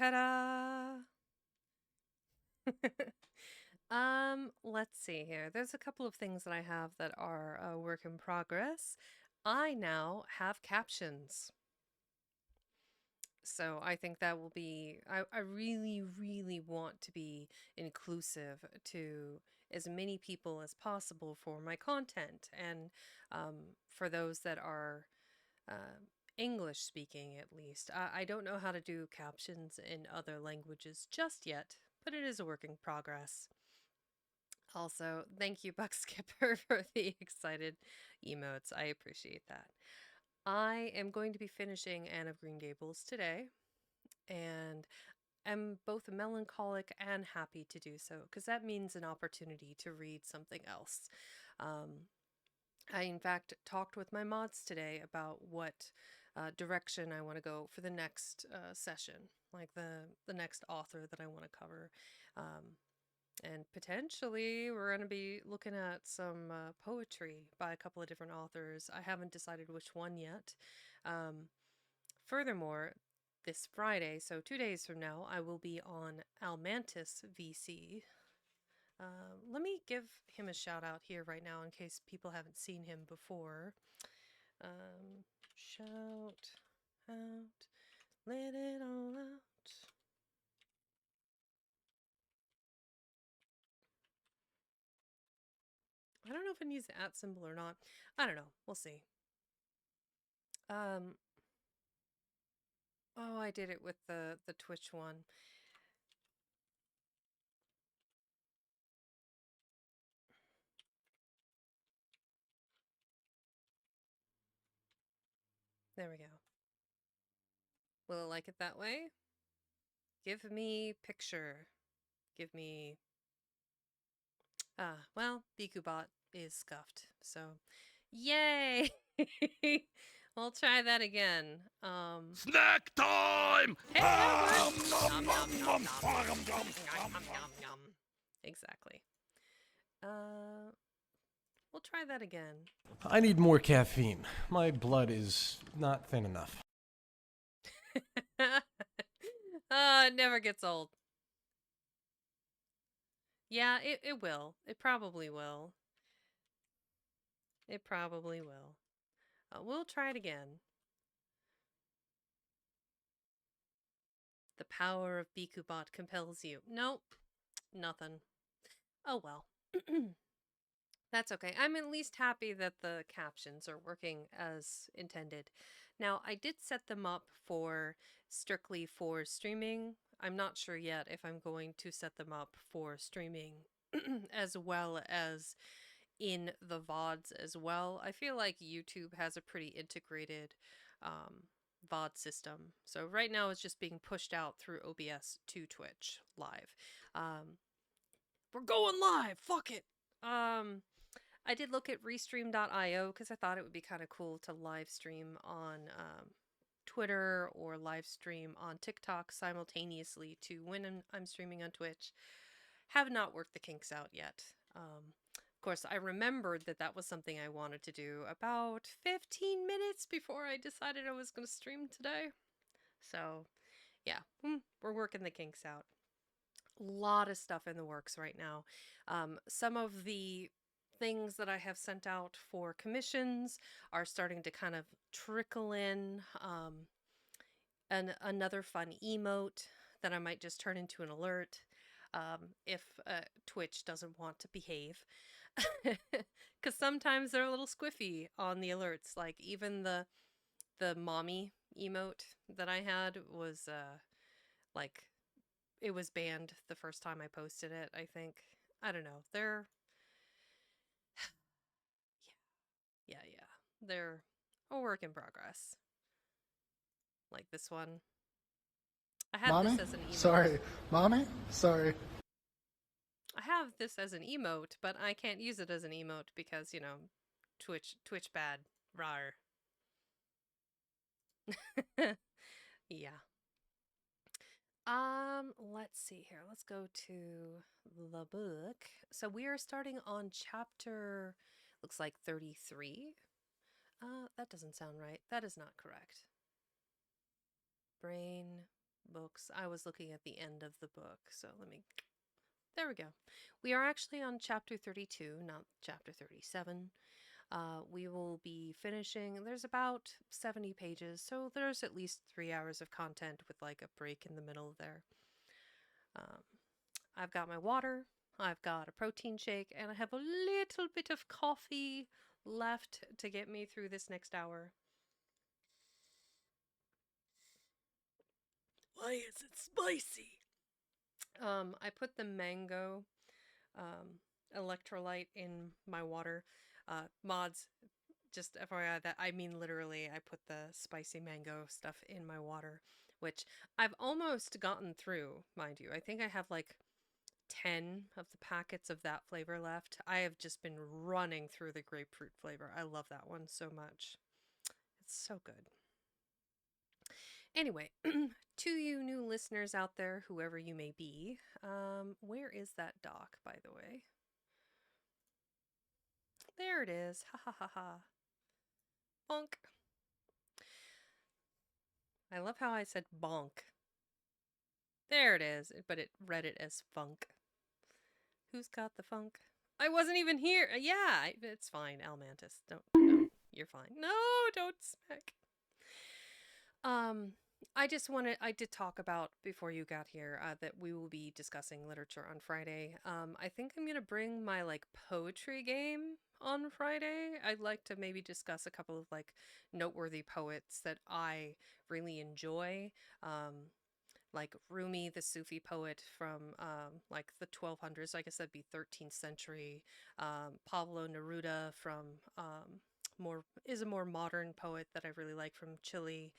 Ta-da! Let's see here. There's a couple of things that I have that are a work in progress. I now have captions. So I think that will be, I really, really want to be inclusive to as many people as possible for my content. And for those that are uh, English speaking, at least. I don't know how to do captions in other languages just yet, but it is a work in progress. Also, thank you, Buck Skipper, for the excited emotes. I appreciate that. I am going to be finishing Anne of Green Gables today, and am both melancholic and happy to do so, because that means an opportunity to read something else. I, in fact, talked with my mods today about what direction I want to go for the next session, like the next author that I want to cover. And potentially we're going to be looking at some poetry by a couple of different authors. I haven't decided which one yet. Furthermore, this Friday, so 2 days from now, I will be on Almantis VC. Let me give him a shout out here right now in case people haven't seen him before. Shout out, let it all out. I don't know if it needs the @ symbol or not. I don't know. We'll see. Oh, I did it with the Twitch one. There we go. Will it like it that way? Give me picture. Give me... well, Bikubot is scuffed, so... Yay! We'll try that again. Snack time! Hey, that works! Nom, nom, nom, nom. Nom, nom, nom. Exactly. We'll try that again. I need more caffeine. My blood is not thin enough. It never gets old. Yeah, it will. It probably will. It probably will. We'll try it again. The power of Bikubot compels you. Nope. Nothing. Oh well. That's okay. I'm at least happy that the captions are working as intended. Now, I did set them up for strictly for streaming. I'm not sure yet if I'm going to set them up for streaming as well as in the VODs as well. I feel like YouTube has a pretty integrated VOD system. So right now it's just being pushed out through OBS to Twitch live. We're going live! Fuck it! I did look at restream.io because I thought it would be kind of cool to live stream on Twitter or live stream on TikTok simultaneously to when I'm streaming on Twitch. Have not worked the kinks out yet. Of course, I remembered that that was something I wanted to do about 15 minutes before I decided I was going to stream today. So, yeah, we're working the kinks out. A lot of stuff in the works right now. Some of the things that I have sent out for commissions are starting to kind of trickle in. Another fun emote that I might just turn into an alert if Twitch doesn't want to behave. Because sometimes they're a little squiffy on the alerts. Like even the mommy emote that I had was like it was banned the first time I posted it, I think. I don't know. They're yeah. They're a work in progress. Like this one. I had Mommy? this as an emote. Sorry. Mommy? Sorry. I have this as an emote, but I can't use it as an emote because, you know, Twitch bad. Rar. Yeah. Let's see here. Let's go to the book. So we are starting on chapter, looks like 33. That doesn't sound right. That is not correct. Brain books. I was looking at the end of the book, so there we go. We are actually on chapter 32, not chapter 37. We will be finishing, there's about 70 pages, so there's at least 3 hours of content with like a break in the middle there. I've got my water, I've got a protein shake, and I have a little bit of coffee left to get me through this next hour. Why is it spicy? I put the mango electrolyte in my water. Mods, just FYI, that I mean literally, I put the spicy mango stuff in my water, which I've almost gotten through, mind you. I think I have like 10 of the packets of that flavor left. I have just been running through the grapefruit flavor. I love that one so much. It's so good. Anyway, to you new listeners out there, whoever you may be, where is that doc, by the way? There it is. Ha ha ha ha. Bonk. I love how I said bonk. There it is, but it read it as funk. Who's got the funk? I wasn't even here. Yeah, it's fine, Almantis. No, you're fine. No, don't smack. I did talk about before you got here that we will be discussing literature on Friday. I think I'm gonna bring my like poetry game on Friday. I'd like to maybe discuss a couple of like noteworthy poets that I really enjoy. Like Rumi, the Sufi poet from like the 1200s. I guess that'd be 13th century. Pablo Neruda from is a more modern poet that I really like from Chile.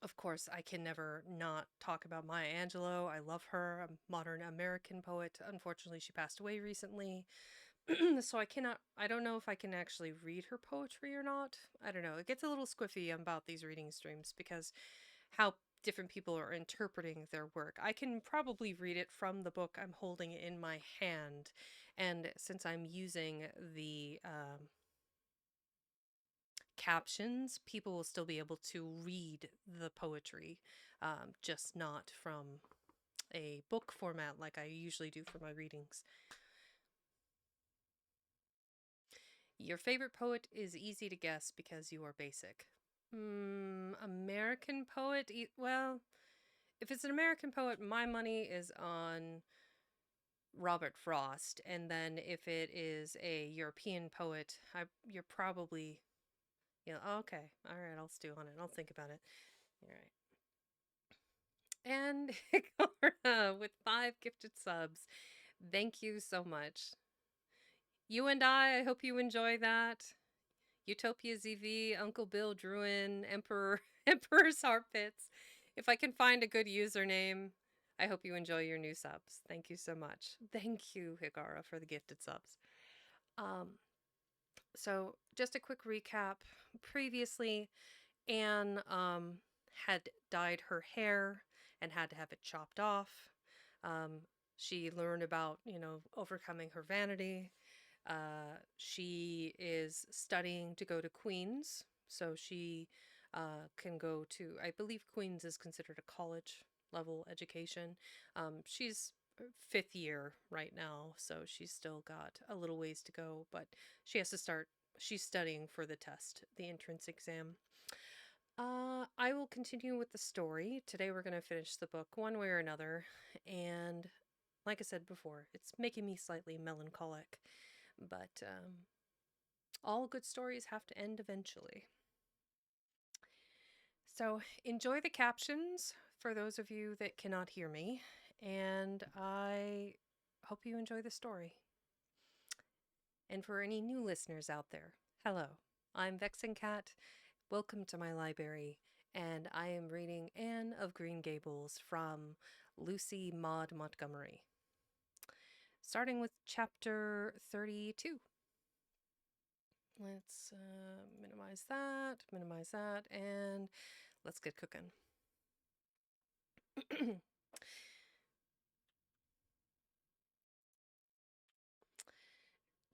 Of course, I can never not talk about Maya Angelou. I love her, a modern American poet. Unfortunately, she passed away recently. So I don't know if I can actually read her poetry or not. I don't know. It gets a little squiffy about these reading streams because how different people are interpreting their work. I can probably read it from the book I'm holding in my hand. And since I'm using the captions, people will still be able to read the poetry, just not from a book format like I usually do for my readings. Your favorite poet is easy to guess because you are basic. American poet? Well, if it's an American poet, my money is on Robert Frost. And then if it is a European poet, you're probably, okay, all right, I'll stew on it. I'll think about it. All right. And Cora with 5 gifted subs. Thank you so much. You and I hope you enjoy that. Utopia ZV, Uncle Bill Druin, Emperor, Emperor's Armpits. If I can find a good username, I hope you enjoy your new subs. Thank you so much. Thank you, Higara, for the gifted subs. So just a quick recap. Previously, Anne had dyed her hair and had to have it chopped off. She learned about, overcoming her vanity. She is studying to go to Queen's, so she can go to, I believe Queen's is considered a college level education. She's 5th year right now, so she's still got a little ways to go, but she has to start, she's studying for the test, the entrance exam. I will continue with the story. Today we're going to finish the book one way or another, and like I said before, it's making me slightly melancholic, but all good stories have to end eventually. So enjoy the captions for those of you that cannot hear me, and I hope you enjoy the story. And for any new listeners out there, hello, I'm Vexen Cat. Welcome to my library, and I am reading Anne of Green Gables from Lucy Maud Montgomery. Starting with chapter 32. Let's minimize that, and let's get cooking.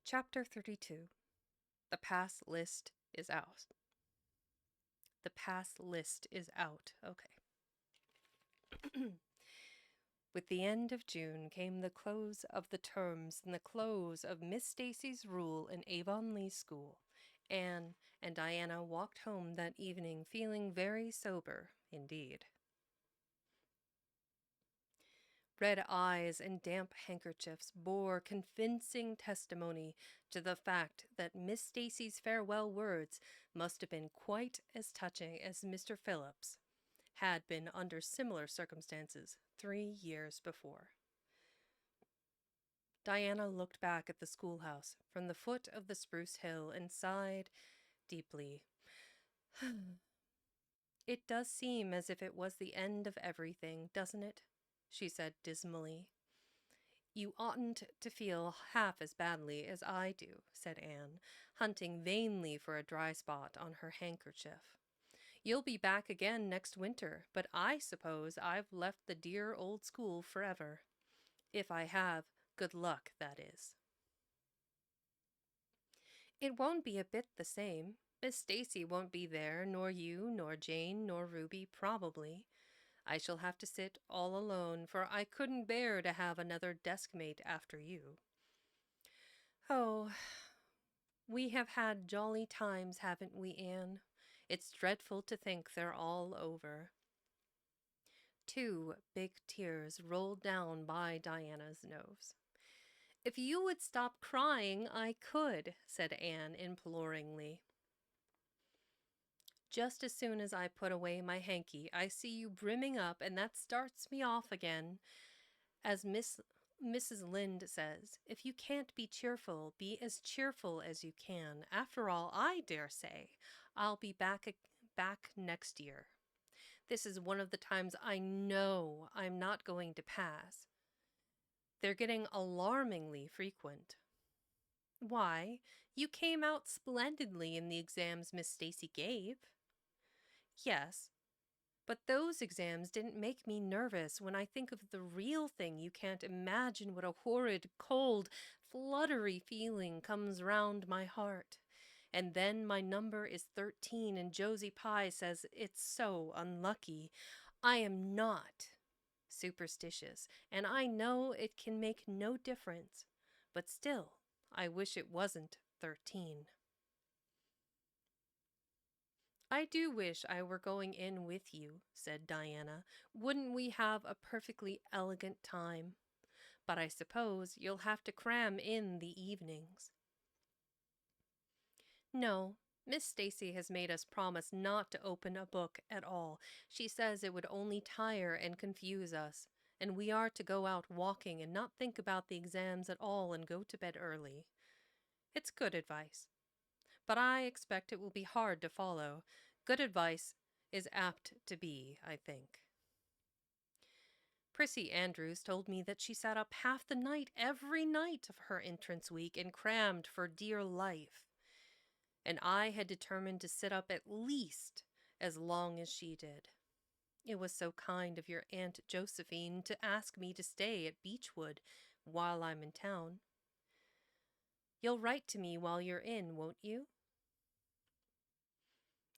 Chapter 32. The pass list is out. The pass list is out. Okay. With the end of June came the close of the terms and the close of Miss Stacy's rule in Avonlea school. Anne and Diana walked home that evening feeling very sober indeed. Red eyes and damp handkerchiefs bore convincing testimony to the fact that Miss Stacy's farewell words must have been quite as touching as Mr. Phillips had been under similar circumstances 3 years before. Diana looked back at the schoolhouse from the foot of the spruce hill and sighed deeply. It does seem as if it was the end of everything, doesn't it? She said dismally. You oughtn't to feel half as badly as I do, said Anne, hunting vainly for a dry spot on her handkerchief. You'll be back again next winter, but I suppose I've left the dear old school forever. If I have, good luck, that is. It won't be a bit the same. Miss Stacy won't be there, nor you, nor Jane, nor Ruby, probably. I shall have to sit all alone, for I couldn't bear to have another desk-mate after you. Oh, we have had jolly times, haven't we, Anne? It's dreadful to think they're all over. 2 big tears rolled down by Diana's nose. If you would stop crying, I could, said Anne imploringly. Just as soon as I put away my hanky, I see you brimming up, and that starts me off again. As Mrs. Lynde says, if you can't be cheerful as you can. After all, I dare say I'll be back next year. This is one of the times I know I'm not going to pass. They're getting alarmingly frequent. Why, you came out splendidly in the exams Miss Stacy gave. Yes, but those exams didn't make me nervous. When I think of the real thing, you can't imagine what a horrid, cold, fluttery feeling comes round my heart. And then my number is 13, and Josie Pye says it's so unlucky. I am not superstitious, and I know it can make no difference, but still, I wish it wasn't 13. I do wish I were going in with you, said Diana. Wouldn't we have a perfectly elegant time? But I suppose you'll have to cram in the evenings. No, Miss Stacy has made us promise not to open a book at all. She says it would only tire and confuse us, and we are to go out walking and not think about the exams at all and go to bed early. It's good advice, but I expect it will be hard to follow. Good advice is apt to be, I think. Prissy Andrews told me that she sat up half the night every night of her entrance week and crammed for dear life. And I had determined to sit up at least as long as she did. It was so kind of your Aunt Josephine to ask me to stay at Beechwood while I'm in town. You'll write to me while you're in, won't you?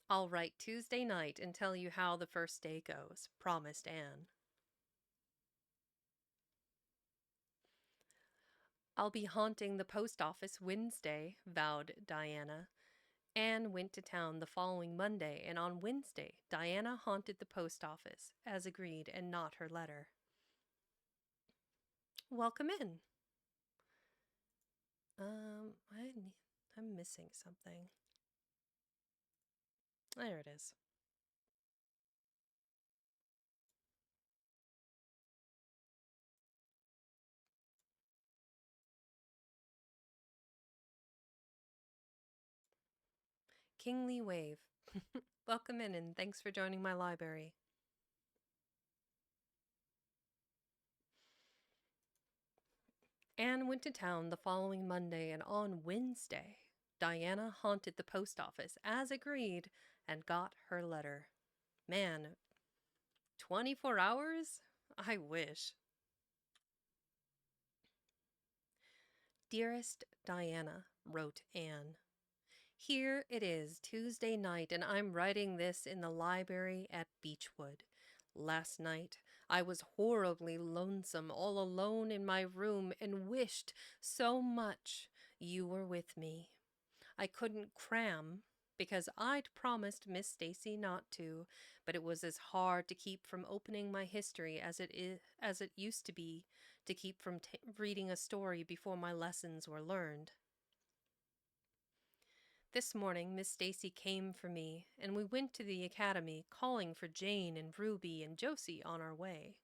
I'll write Tuesday night and tell you how the first day goes, promised Anne. I'll be haunting the post office Wednesday, vowed Diana. Anne went to town the following Monday, and on Wednesday, Diana haunted the post office, as agreed, and not her letter. Welcome in. I'm missing something. There it is. Kingly Wave. Welcome in, and thanks for joining my library. Anne went to town the following Monday, and on Wednesday, Diana haunted the post office, as agreed, and got her letter. Man, 24 hours? I wish. Dearest Diana, wrote Anne, here it is Tuesday night, and I'm writing this in the library at Beechwood. Last night, I was horribly lonesome all alone in my room and wished so much you were with me. I couldn't cram because I'd promised Miss Stacy not to, but it was as hard to keep from opening my history as it used to be to keep from reading a story before my lessons were learned. This morning Miss Stacy came for me, and we went to the academy, calling for Jane and Ruby and Josie on our way.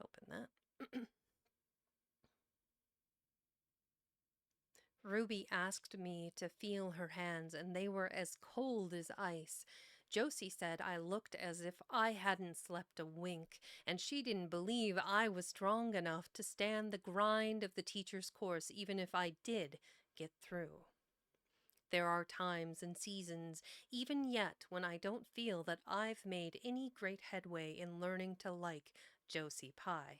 Open that. Ruby asked me to feel her hands, and they were as cold as ice. Josie said I looked as if I hadn't slept a wink, and she didn't believe I was strong enough to stand the grind of the teacher's course even if I did get through. There are times and seasons, even yet, when I don't feel that I've made any great headway in learning to like Josie Pye.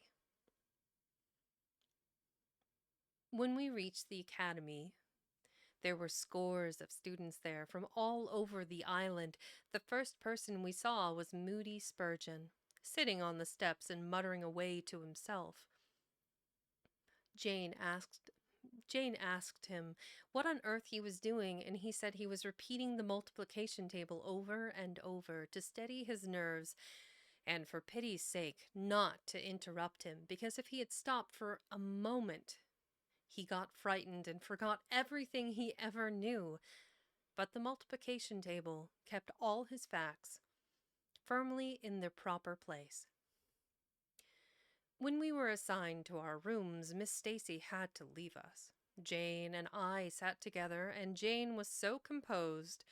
When we reached the academy, there were scores of students there from all over the island. The first person we saw was Moody Spurgeon, sitting on the steps and muttering away to himself. Jane asked him what on earth he was doing, and he said he was repeating the multiplication table over and over to steady his nerves, and for pity's sake not to interrupt him, because if he had stopped for a moment, he got frightened and forgot everything he ever knew. But the multiplication table kept all his facts firmly in their proper place. When we were assigned to our rooms, Miss Stacy had to leave us. Jane and I sat together, and Jane was so composed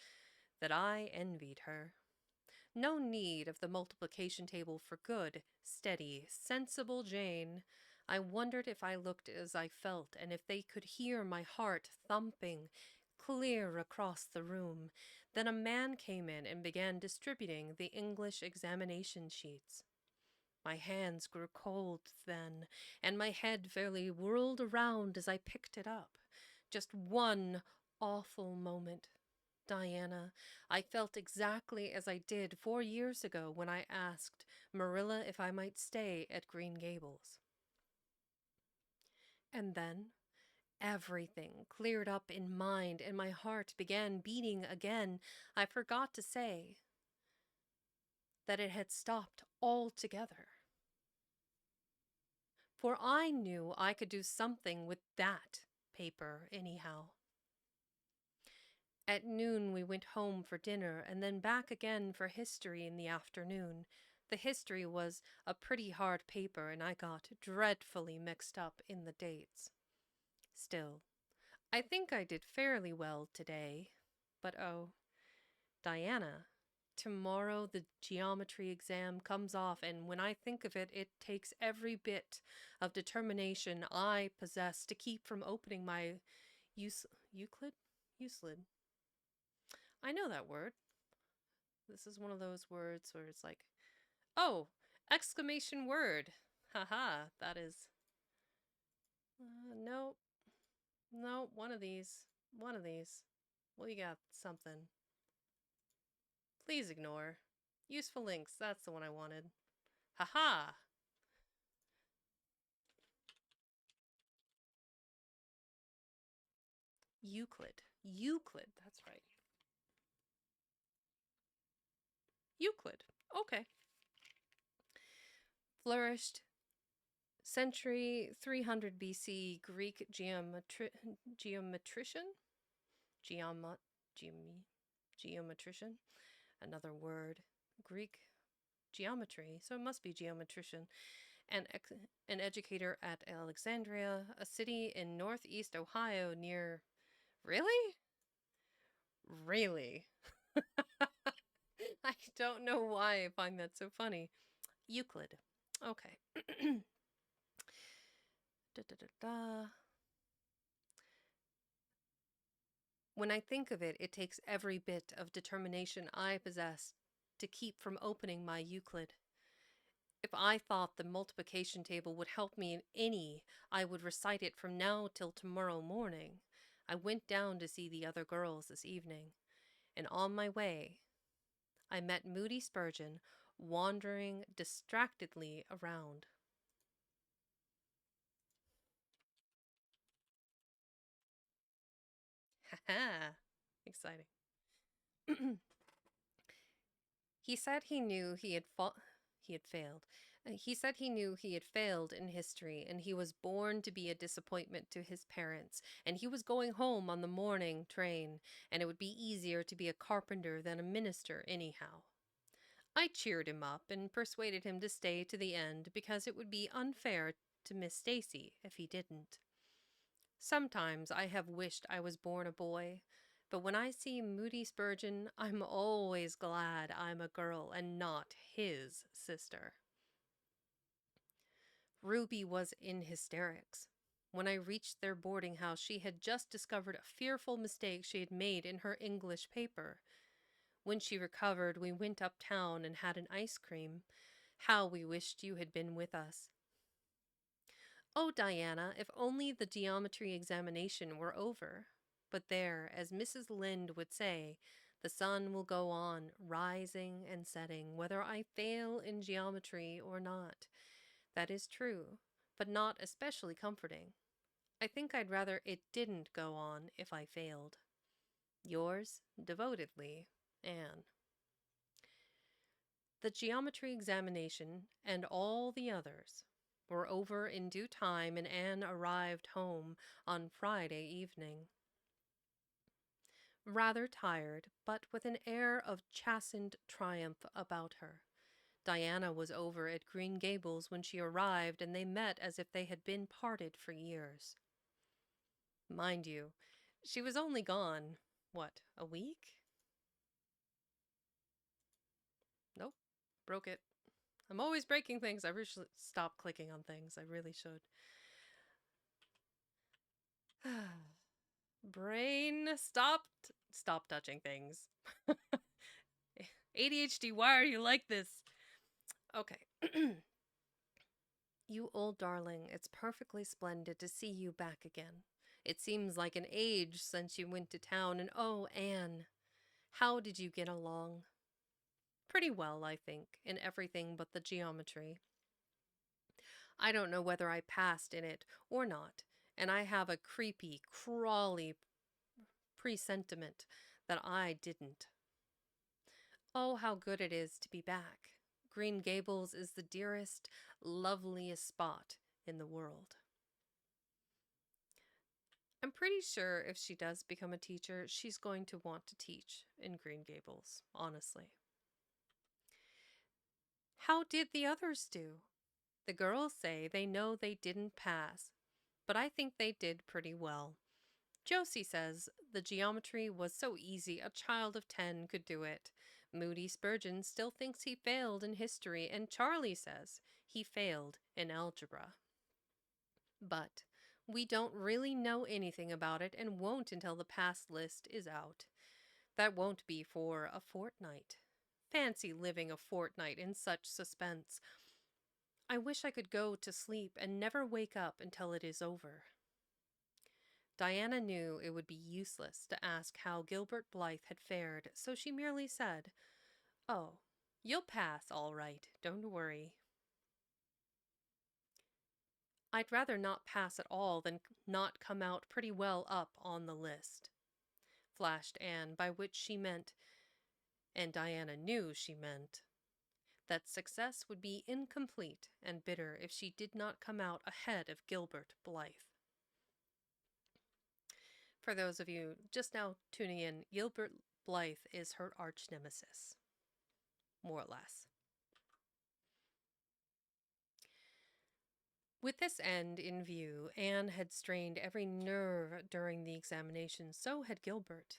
that I envied her. No need of the multiplication table for good, steady, sensible Jane. I wondered if I looked as I felt, and if they could hear my heart thumping clear across the room. Then a man came in and began distributing the English examination sheets. My hands grew cold then, and my head fairly whirled around as I picked it up. Just one awful moment. Diana, I felt exactly as I did 4 years ago when I asked Marilla if I might stay at Green Gables. And then everything cleared up in mind, and my heart began beating again. I forgot to say that it had stopped altogether. For I knew I could do something with that paper anyhow. At noon we went home for dinner, and then back again for history in the afternoon. The history was a pretty hard paper, and I got dreadfully mixed up in the dates. Still, I think I did fairly well today. But oh, Diana, tomorrow the geometry exam comes off, and when I think of it, it takes every bit of determination I possess to keep from opening my Euclid? I know that word. This is one of those words where it's like, oh, exclamation word. Haha, that is. Nope. Nope, one of these. One of these. We got something. Please ignore. Useful links, that's the one I wanted. Haha! Euclid. Euclid, that's right. Euclid. Okay. Flourished century 300 BC Greek geometrician? Geometrician? Another word. Greek geometry, so it must be geometrician. An educator at Alexandria, a city in northeast Ohio near... Really? Really? I don't know why I find that so funny. Euclid. Okay. Da, da, da, da. When I think of it, it takes every bit of determination I possess to keep from opening my Euclid. If I thought the multiplication table would help me in any, I would recite it from now till tomorrow morning. I went down to see the other girls this evening, and on my way I met Moody Spurgeon wandering distractedly around. Ha ha! Exciting. He said he knew he had failed. He said he knew he had failed in history, and he was born to be a disappointment to his parents, and he was going home on the morning train, and it would be easier to be a carpenter than a minister anyhow. I cheered him up and persuaded him to stay to the end because it would be unfair to Miss Stacy if he didn't. Sometimes I have wished I was born a boy, but when I see Moody Spurgeon, I'm always glad I'm a girl and not his sister. Ruby was in hysterics. When I reached their boarding house, she had just discovered a fearful mistake she had made in her English paper. When she recovered, we went uptown and had an ice cream. How we wished you had been with us. Oh, Diana, if only the geometry examination were over. But there, as Mrs. Lynde would say, the sun will go on, rising and setting, whether I fail in geometry or not. That is true, but not especially comforting. I think I'd rather it didn't go on if I failed. Yours, devotedly, Anne. The geometry examination, and all the others, were over in due time, and Anne arrived home on Friday evening. Rather tired, but with an air of chastened triumph about her. Diana was over at Green Gables when she arrived, and they met as if they had been parted for years. Mind you, she was only gone, what, a week? Nope, broke it. I'm always breaking things. I really should stop clicking on things. I really should. Brain, stop touching things. ADHD, why are you like this? Okay. You old darling, it's perfectly splendid to see you back again. It seems like an age since you went to town, and oh, Anne, how did you get along? Pretty well, I think, in everything but the geometry. I don't know whether I passed in it or not, and I have a creepy, crawly presentiment that I didn't. Oh, how good it is to be back. Green Gables is the dearest, loveliest spot in the world. I'm pretty sure if she does become a teacher, she's going to want to teach in Green Gables, honestly. How did the others do? The girls say they know they didn't pass, but I think they did pretty well. Josie says the geometry was so easy a child of 10 could do it. Moody Spurgeon still thinks he failed in history, and Charlie says he failed in algebra. But we don't really know anything about it and won't until the pass list is out. That won't be for a fortnight. Fancy living a fortnight in such suspense. I wish I could go to sleep and never wake up until it is over. Diana knew it would be useless to ask how Gilbert Blythe had fared, so she merely said, "Oh, you'll pass all right, don't worry." I'd rather not pass at all than not come out pretty well up on the list, flashed Anne, by which she meant, and Diana knew she meant, that success would be incomplete and bitter if she did not come out ahead of Gilbert Blythe. For those of you just now tuning in, Gilbert Blythe is her arch nemesis, more or less. With this end in view, Anne had strained every nerve during the examination. So had Gilbert.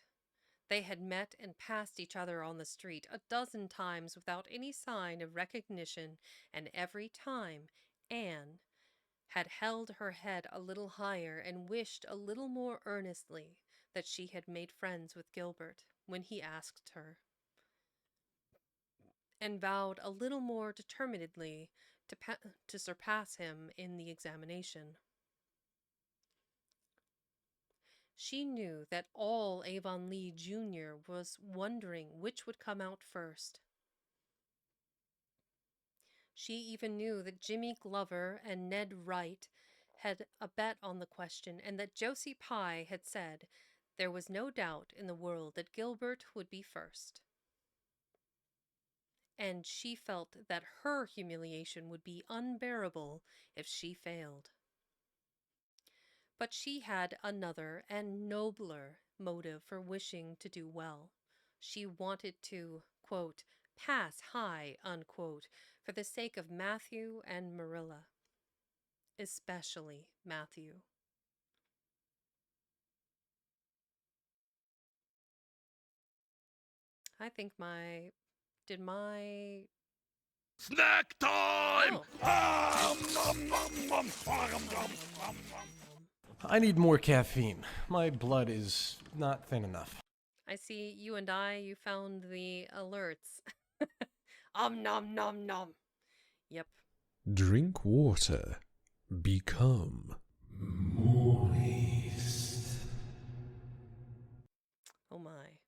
They had met and passed each other on the street a dozen times without any sign of recognition, and every time Anne had held her head a little higher and wished a little more earnestly that she had made friends with Gilbert when he asked her, and vowed a little more determinedly to surpass him in the examination. She knew that all Avonlea Jr. was wondering which would come out first. She even knew that Jimmy Glover and Ned Wright had a bet on the question, and that Josie Pye had said there was no doubt in the world that Gilbert would be first. And she felt that her humiliation would be unbearable if she failed. But she had another and nobler motive for wishing to do well. She wanted to, quote, pass high, unquote, for the sake of Matthew and Marilla. Especially Matthew. I think did my... Snack time! Oh. I need more caffeine. My blood is not thin enough. I see you found the alerts. Nom nom nom. Yep. Drink water. Become moist. Oh my.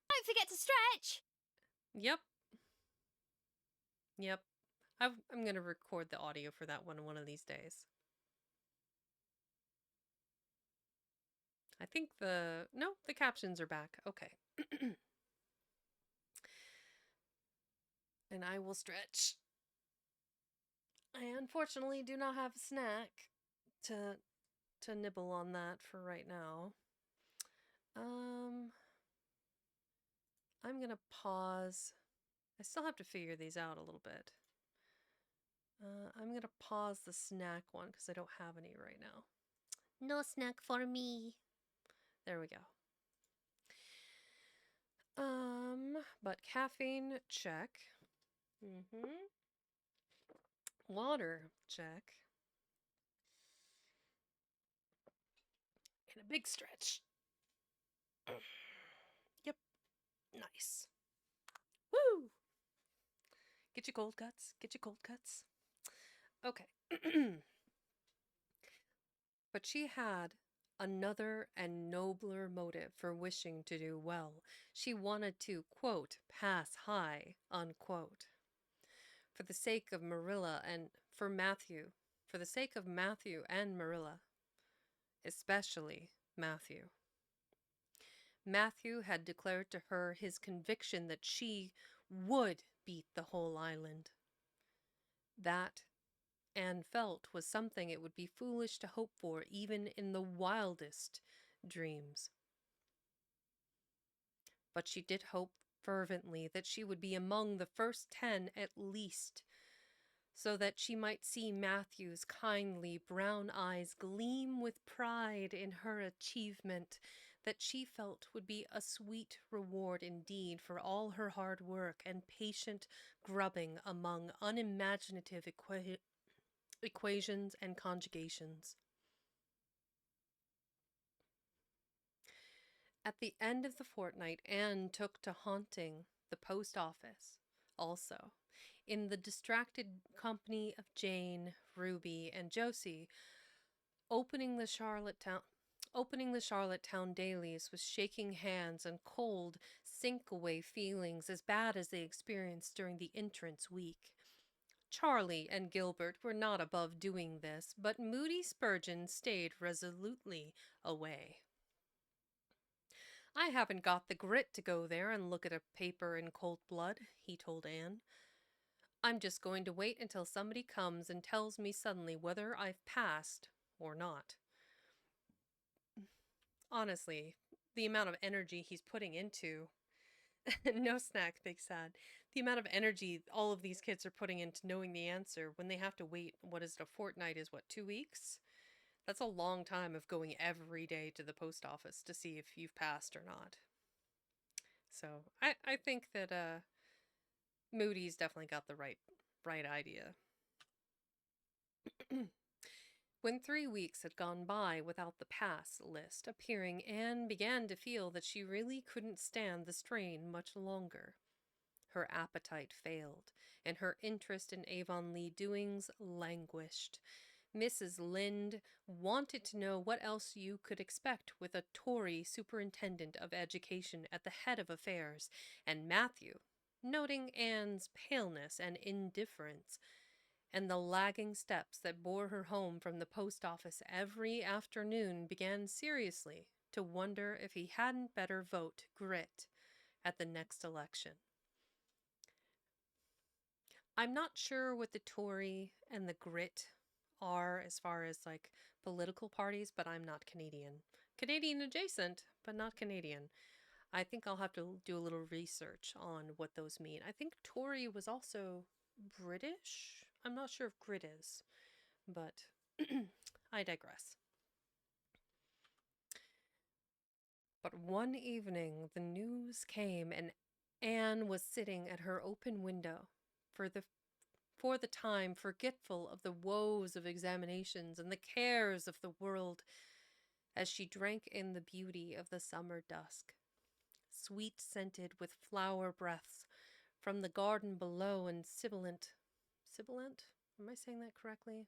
Don't forget to stretch! Yep. Yep. I'm going to record the audio for that one of these days. I think the captions are back. Okay. And I will stretch. I unfortunately do not have a snack to nibble on that for right now. I'm going to pause. I still have to figure these out a little bit. I'm going to pause the snack one because I don't have any right now. No snack for me. There we go. But caffeine, check. Water, check. And a big stretch. Yep. Nice. Woo! Get your cold cuts. Get your cold cuts. Okay. But she had another and nobler motive for wishing to do well. She wanted to, quote, pass high, unquote. For the sake of Marilla and for the sake of Matthew and Marilla. Especially Matthew. Matthew had declared to her his conviction that she would beat the whole island. That, Anne felt, was something it would be foolish to hope for even in the wildest dreams. But she did hope fervently that she would be among the first 10 at least, so that she might see Matthew's kindly brown eyes gleam with pride in her achievement that she felt would be a sweet reward indeed for all her hard work and patient grubbing among unimaginative equations and conjugations. At the end of the fortnight, Anne took to haunting the post office also, in the distracted company of Jane, Ruby, and Josie, opening the Charlottetown dailies with shaking hands and cold, sink-away feelings as bad as they experienced during the entrance week. Charlie and Gilbert were not above doing this, but Moody Spurgeon stayed resolutely away. I haven't got the grit to go there and look at a paper in cold blood, he told Anne. I'm just going to wait until somebody comes and tells me suddenly whether I've passed or not. Honestly, the amount of energy he's putting into... No snack, Big Sad. The amount of energy all of these kids are putting into knowing the answer when they have to wait, what is it, a fortnight is what, 2 weeks? That's a long time of going every day to the post office to see if you've passed or not. So, I think that Moody's definitely got the right idea. When 3 weeks had gone by without the pass list appearing, Anne began to feel that she really couldn't stand the strain much longer. Her appetite failed, and her interest in Avonlea doings languished. Mrs. Lind wanted to know what else you could expect with a Tory superintendent of education at the head of affairs, and Matthew, noting Anne's paleness and indifference, and the lagging steps that bore her home from the post office every afternoon, began seriously to wonder if he hadn't better vote Grit at the next election. I'm not sure what the Tory and the Grit are as far as like political parties, but I'm not Canadian. Canadian adjacent, but not Canadian. I think I'll have to do a little research on what those mean. I think Tory was also British. I'm not sure if Grit is, but I digress. But one evening the news came, and Anne was sitting at her open window, for the time forgetful of the woes of examinations and the cares of the world, as she drank in the beauty of the summer dusk, sweet-scented with flower breaths from the garden below, and sibilant. Sibilant? Am I saying that correctly?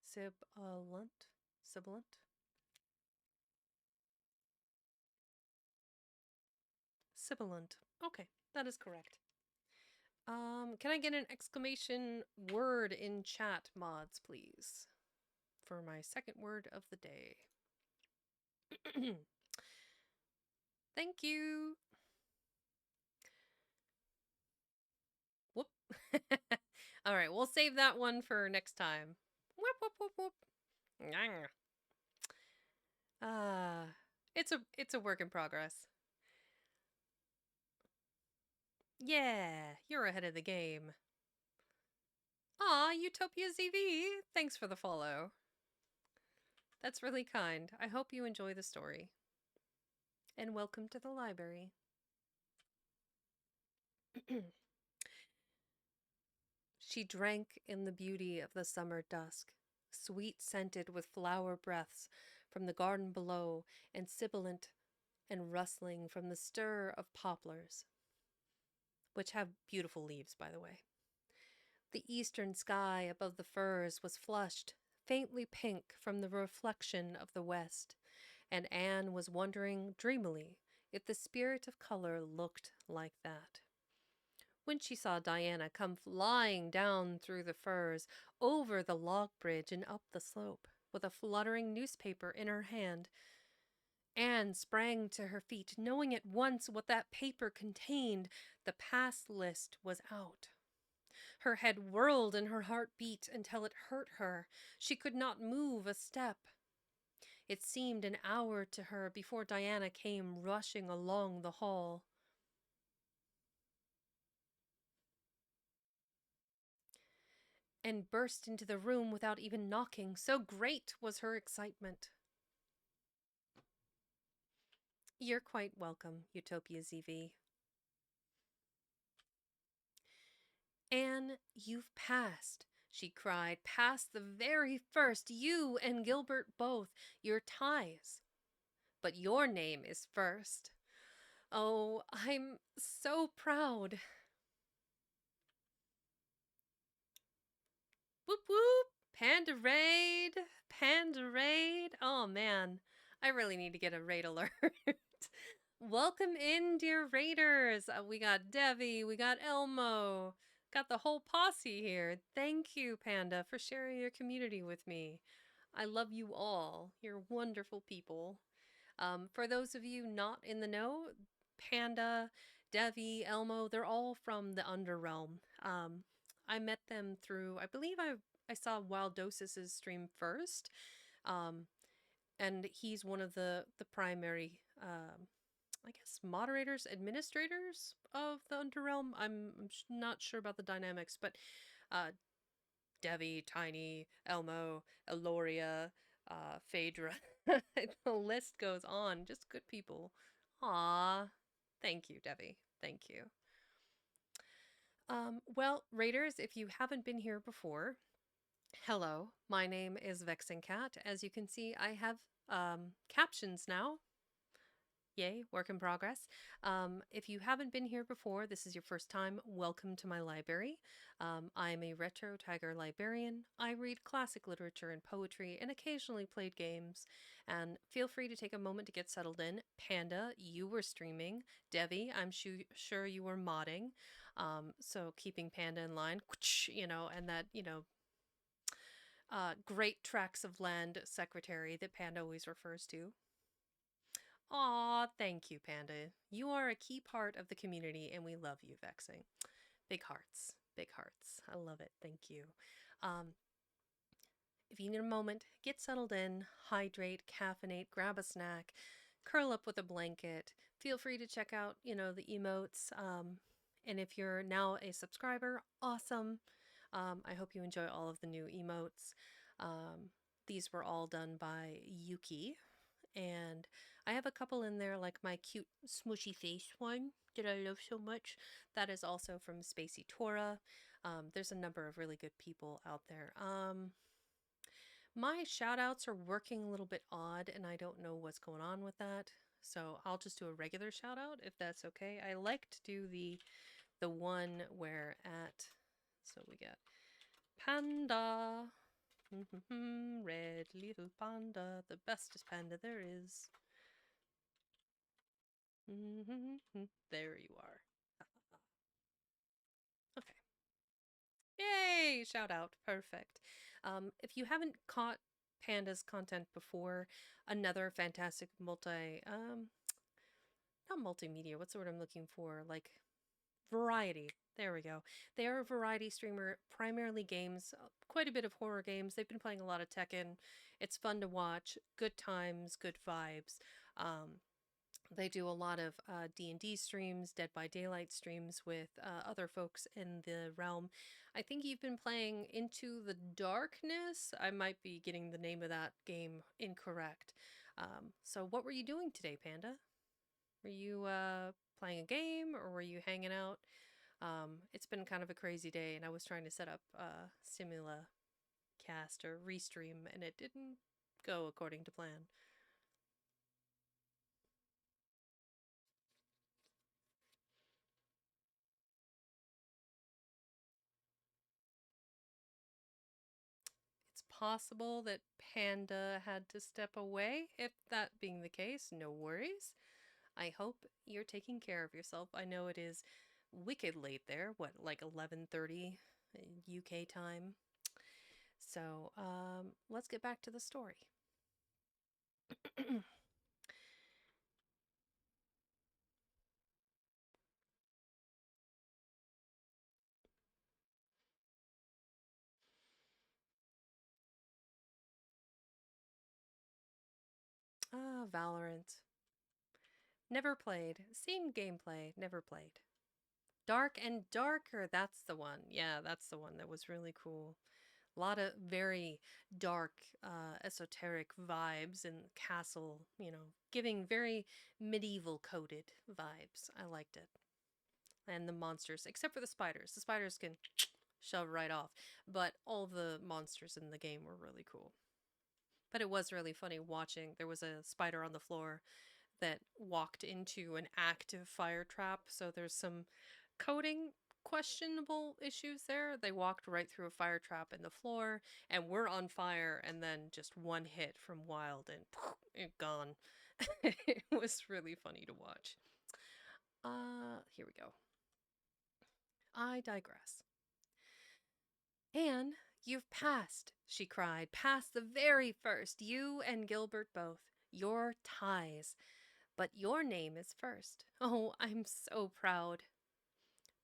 Sibilant? Sibilant? Sibilant. Okay, that is correct. Can I get an exclamation word in chat, mods, please? For my second word of the day. Thank you. Whoop. All right, we'll save that one for next time. Whoop, whoop, whoop, whoop. It's a work in progress. Yeah, you're ahead of the game. Aw, Utopia ZV, thanks for the follow. That's really kind. I hope you enjoy the story. And welcome to the library. She drank in the beauty of the summer dusk, sweet-scented with flower breaths from the garden below, and sibilant and rustling from the stir of poplars, which have beautiful leaves, by the way. The eastern sky above the firs was flushed, faintly pink from the reflection of the west, and Anne was wondering dreamily if the spirit of color looked like that, when she saw Diana come flying down through the firs, over the log bridge and up the slope, with a fluttering newspaper in her hand. Anne sprang to her feet, knowing at once what that paper contained. The pass list was out. Her head whirled and her heart beat until it hurt her. She could not move a step. It seemed an hour to her before Diana came rushing along the hall. And burst into the room without even knocking, so great was her excitement. You're quite welcome, Utopia ZV. Anne, you've passed, she cried, past the very first, you and Gilbert both, your ties. But your name is first. Oh, I'm so proud. Whoop whoop! Panda raid! Panda raid! Oh man, I really need to get a raid alert. Welcome in, dear raiders! We got Devi, we got Elmo, got the whole posse here. Thank you, Panda, for sharing your community with me. I love you all. You're wonderful people. For those of you not in the know, Panda, Devi, Elmo, they're all from the Underrealm. I met them through, I believe I saw Wild Dosis's stream first, and he's one of the primary, I guess, moderators, administrators of the Underrealm. I'm not sure about the dynamics, but Devi, Tiny, Elmo, Eloria, Phaedra, the list goes on. Just good people. Aw, thank you, Devi. Thank you. Well, Raiders, if you haven't been here before, hello, my name is Vexing Cat. As you can see, I have captions now. Yay, work in progress. If you haven't been here before, this is your first time, welcome to my library. I'm a retro tiger librarian. I read classic literature and poetry and occasionally played games. And feel free to take a moment to get settled in. Panda, you were streaming. Devi, I'm sure you were modding. So keeping Panda in line, and that, great tracts of land secretary that Panda always refers to. Aw, thank you, Panda. You are a key part of the community, and we love you, Vexing. Big hearts. Big hearts. I love it. Thank you. Um, if you need a moment, get settled in, hydrate, caffeinate, grab a snack, curl up with a blanket. Feel free to check out, the emotes. And if you're now a subscriber, awesome. I hope you enjoy all of the new emotes. These were all done by Yuki, and I have a couple in there, like my cute smushy face one that I love so much. That is also from Spacey Tora. There's a number of really good people out there. My shout outs are working a little bit odd, and I don't know what's going on with that. So I'll just do a regular shout out if that's okay. I like to do the one where at, so we got Panda. Red little panda, the bestest panda there is. There you are. Okay. Yay! Shout out. Perfect. If you haven't caught Panda's content before, another fantastic not multimedia, what's the word I'm looking for? Like, variety. There we go. They are a variety streamer, primarily games, quite a bit of horror games. They've been playing a lot of Tekken. It's fun to watch. Good times, good vibes. They do a lot of D&D streams, Dead by Daylight streams with other folks in the realm. I think you've been playing Into the Darkness. I might be getting the name of that game incorrect. So what were you doing today, Panda? Were you playing a game or were you hanging out? It's been kind of a crazy day, and I was trying to set up Simula Cast or Restream, and it didn't go according to plan. It's possible that Panda had to step away. If that being the case, no worries. I hope you're taking care of yourself. I know it is wicked late there. What, like 11:30 UK time? So, let's get back to the story. Valorant. Never played. Seen gameplay, never played. Dark and Darker, that's the one. Yeah, that's the one that was really cool. A lot of very dark, esoteric vibes in the castle, giving very medieval coded vibes. I liked it. And the monsters, except for the spiders. The spiders can shove right off, but all the monsters in the game were really cool. But it was really funny watching. There was a spider on the floor that walked into an active fire trap, so there's some coding questionable issues there. They walked right through a fire trap in the floor, and we're on fire, and then just one hit from Wild, and it gone. It was really funny to watch. Here we go. I digress. Anne, you've passed, she cried. Passed the very first. You and Gilbert both. Your ties. But your name is first. Oh, I'm so proud.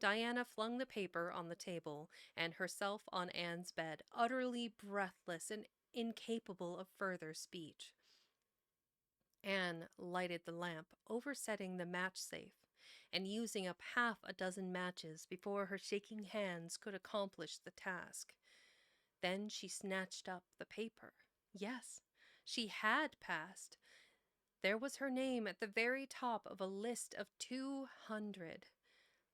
Diana flung the paper on the table and herself on Anne's bed, utterly breathless and incapable of further speech. Anne lighted the lamp, oversetting the match safe, and using up half a dozen matches before her shaking hands could accomplish the task. Then she snatched up the paper. Yes, she had passed. There was her name at the very top of a list of 200.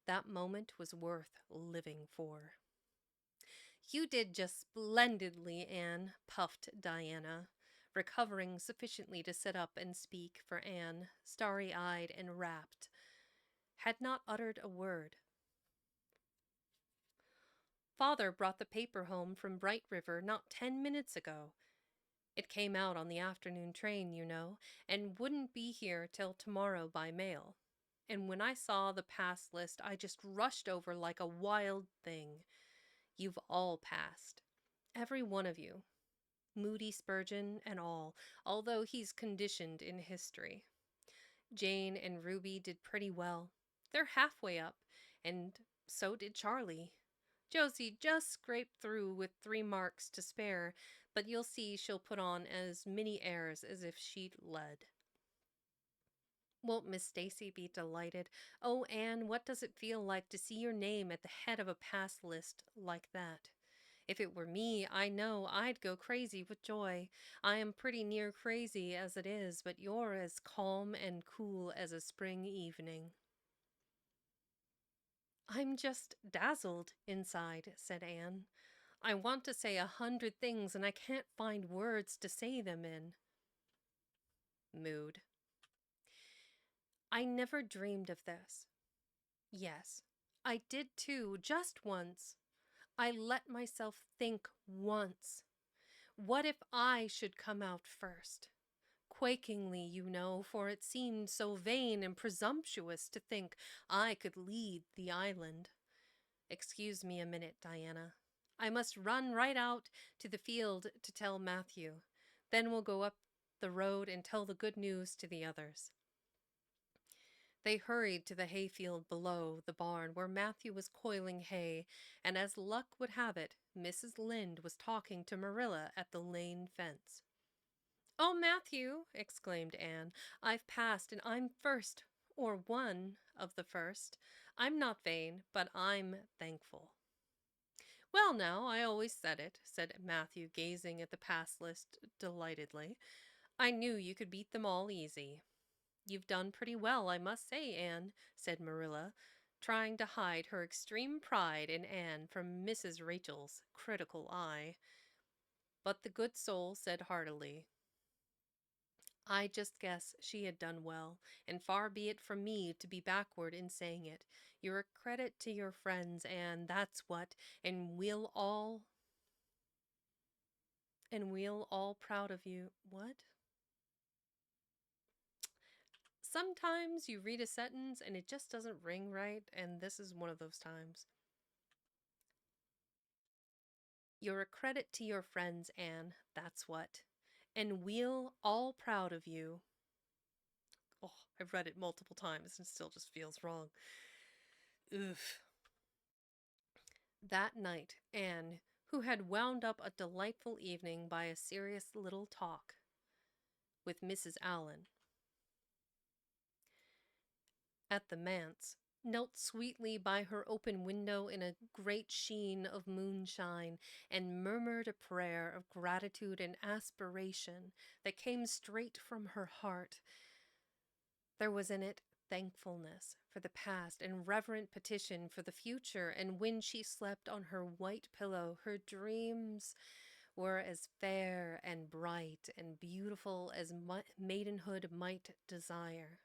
That moment was worth living for. You did just splendidly, Anne, puffed Diana. recovering sufficiently to sit up and speak, for Anne, starry-eyed and rapt, had not uttered a word. Father brought the paper home from Bright River not 10 minutes ago. It came out on the afternoon train, you know, and wouldn't be here till tomorrow by mail. And when I saw the pass list, I just rushed over like a wild thing. You've all passed. Every one of you. Moody Spurgeon and all, although he's conditioned in history. Jane and Ruby did pretty well. They're halfway up, and so did Charlie. Josie just scraped through with 3 marks to spare, but you'll see she'll put on as many airs as if she'd led. Won't Miss Stacy be delighted? Oh, Anne, what does it feel like to see your name at the head of a pass list like that? If it were me, I know I'd go crazy with joy. I am pretty near crazy as it is, but you're as calm and cool as a spring evening. I'm just dazzled inside, said Anne. I want to say 100 things, and I can't find words to say them in. Mood. I never dreamed of this. Yes, I did too, just once. I let myself think once. What if I should come out first? Quakingly, you know, for it seemed so vain and presumptuous to think I could lead the island. Excuse me a minute, Diana. I must run right out to the field to tell Matthew. Then we'll go up the road and tell the good news to the others. They hurried to the hayfield below the barn where Matthew was coiling hay, and as luck would have it, Mrs. Lynde was talking to Marilla at the lane fence. "Oh, Matthew," exclaimed Anne, "I've passed, and I'm first, or one of the first. I'm not vain, but I'm thankful." "Well, now, I always said it," said Matthew, gazing at the pass list delightedly. "I knew you could beat them all easy." "You've done pretty well, I must say, Anne," said Marilla, trying to hide her extreme pride in Anne from Mrs. Rachel's critical eye. But the good soul said heartily, "I just guess she had done well, and far be it from me to be backward in saying it. You're a credit to your friends, Anne, that's what, and we'll all proud of you." What? Sometimes you read a sentence and it just doesn't ring right, and this is one of those times. "You're a credit to your friends, Anne, that's what, and we'll all proud of you." Oh, I've read it multiple times and it still just feels wrong. Oof. That night, Anne, who had wound up a delightful evening by a serious little talk with Mrs. Allan at the manse, knelt sweetly by her open window in a great sheen of moonshine and murmured a prayer of gratitude and aspiration that came straight from her heart. There was in it thankfulness for the past and reverent petition for the future, and when she slept on her white pillow, her dreams were as fair and bright and beautiful as maidenhood might desire.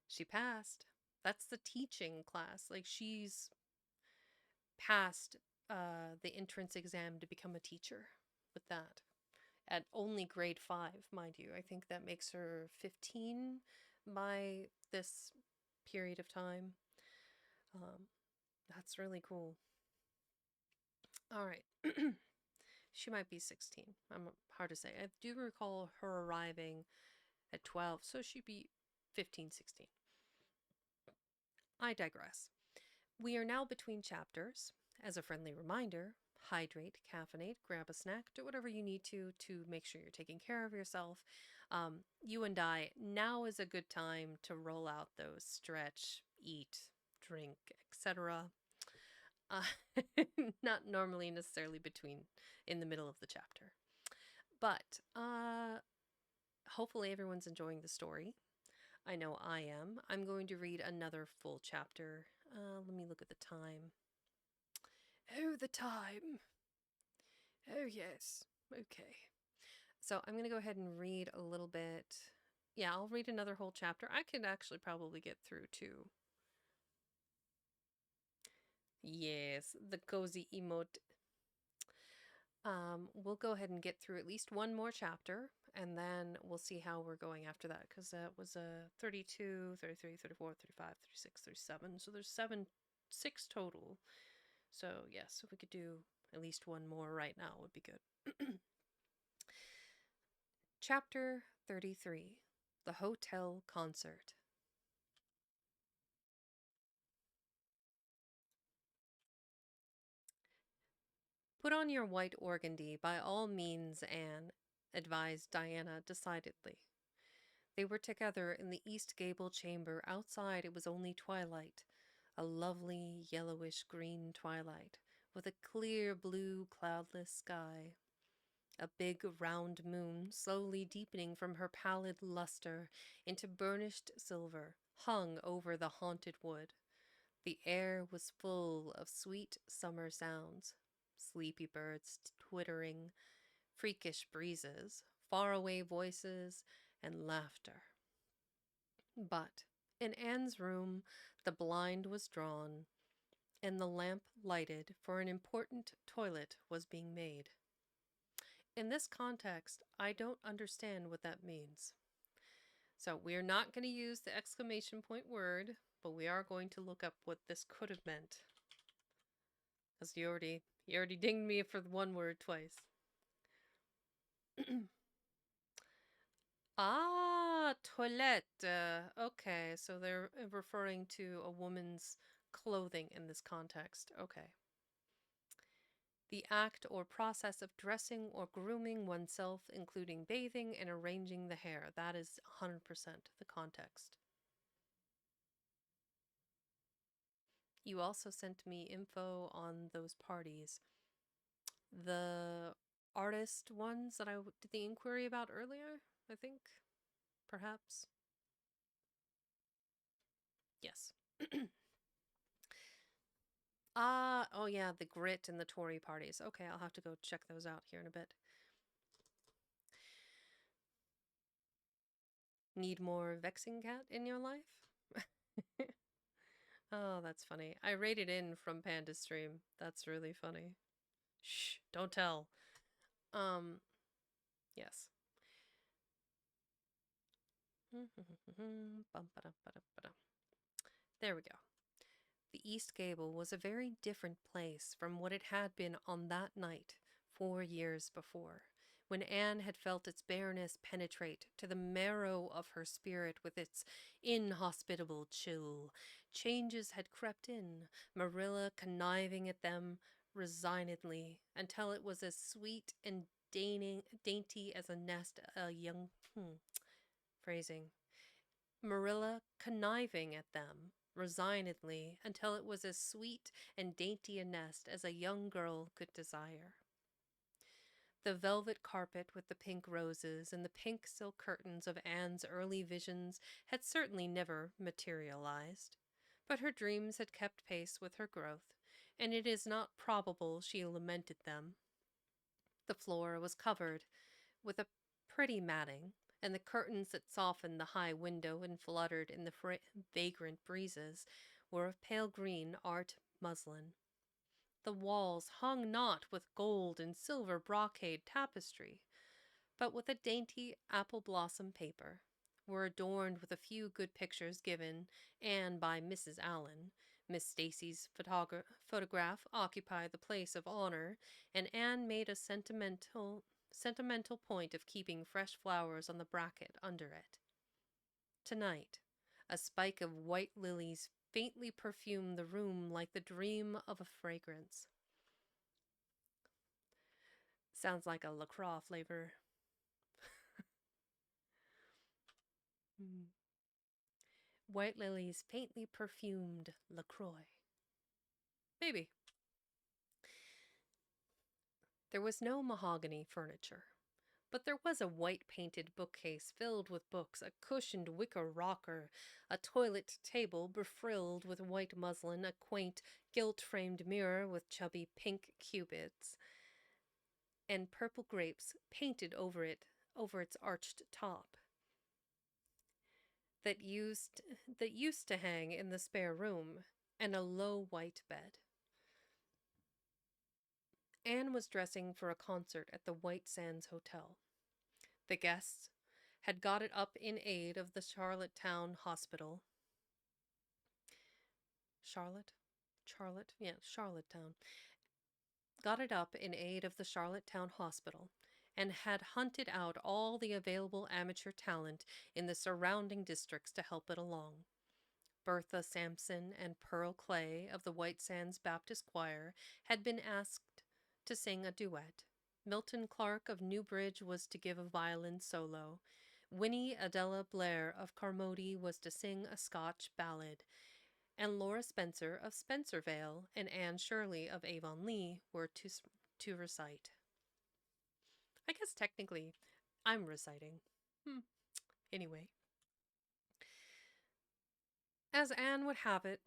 She passed. That's the teaching class. Like, she's passed the entrance exam to become a teacher with that. At only grade 5, mind you. I think that makes her 15 by this period of time. That's really cool. All right. She might be 16. Hard to say. I do recall her arriving at 12, so she'd be 15, 16. I digress. We are now between chapters. As a friendly reminder, hydrate, caffeinate, grab a snack, do whatever you need to make sure you're taking care of yourself. You and I, now is a good time to roll out those stretch, eat, drink, etc. Not normally necessarily in the middle of the chapter. But hopefully everyone's enjoying the story. I know I am. I'm going to read another full chapter. Let me look at the time. Oh, the time. Oh, yes. Okay. So I'm going to go ahead and read a little bit. Yeah, I'll read another whole chapter. I could actually probably get through too. Yes, the cozy emote. We'll go ahead and get through at least one more chapter, and then we'll see how we're going after that, because that was a 32, 33, 34, 35, 36, 37. So there's 6 total. So yes, if we could do at least one more right now would be good. Chapter 33, The Hotel Concert. Put on your white organdy by all means, Anne, advised Diana decidedly. They were together in the East Gable chamber. Outside it was only twilight, a lovely yellowish green twilight, with a clear blue cloudless sky. A big round moon, slowly deepening from her pallid luster into burnished silver, hung over the haunted wood. The air was full of sweet summer sounds, sleepy birds twittering, freakish breezes, faraway voices, and laughter. But in Anne's room the blind was drawn, and the lamp lighted, for an important toilet was being made. In this context, I don't understand what that means. So we're not going to use the exclamation point word, but we are going to look up what this could have meant. Because you already dinged me for the one word twice. Ah, toilette. Okay, so they're referring to a woman's clothing in this context. Okay. The act or process of dressing or grooming oneself, including bathing and arranging the hair. That is 100% the context. You also sent me info on those parties. The artist ones that I did the inquiry about earlier, I think, perhaps. Yes. Oh yeah, the Grit and the Tory parties. Okay, I'll have to go check those out here in a bit. Need more Vexing Cat in your life? Oh, that's funny. I rated in from Panda's stream. That's really funny. Shh, don't tell. Yes. There we go. The East Gable was a very different place from what it had been on that night 4 years before, when Anne had felt its bareness penetrate to the marrow of her spirit with its inhospitable chill. Changes had crept in, Marilla conniving at them resignedly, until it was as sweet and dainty as a nest a young phrasing. Marilla conniving at them resignedly until it was as sweet and dainty a nest as a young girl could desire. The velvet carpet with the pink roses and the pink silk curtains of Anne's early visions had certainly never materialized, but her dreams had kept pace with her growth, and it is not probable she lamented them. The floor was covered with a pretty matting, and the curtains that softened the high window and fluttered in the vagrant breezes were of pale green art muslin. The walls hung not with gold and silver brocade tapestry, but with a dainty apple blossom paper, were adorned with a few good pictures given Anne by Mrs. Allen. Miss Stacy's photograph occupied the place of honor, and Anne made a sentimental point of keeping fresh flowers on the bracket under it. Tonight, a spike of white lilies faintly perfumed the room like the dream of a fragrance. Sounds like a LaCroix flavor. White lilies faintly perfumed LaCroix. Maybe. There was no mahogany furniture, but there was a white-painted bookcase filled with books, a cushioned wicker rocker, a toilet table befrilled with white muslin, a quaint, gilt-framed mirror with chubby pink cupids, and purple grapes painted over its arched top. That used to hang in the spare room, and a low white bed. Anne was dressing for a concert at the White Sands Hotel. The guests had got it up in aid of the Charlottetown Hospital. Charlottetown. Got it up in aid of the Charlottetown Hospital and had hunted out all the available amateur talent in the surrounding districts to help it along. Bertha Sampson and Pearl Clay of the White Sands Baptist Choir had been asked to sing a duet. Milton Clark of Newbridge was to give a violin solo. Winnie Adela Blair of Carmody was to sing a Scotch ballad, and Laura Spencer of Spencervale and Anne Shirley of Avonlea were to recite. I guess technically I'm reciting. Anyway. As Anne would have it,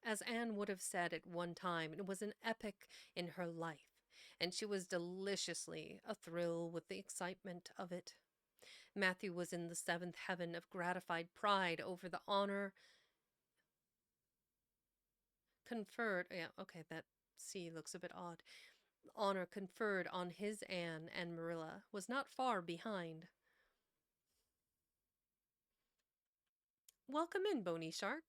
as Anne would have said at one time, it was an epoch in her life, and she was deliciously athrill with the excitement of it. Matthew was in the seventh heaven of gratified pride over the honor conferred. Yeah, okay, that C looks a bit odd. Honor conferred on his Anne, and Marilla was not far behind. Welcome in, Bony Shark.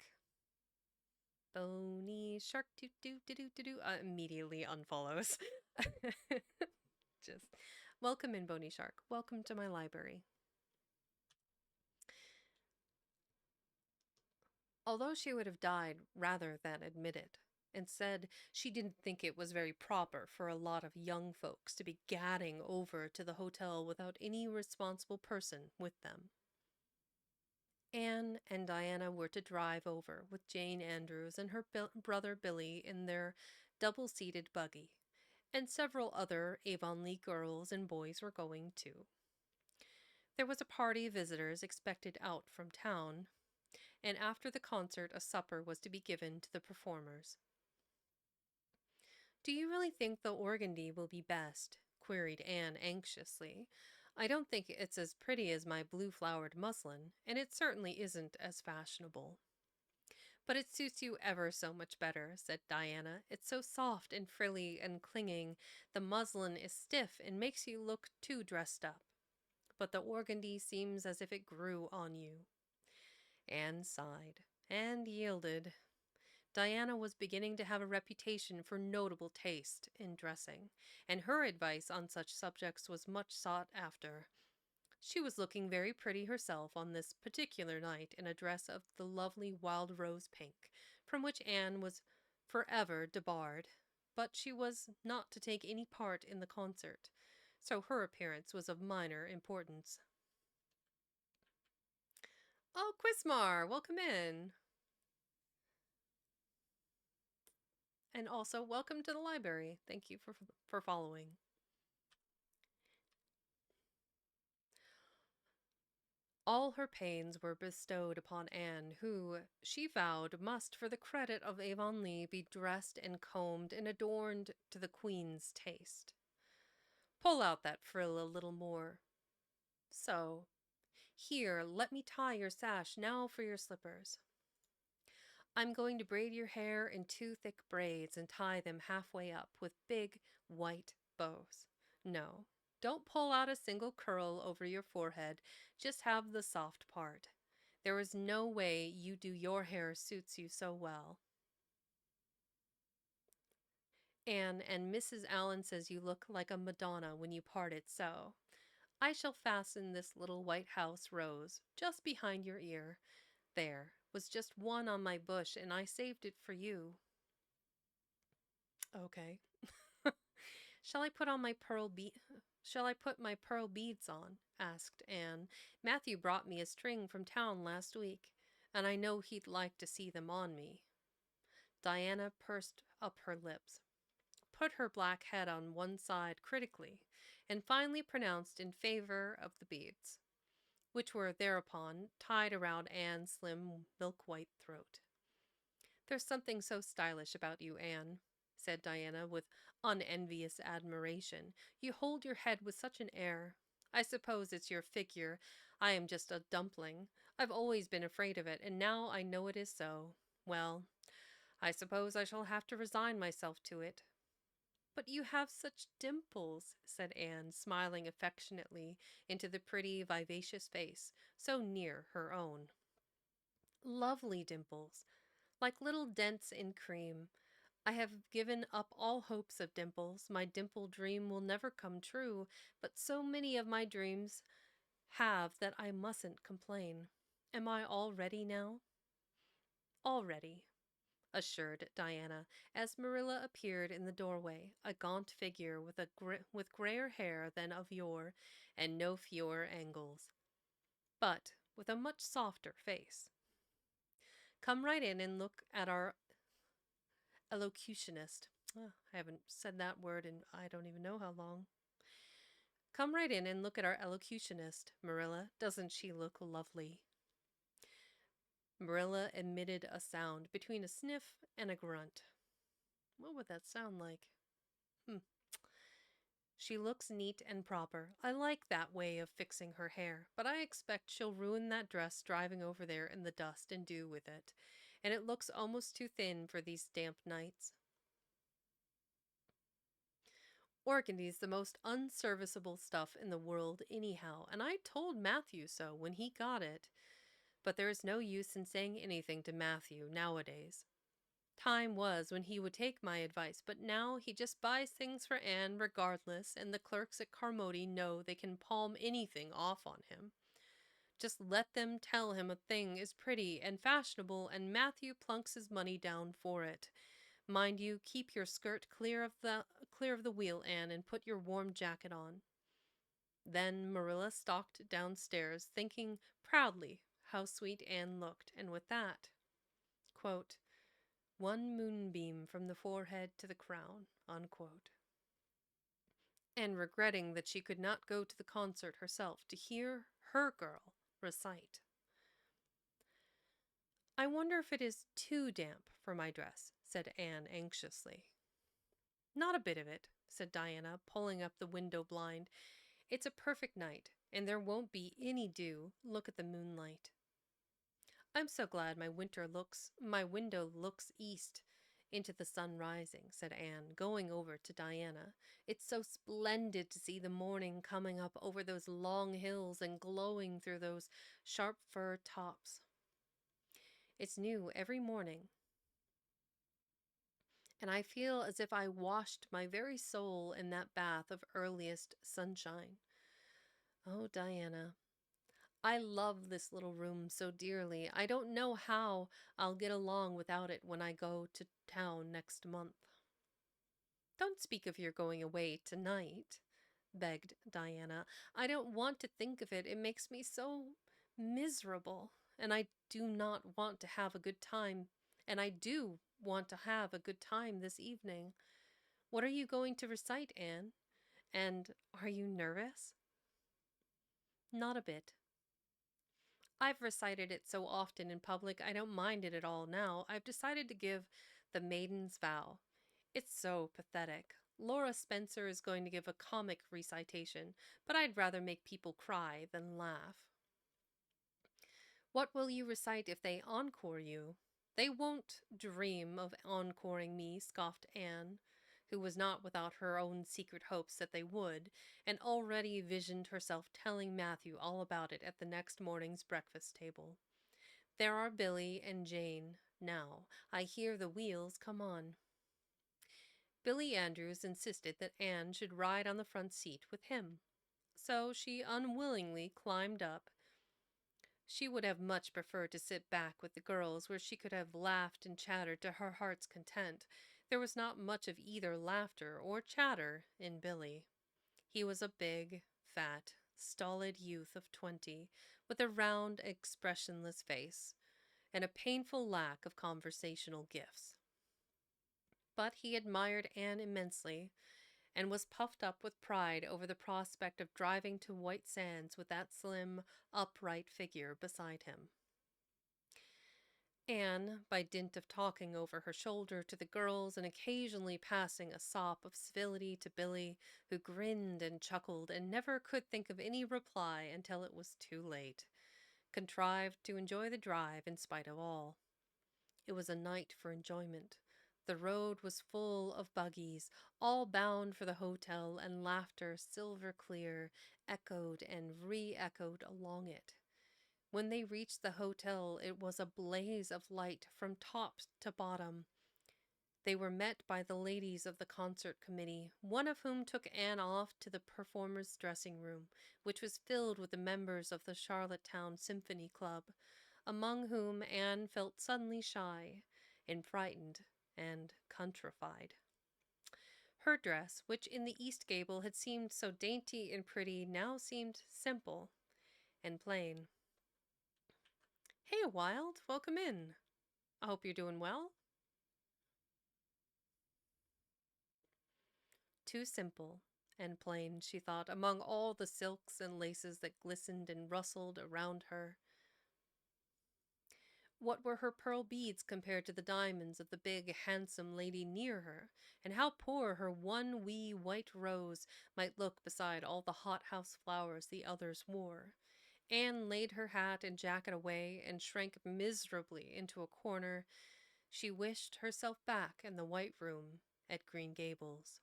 Bony Shark, do. Immediately unfollows. Just welcome in, Bony Shark. Welcome to my library. Although she would have died rather than admit it, and said she didn't think it was very proper for a lot of young folks to be gadding over to the hotel without any responsible person with them. Anne and Diana were to drive over with Jane Andrews and her brother Billy in their double-seated buggy, and several other Avonlea girls and boys were going too. There was a party of visitors expected out from town, and after the concert a supper was to be given to the performers. "Do you really think the organdy will be best?" queried Anne anxiously. "I don't think it's as pretty as my blue-flowered muslin, and it certainly isn't as fashionable." "But it suits you ever so much better," said Diana. "It's so soft and frilly and clinging. The muslin is stiff and makes you look too dressed up. But the organdy seems as if it grew on you." Anne sighed and yielded. Diana was beginning to have a reputation for notable taste in dressing, and her advice on such subjects was much sought after. She was looking very pretty herself on this particular night in a dress of the lovely wild rose pink, from which Anne was forever debarred, but she was not to take any part in the concert, so her appearance was of minor importance. "Oh, Quismar, welcome in. And also, welcome to the library. Thank you for following." All her pains were bestowed upon Anne, who, she vowed, must, for the credit of Avonlea, be dressed and combed and adorned to the Queen's taste. "Pull out that frill a little more. So. Here, let me tie your sash. Now for your slippers. I'm going to braid your hair in 2 thick braids and tie them halfway up with big white bows. No, don't pull out a single curl over your forehead. Just have the soft part. There is no way you do your hair suits you so well. Anne and Mrs. Allen says you look like a Madonna when you part it so. I shall fasten this little white house rose just behind your ear. There was just one on my bush, and I saved it for you." "Okay." Shall I put my pearl beads on?" asked Anne. "Matthew brought me a string from town last week, and I know he'd like to see them on me." Diana pursed up her lips, put her black head on one side critically, and finally pronounced in favor of the beads, which were thereupon tied around Anne's slim milk-white throat. "There's something so stylish about you, Anne," said Diana with unenvious admiration. You hold your head with such an air. I suppose it's your figure. I am just a dumpling. I've always been afraid of it, and now I know it is so. Well, I suppose I shall have to resign myself to it. But you have such dimples, said Anne, smiling affectionately into the pretty, vivacious face, so near her own. Lovely dimples, like little dents in cream. I have given up all hopes of dimples. My dimple dream will never come true, but so many of my dreams have that I mustn't complain. Am I all ready now? All ready, assured Diana, as Marilla appeared in the doorway, a gaunt figure with with grayer hair than of yore, and no fewer angles, but with a much softer face. Come right in and look at our elocutionist. I haven't said that word in I don't even know how long. Come right in and look at our elocutionist, Marilla. Doesn't she look lovely? Marilla emitted a sound between a sniff and a grunt. What would that sound like? She looks neat and proper. I like that way of fixing her hair, but I expect she'll ruin that dress driving over there in the dust and dew with it, and it looks almost too thin for these damp nights. Organdy's the most unserviceable stuff in the world anyhow, and I told Matthew so when he got it, but there is no use in saying anything to Matthew nowadays. Time was when he would take my advice, but now he just buys things for Anne regardless, and the clerks at Carmody know they can palm anything off on him. Just let them tell him a thing is pretty and fashionable, and Matthew plunks his money down for it. Mind you, keep your skirt clear of the wheel, Anne, and put your warm jacket on. Then Marilla stalked downstairs, thinking proudly how sweet Anne looked, and with that, quote, one moonbeam from the forehead to the crown, unquote, and regretting that she could not go to the concert herself to hear her girl recite. I wonder if it is too damp for my dress, said Anne anxiously. Not a bit of it, said Diana, pulling up the window blind. It's a perfect night, and there won't be any dew. Look at the moonlight. I'm so glad my window looks east into the sun rising, said Anne, going over to Diana. It's so splendid to see the morning coming up over those long hills and glowing through those sharp fir tops. It's new every morning, and I feel as if I washed my very soul in that bath of earliest sunshine. Oh, Diana, I love this little room so dearly. I don't know how I'll get along without it when I go to town next month. Don't speak of your going away tonight, begged Diana. I don't want to think of it. It makes me so miserable, and I do not want to have a good time, and I do want to have a good time this evening. What are you going to recite, Anne? And are you nervous? Not a bit. I've recited it so often in public, I don't mind it at all now. I've decided to give The Maiden's Vow. It's so pathetic. Laura Spencer is going to give a comic recitation, but I'd rather make people cry than laugh. What will you recite if they encore you? They won't dream of encoring me, scoffed Anne, who was not without her own secret hopes that they would, and already visioned herself telling Matthew all about it at the next morning's breakfast table. There are Billy and Jane now. I hear the wheels come on. Billy Andrews insisted that Anne should ride on the front seat with him, so she unwillingly climbed up. She would have much preferred to sit back with the girls, where she could have laughed and chattered to her heart's content. There was not much of either laughter or chatter in Billy. He was a big, fat, stolid youth of 20, with a round, expressionless face, and a painful lack of conversational gifts. But he admired Anne immensely, and was puffed up with pride over the prospect of driving to White Sands with that slim, upright figure beside him. Anne, by dint of talking over her shoulder to the girls and occasionally passing a sop of civility to Billy, who grinned and chuckled and never could think of any reply until it was too late, contrived to enjoy the drive in spite of all. It was a night for enjoyment. The road was full of buggies, all bound for the hotel, and laughter, silver clear, echoed and re-echoed along it. When they reached the hotel, it was a blaze of light from top to bottom. They were met by the ladies of the concert committee, one of whom took Anne off to the performers' dressing room, which was filled with the members of the Charlottetown Symphony Club, among whom Anne felt suddenly shy and frightened and countrified. Her dress, which in the East Gable had seemed so dainty and pretty, now seemed simple and plain. Hey, Wild, welcome in. I hope you're doing well. Too simple and plain, she thought, among all the silks and laces that glistened and rustled around her. What were her pearl beads compared to the diamonds of the big, handsome lady near her? And how poor her one wee white rose might look beside all the hothouse flowers the others wore. Anne laid her hat and jacket away and shrank miserably into a corner. She wished herself back in the white room at Green Gables.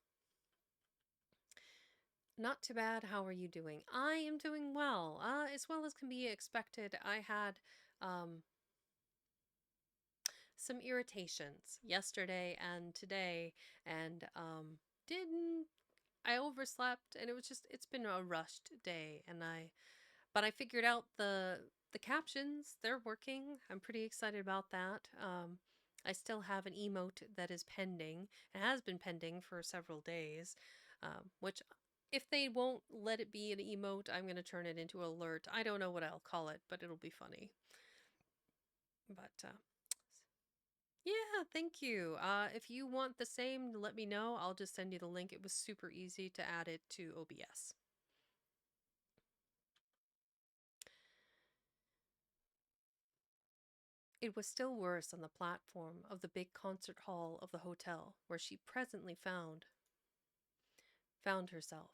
Not too bad. How are you doing? I am doing as well as can be expected. I had some irritations yesterday and today, and didn't I overslept, and it's been a rushed day, but I figured out the captions. They're working. I'm pretty excited about that. I still have an emote that is pending. It has been pending for several days, which if they won't let it be an emote, I'm going to turn it into alert. I don't know what I'll call it, but it'll be funny. But yeah, thank you. If you want the same, let me know. I'll just send you the link. It was super easy to add it to OBS. It was still worse on the platform of the big concert hall of the hotel, where she presently found herself.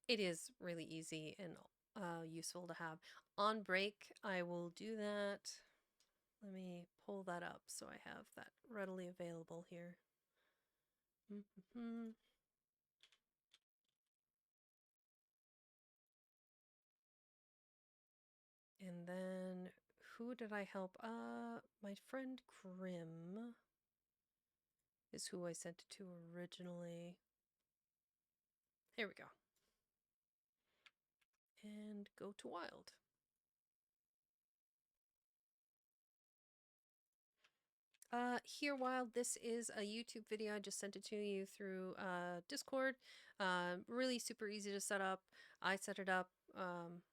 It is really easy and useful to have. On break, I will do that. Let me pull that up so I have that readily available here. And then, who did I help? My friend Grim is who I sent it to originally. Here we go. And go to Wild. Here, Wild, this is a YouTube video. I just sent it to you through Discord. Really super easy to set up. I set it up.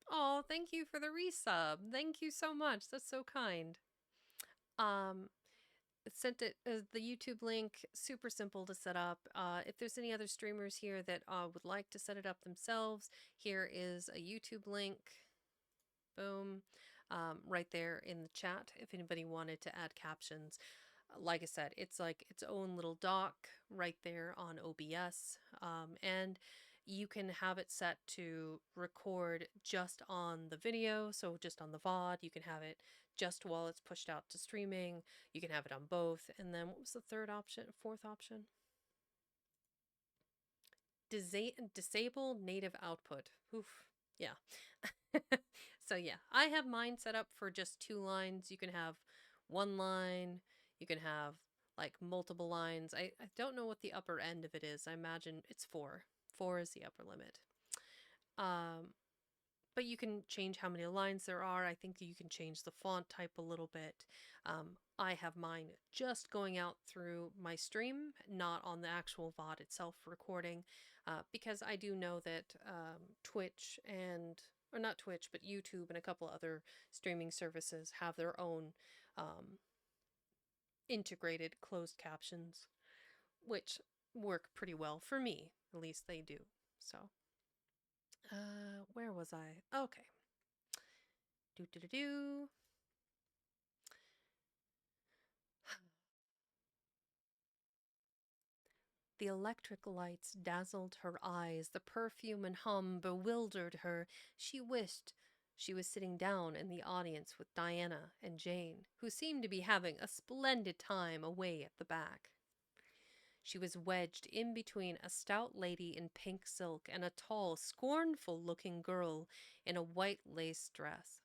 Oh, thank you for the resub. Thank you so much. That's so kind. Sent it the YouTube link. Super simple to set up. If there's any other streamers here that would like to set it up themselves, here is a YouTube link. Boom. Right there in the chat if anybody wanted to add captions. Like I said, it's like its own little doc right there on OBS, and you can have it set to record just on the video, so just on the VOD. You can have it just while it's pushed out to streaming. You can have it on both. And then what was the fourth option? Disable native output. Oof. Yeah. So yeah, I have mine set up for just 2 lines. You can have 1 line. You can have like multiple lines. I don't know what the upper end of it is. I imagine it's 4. 4 is the upper limit. But you can change how many lines there are. I think you can change the font type a little bit. I have mine just going out through my stream, not on the actual VOD itself recording, because I do know that Twitch or not Twitch, but YouTube and a couple other streaming services have their own integrated closed captions, which work pretty well for me. At least they do. So Where was I? Okay. Do. The electric lights dazzled her eyes, the perfume and hum bewildered her. She wished she was sitting down in the audience with Diana and Jane, who seemed to be having a splendid time away at the back. She was wedged in between a stout lady in pink silk and a tall, scornful-looking girl in a white lace dress.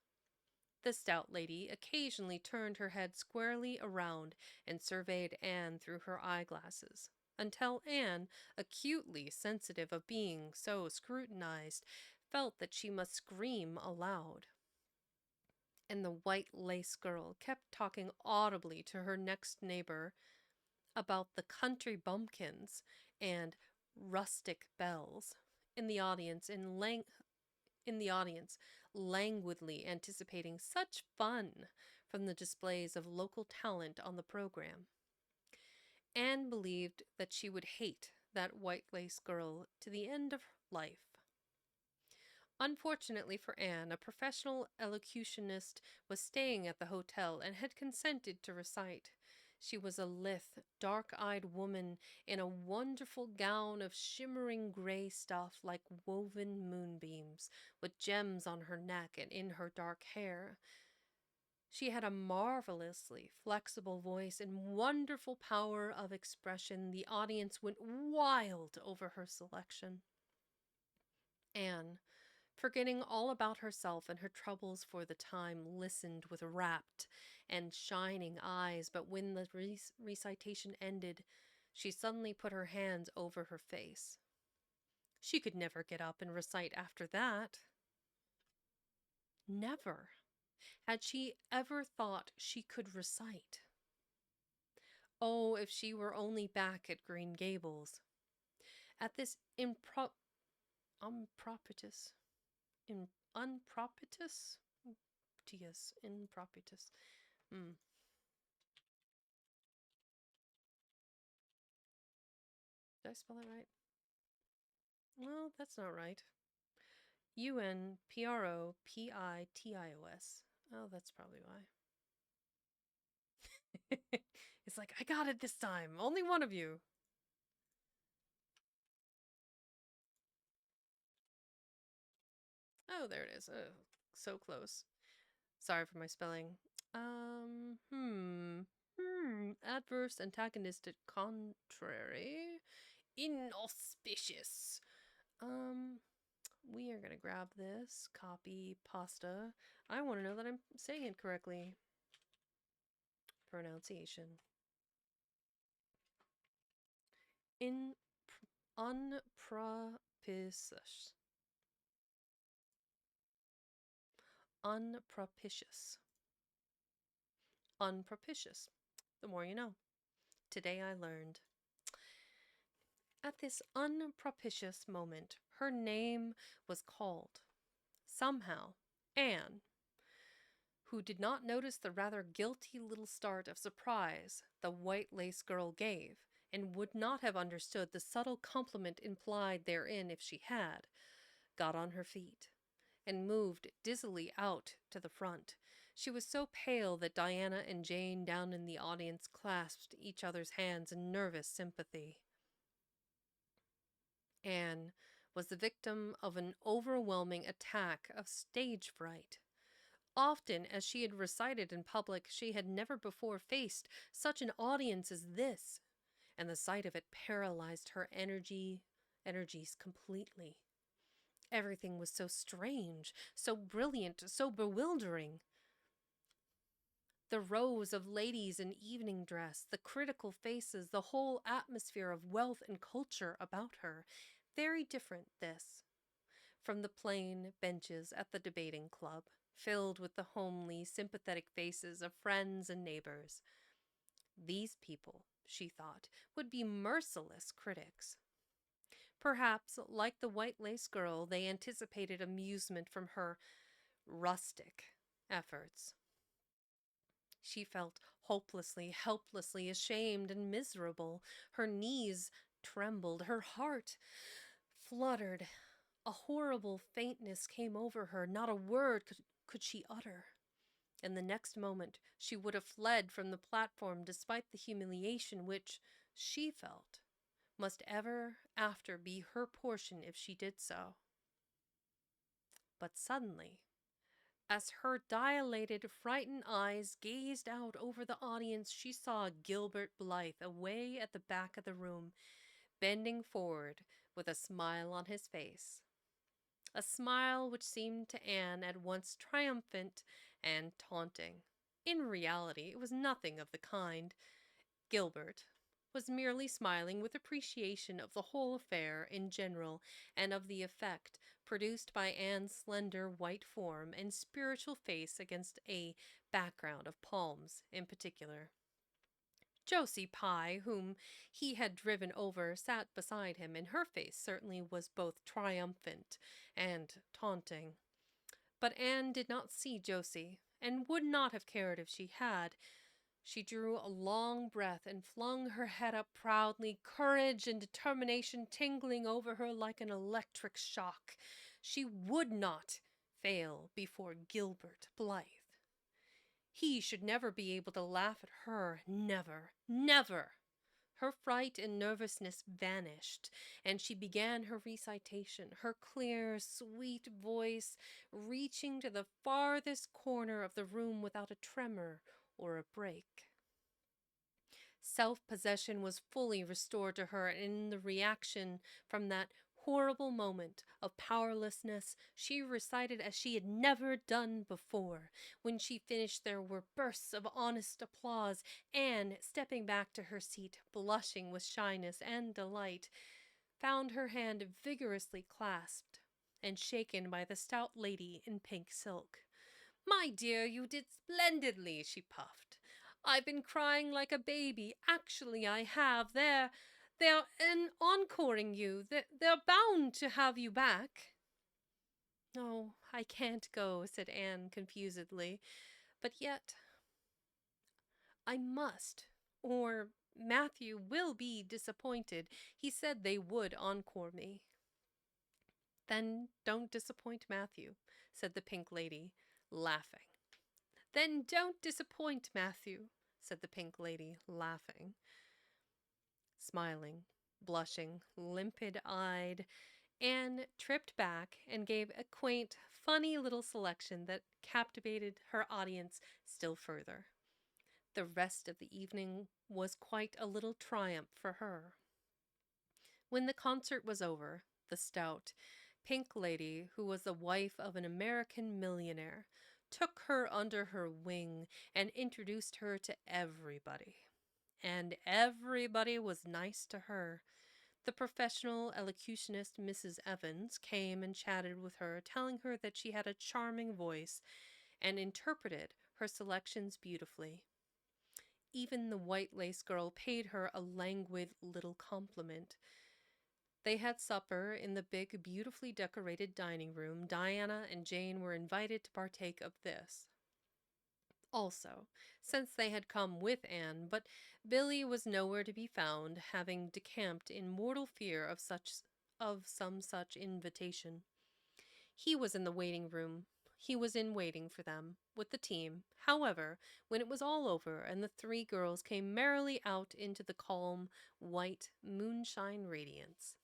The stout lady occasionally turned her head squarely around and surveyed Anne through her eyeglasses, until Anne, acutely sensitive of being so scrutinized, felt that she must scream aloud. And the white lace girl kept talking audibly to her next neighbor about the country bumpkins and rustic belles in the audience languidly anticipating such fun from the displays of local talent on the program. Anne believed that she would hate that white lace girl to the end of life. Unfortunately for Anne, a professional elocutionist was staying at the hotel and had consented to recite. She was a lithe, dark-eyed woman in a wonderful gown of shimmering gray stuff like woven moonbeams, with gems on her neck and in her dark hair. She had a marvelously flexible voice and wonderful power of expression. The audience went wild over her selection. Anne, forgetting all about herself and her troubles for the time, listened with rapt and shining eyes, but when the recitation ended, she suddenly put her hands over her face. She could never get up and recite after that. Never had she ever thought she could recite. Oh, if she were only back at Green Gables. At this improprious improprious. Did I spell that right? Well, that's not right. UNPROPITIOS. Oh, that's probably why. It's like, I got it this time. Only one of you. Oh, there it is. Oh, so close. Sorry for my spelling. Adverse, antagonistic, contrary, inauspicious. We are gonna grab this, copy, pasta. I want to know that I'm saying it correctly. Pronunciation. Unpropitious. Unpropitious. Unpropitious. The more you know. Today I learned. At this unpropitious moment, her name was called. Somehow, Anne, who did not notice the rather guilty little start of surprise the white lace girl gave, and would not have understood the subtle compliment implied therein if she had, got on her feet, and moved dizzily out to the front. She was so pale that Diana and Jane down in the audience clasped each other's hands in nervous sympathy. Anne was the victim of an overwhelming attack of stage fright. Often, as she had recited in public, she had never before faced such an audience as this, and the sight of it paralyzed her energies completely. Everything was so strange, so brilliant, so bewildering. The rows of ladies in evening dress, the critical faces, the whole atmosphere of wealth and culture about her. Very different, this, from the plain benches at the debating club, filled with the homely, sympathetic faces of friends and neighbors. These people, she thought, would be merciless critics. Perhaps, like the white lace girl, they anticipated amusement from her rustic efforts. She felt hopelessly, helplessly ashamed and miserable. Her knees trembled, her heart fluttered. A horrible faintness came over her. Not a word could she utter. And the next moment she would have fled from the platform despite the humiliation which, she felt, must ever after be her portion if she did so. But suddenly, as her dilated, frightened eyes gazed out over the audience, she saw Gilbert Blythe away at the back of the room, bending forward with a smile on his face. A smile which seemed to Anne at once triumphant and taunting. In reality, it was nothing of the kind. Gilbert was merely smiling with appreciation of the whole affair in general and of the effect produced by Anne's slender white form and spiritual face against a background of palms in particular. Josie Pye, whom he had driven over, sat beside him, and her face certainly was both triumphant and taunting. But Anne did not see Josie, and would not have cared if she had. She drew a long breath and flung her head up proudly, courage and determination tingling over her like an electric shock. She would not fail before Gilbert Blythe. He should never be able to laugh at her. Never, never. Her fright and nervousness vanished, and she began her recitation, her clear, sweet voice reaching to the farthest corner of the room without a tremor or a break. Self-possession was fully restored to her, and in the reaction from that horrible moment of powerlessness, she recited as she had never done before. When she finished, there were bursts of honest applause. Anne, stepping back to her seat, blushing with shyness and delight, found her hand vigorously clasped and shaken by the stout lady in pink silk. "My dear, you did splendidly," she puffed. "I've been crying like a baby. Actually, I have. They're encoring you. They're bound to have you back." "Oh, I can't go," said Anne confusedly. "But yet I must, or Matthew will be disappointed. He said they would encore me." "Then don't disappoint Matthew," said the pink lady, laughing. "Then don't disappoint Matthew," said the pink lady, laughing. Smiling, blushing, limpid-eyed, Anne tripped back and gave a quaint, funny little selection that captivated her audience still further. The rest of the evening was quite a little triumph for her. When the concert was over, the stout, pink lady, who was the wife of an American millionaire, took her under her wing and introduced her to everybody. And everybody was nice to her. The professional elocutionist Mrs. Evans came and chatted with her, telling her that she had a charming voice and interpreted her selections beautifully. Even the white lace girl paid her a languid little compliment. They had supper in the big, beautifully decorated dining room. Diana and Jane were invited to partake of this also, since they had come with Anne, but Billy was nowhere to be found, having decamped in mortal fear of some such invitation. He was in the waiting room. He was in waiting for them, with the team. However, when it was all over and the three girls came merrily out into the calm, white moonshine radiance,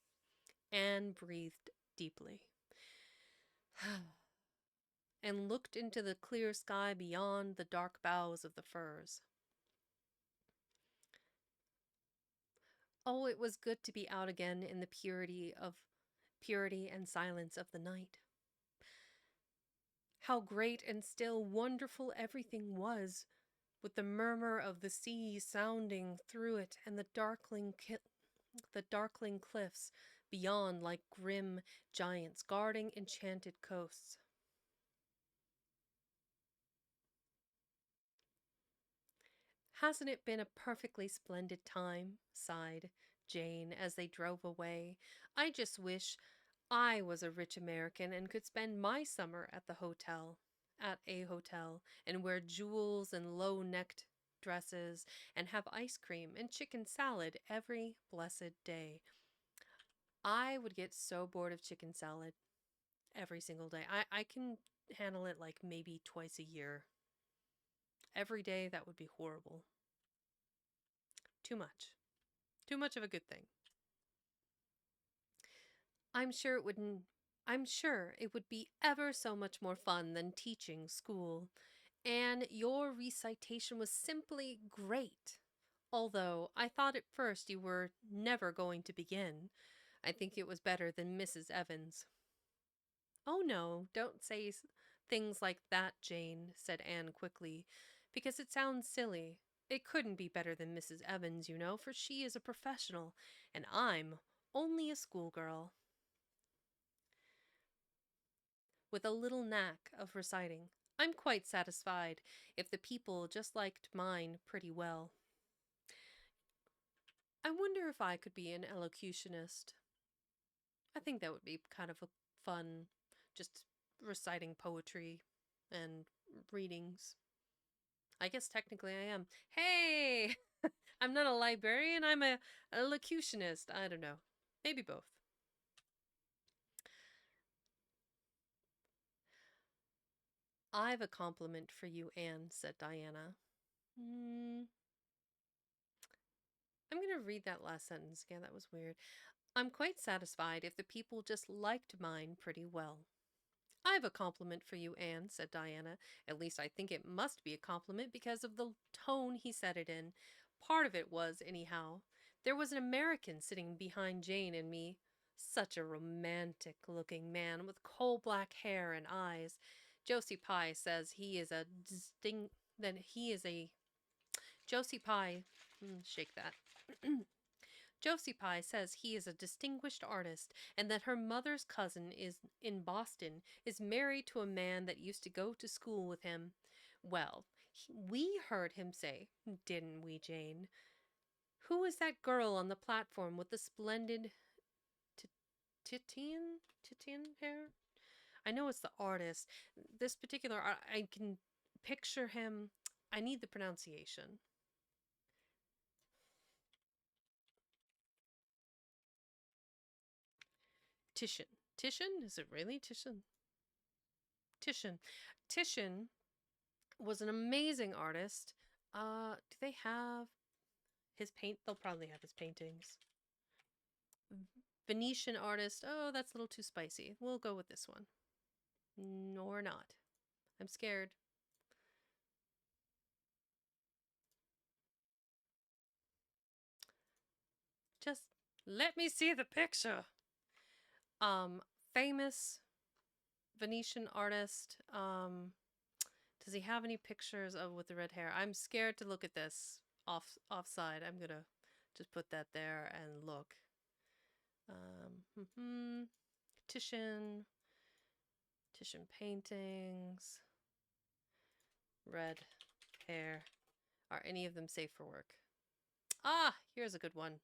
Anne breathed deeply and looked into the clear sky beyond the dark boughs of the firs. Oh, it was good to be out again in the purity and silence of the night. How great and still wonderful everything was, with the murmur of the sea sounding through it and the darkling cliffs beyond like grim giants guarding enchanted coasts. "Hasn't it been a perfectly splendid time?" sighed Jane as they drove away. "I just wish I was a rich American and could spend my summer at a hotel, and wear jewels and low-necked dresses, and have ice cream and chicken salad every blessed day." "I would get so bored of chicken salad," every single day. I can handle it like maybe twice a year. Every day, that would be horrible. Too much. Too much of a good thing. I'm sure it wouldn't. I'm sure it would be ever so much more fun than teaching school. And your recitation was simply great. Although I thought at first you were never going to begin. I think it was better than Mrs. Evans. Oh no, don't say things like that, Jane, said Anne quickly, because it sounds silly. It couldn't be better than Mrs. Evans, you know, for she is a professional, and I'm only a schoolgirl. With a little knack of reciting. I'm quite satisfied if the people just liked mine pretty well. I wonder if I could be an elocutionist. I think that would be kind of a fun, just reciting poetry and readings. I guess technically I am. Hey! I'm not a librarian, I'm a elocutionist. I don't know. Maybe both. I've a compliment for you, Anne, said Diana. I'm going to read that last sentence again. That was weird. I'm quite satisfied if the people just liked mine pretty well. I have a compliment for you, Anne, said Diana. At least I think it must be a compliment because of the tone he said it in. Part of it was, anyhow. There was an American sitting behind Jane and me. Such a romantic-looking man with coal-black hair and eyes. Josie Pye says he is a Josie Pye, shake that. Josie Pye says he is a distinguished artist and that her mother's cousin is in Boston is married to a man that used to go to school with him. Well, we heard him say, didn't we, Jane? Who is that girl on the platform with the splendid Titian hair? I know it's the artist. This particular I can picture him. I need the pronunciation. Titian. Titian? Is it really Titian? Titian. Titian was an amazing artist. Do they have his paint? They'll probably have his paintings. Venetian artist. Oh, that's a little too spicy. We'll go with this one. Or not. I'm scared. Just let me see the picture. Famous Venetian artist. Does he have any pictures of with the red hair? I'm scared to look at this offside. I'm gonna just put that there and look. Titian paintings. Red hair. Are any of them safe for work? Ah, here's a good one.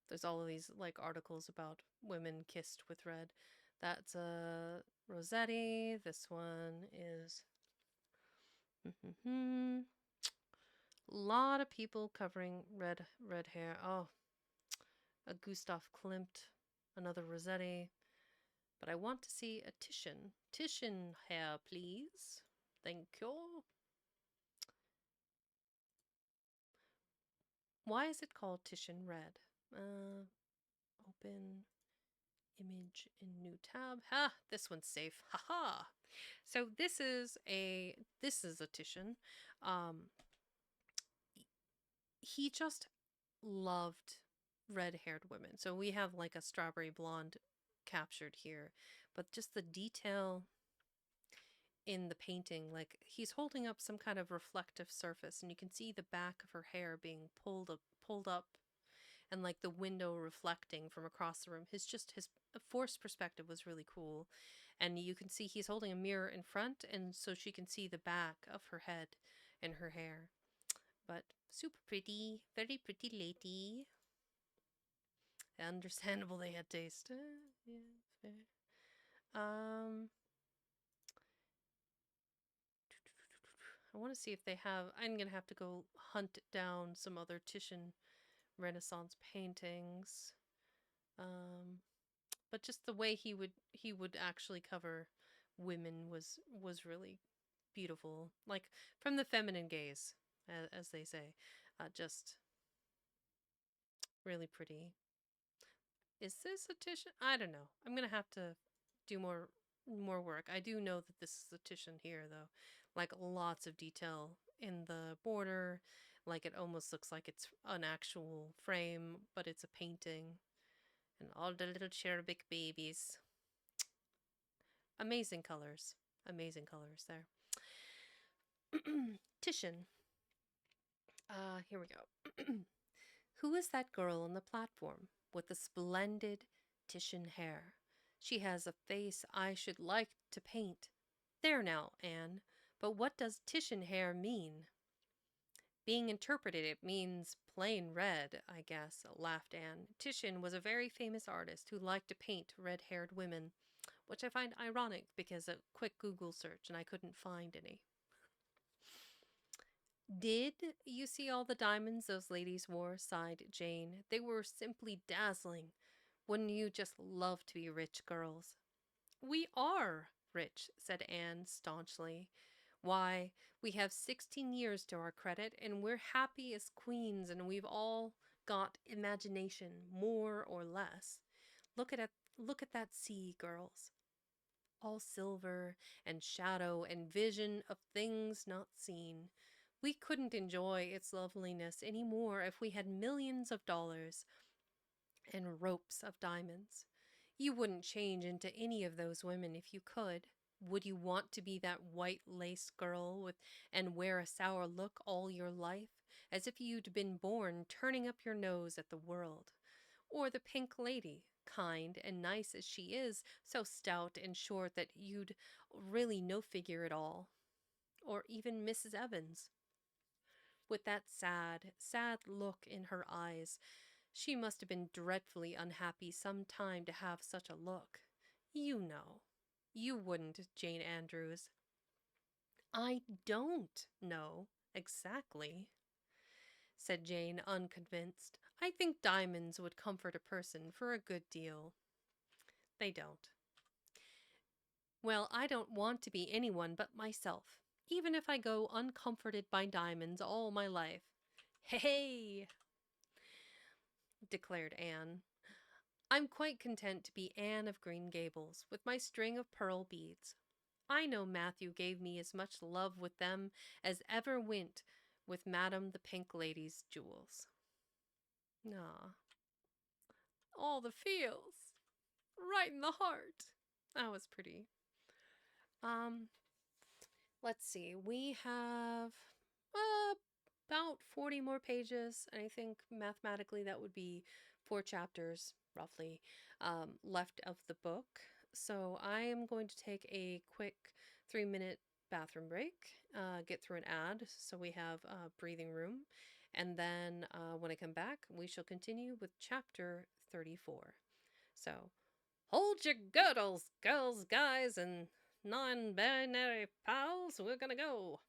There's all of these like articles about women kissed with red. That's a Rossetti. This one is a lot of people covering red hair. Oh, a Gustav Klimt, another Rossetti. But I want to see a Titian. Titian hair, please. Thank you. Why is it called Titian red? Open image in new tab. Ha, this one's safe. Haha. So this is a Titian. He just loved red-haired women. So we have like a strawberry blonde captured here, but just the detail in the painting, like he's holding up some kind of reflective surface and you can see the back of her hair being pulled up and like the window reflecting from across the room. His forced perspective was really cool. And you can see he's holding a mirror in front and so she can see the back of her head and her hair. But super pretty, very pretty lady. Understandable they had taste. Yeah, fair. I want to see if they have. I'm gonna have to go hunt down some other Titian Renaissance paintings. But just the way he would actually cover women was really beautiful, like from the feminine gaze, as they say. Just really pretty. Is this a Titian? I don't know. I'm gonna have to do more work. I do know that this is a Titian here, though. Like lots of detail in the border. Like it almost looks like it's an actual frame, but it's a painting. And all the little cherubic babies. Amazing colors. Amazing colors there. Titian. Here we go. Who is that girl on the platform with the splendid Titian hair? She has a face I should like to paint. There now, Anne. But what does Titian hair mean? Being interpreted, it means plain red, I guess, laughed Anne. Titian was a very famous artist who liked to paint red-haired women, which I find ironic because a quick Google search and I couldn't find any. Did you see all the diamonds those ladies wore? Sighed Jane. They were simply dazzling. Wouldn't you just love to be rich, girls? We are rich, said Anne staunchly. Why, we have 16 years to our credit, and we're happy as queens, and we've all got imagination, more or less. Look at that sea, girls. All silver and shadow and vision of things not seen. We couldn't enjoy its loveliness any more if we had millions of dollars and ropes of diamonds. You wouldn't change into any of those women if you could. Would you want to be that white lace girl and wear a sour look all your life, as if you'd been born turning up your nose at the world? Or the pink lady, kind and nice as she is, so stout and short that you'd really no figure at all? Or even Mrs. Evans, with that sad, sad look in her eyes. She must have been dreadfully unhappy some time to have such a look. You know. You wouldn't, Jane Andrews. I don't know exactly, said Jane, unconvinced. I think diamonds would comfort a person for a good deal. They don't. Well, I don't want to be anyone but myself, even if I go uncomforted by diamonds all my life. Hey, declared Anne. I'm quite content to be Anne of Green Gables, with my string of pearl beads. I know Matthew gave me as much love with them as ever went with Madame the Pink Lady's jewels. Ah, all the feels, right in the heart. That was pretty. Let's see. We have about 40 more pages, and I think mathematically that would be 4 chapters, roughly, left of the book. So I am going to take a quick 3-minute bathroom break, get through an ad so we have breathing room, and then when I come back, we shall continue with chapter 34. So hold your girdles, girls, guys, and non-binary pals. We're gonna go.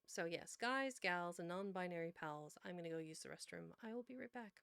So yes, guys, gals, and non-binary pals, I'm gonna go use the restroom. I will be right back.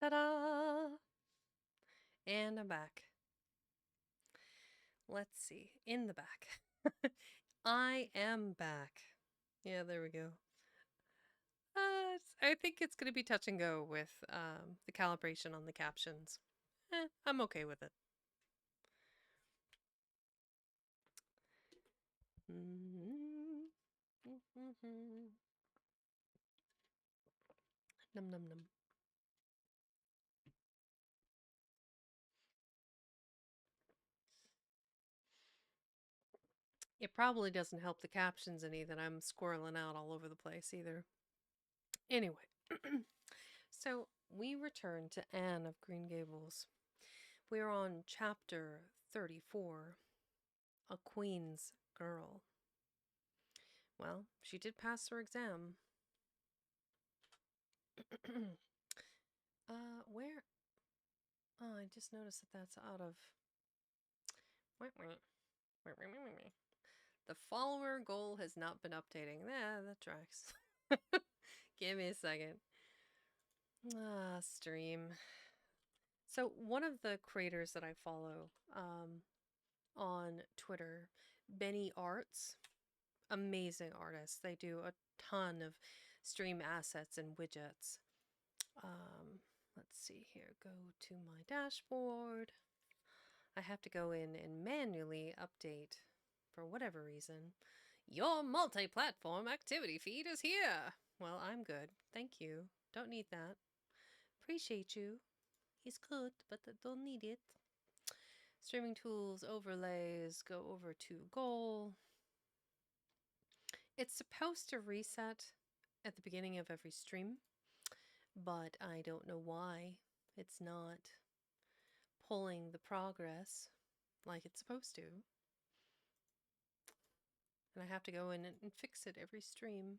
Ta-da! And I'm back. Let's see. In the back. I am back. Yeah, there we go. I think it's going to be touch and go with the calibration on the captions. I'm okay with it. Num num num. It probably doesn't help the captions any that I'm squirreling out all over the place either. Anyway, so we return to Anne of Green Gables. We're on chapter 34, A Queen's Girl. Well, she did pass her exam. Where? Oh, I just noticed that that's out of. The follower goal has not been updating. That tracks. Give me a second. Stream. So one of the creators that I follow on Twitter, Benny Arts, amazing artists. They do a ton of stream assets and widgets. Let's see here. Go to my dashboard. I have to go in and manually update for whatever reason. Your multi-platform activity feed is here. Well, I'm good. Thank you. Don't need that. Appreciate you. It's good, but I don't need it. Streaming tools, overlays, go over to goal. It's supposed to reset at the beginning of every stream, but I don't know why it's not pulling the progress like it's supposed to. And I have to go in and fix it every stream.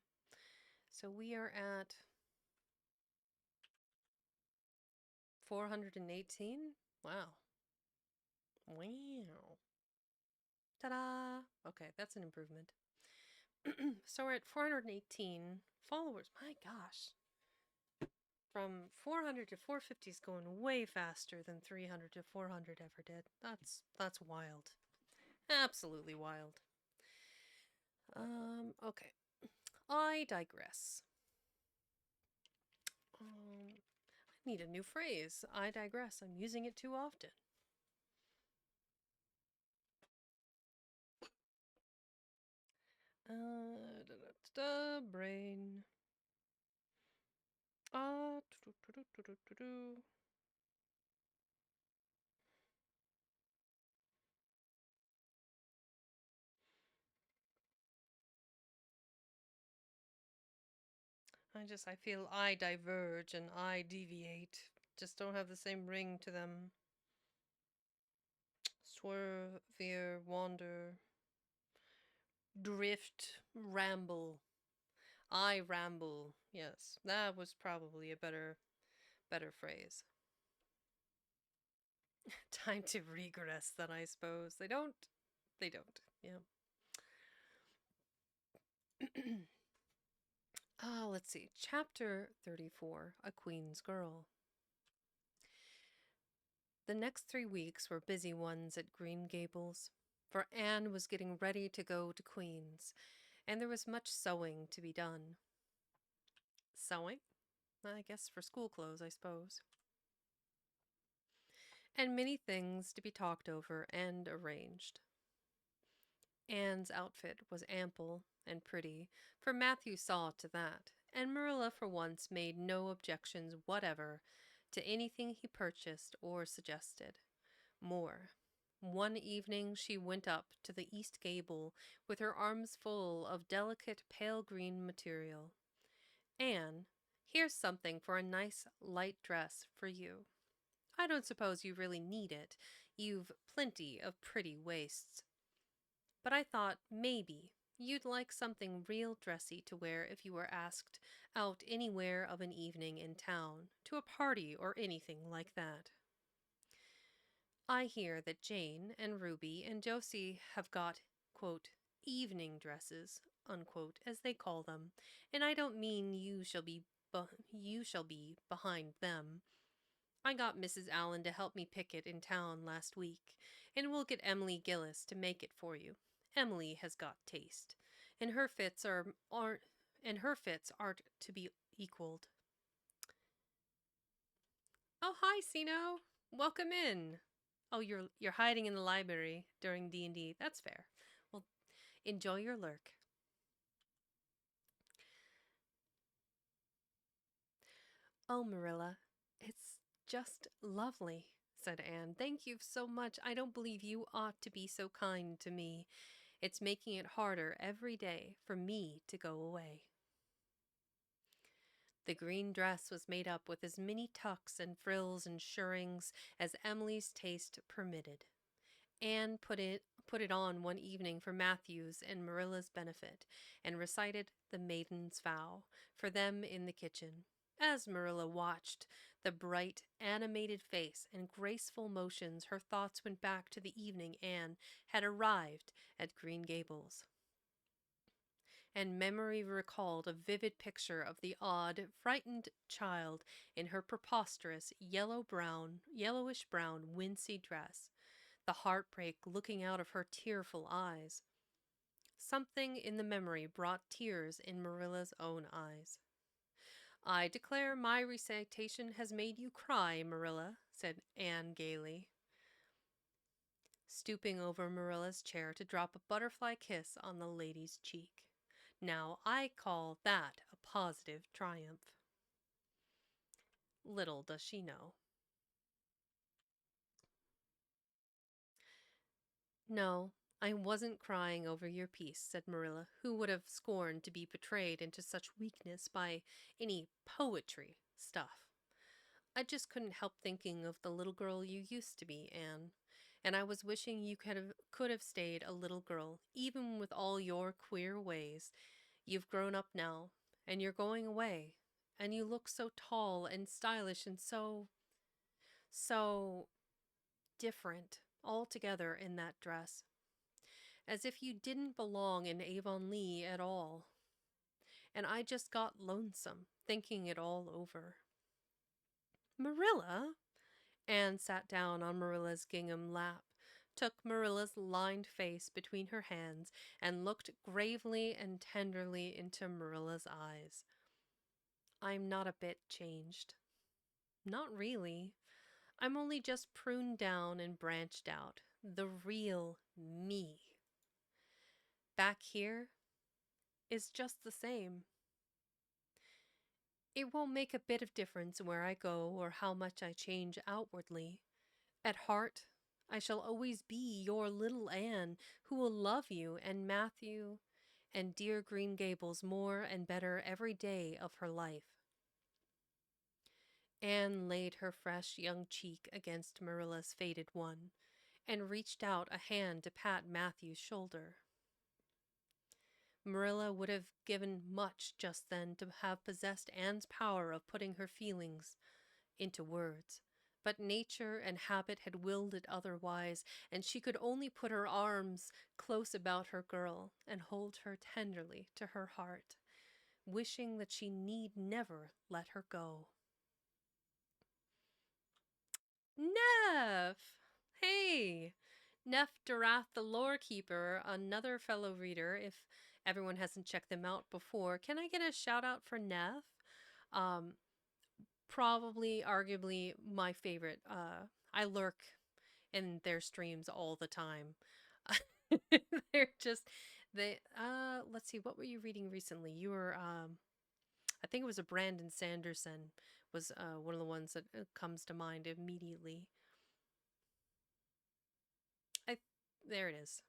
So we are at 418. Wow. Wow. Ta-da! Okay, that's an improvement. So we're at 418 followers. My gosh. From 400 to 450 is going way faster than 300 to 400 ever did. That's wild. Absolutely wild. Okay. I digress. I need a new phrase. I digress. I'm using it too often. Brain. Uh, I feel I diverge and I deviate. Just don't have the same ring to them. Swerve, veer, wander, drift, ramble. I ramble. Yes, that was probably a better phrase. Time to regress then, I suppose. They don't. Yeah. Let's see. Chapter 34, A Queen's Girl. The next 3 weeks were busy ones at Green Gables, for Anne was getting ready to go to Queen's, and there was much sewing to be done. Sewing? I guess for school clothes, I suppose. And many things to be talked over and arranged. Anne's outfit was ample and pretty, for Matthew saw to that, and Marilla for once made no objections whatever to anything he purchased or suggested. More. One evening she went up to the east gable with her arms full of delicate pale green material. Anne, here's something for a nice light dress for you. I don't suppose you really need it. You've plenty of pretty waists. But I thought maybe you'd like something real dressy to wear if you were asked out anywhere of an evening in town, to a party or anything like that. I hear that Jane and Ruby and Josie have got, quote, evening dresses, unquote, as they call them, and I don't mean you shall be behind them. I got Mrs. Allen to help me pick it in town last week, and we'll get Emily Gillis to make it for you. Emily has got taste, and her fits aren't to be equaled. Oh, hi, Sino. Welcome in. Oh, you're hiding in the library during D&D. That's fair. Well, enjoy your lurk. Oh, Marilla, it's just lovely, said Anne. Thank you so much. I don't believe you ought to be so kind to me. It's making it harder every day for me to go away. The green dress was made up with as many tucks and frills and shirrings as Emily's taste permitted. Anne put it on one evening for Matthew's and Marilla's benefit, and recited the Maiden's Vow for them in the kitchen. As Marilla watched the bright, animated face and graceful motions, her thoughts went back to the evening Anne had arrived at Green Gables, and memory recalled a vivid picture of the odd, frightened child in her preposterous yellowish brown wincey dress, the heartbreak looking out of her tearful eyes. Something in the memory brought tears in Marilla's own eyes. I declare my recitation has made you cry, Marilla, said Anne gaily, stooping over Marilla's chair to drop a butterfly kiss on the lady's cheek. Now I call that a positive triumph. Little does she know. No, I wasn't crying over your piece, said Marilla, who would have scorned to be betrayed into such weakness by any poetry stuff. I just couldn't help thinking of the little girl you used to be, Anne, and I was wishing you could have stayed a little girl, even with all your queer ways. You've grown up now, and you're going away, and you look so tall and stylish and so different altogether in that dress, as if you didn't belong in Avonlea at all. And I just got lonesome, thinking it all over. Marilla? Anne sat down on Marilla's gingham lap, took Marilla's lined face between her hands, and looked gravely and tenderly into Marilla's eyes. I'm not a bit changed. Not really. I'm only just pruned down and branched out. The real me. Back here is just the same. It won't make a bit of difference where I go or how much I change outwardly. At heart, I shall always be your little Anne, who will love you and Matthew and dear Green Gables more and better every day of her life. Anne laid her fresh young cheek against Marilla's faded one, and reached out a hand to pat Matthew's shoulder. Marilla would have given much just then to have possessed Anne's power of putting her feelings into words, but nature and habit had willed it otherwise, and she could only put her arms close about her girl and hold her tenderly to her heart, wishing that she need never let her go. Neff! Hey! Neff Durath, the Lore Keeper, another fellow reader, if everyone hasn't checked them out before. Can I get a shout out for Neff? Probably, arguably, my favorite. I lurk in their streams all the time. They're just, let's see, what were you reading recently? You were, I think it was a Brandon Sanderson was one of the ones that comes to mind immediately. There it is.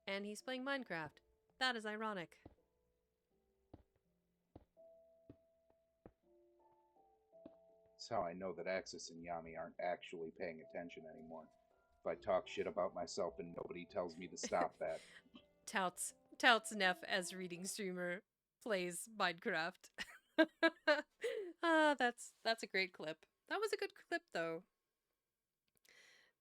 And he's playing Minecraft. That is ironic. That's how I know that Axis and Yami aren't actually paying attention anymore. If I talk shit about myself and nobody tells me to stop that. Touts Neff as reading streamer plays Minecraft. That's a great clip. That was a good clip though.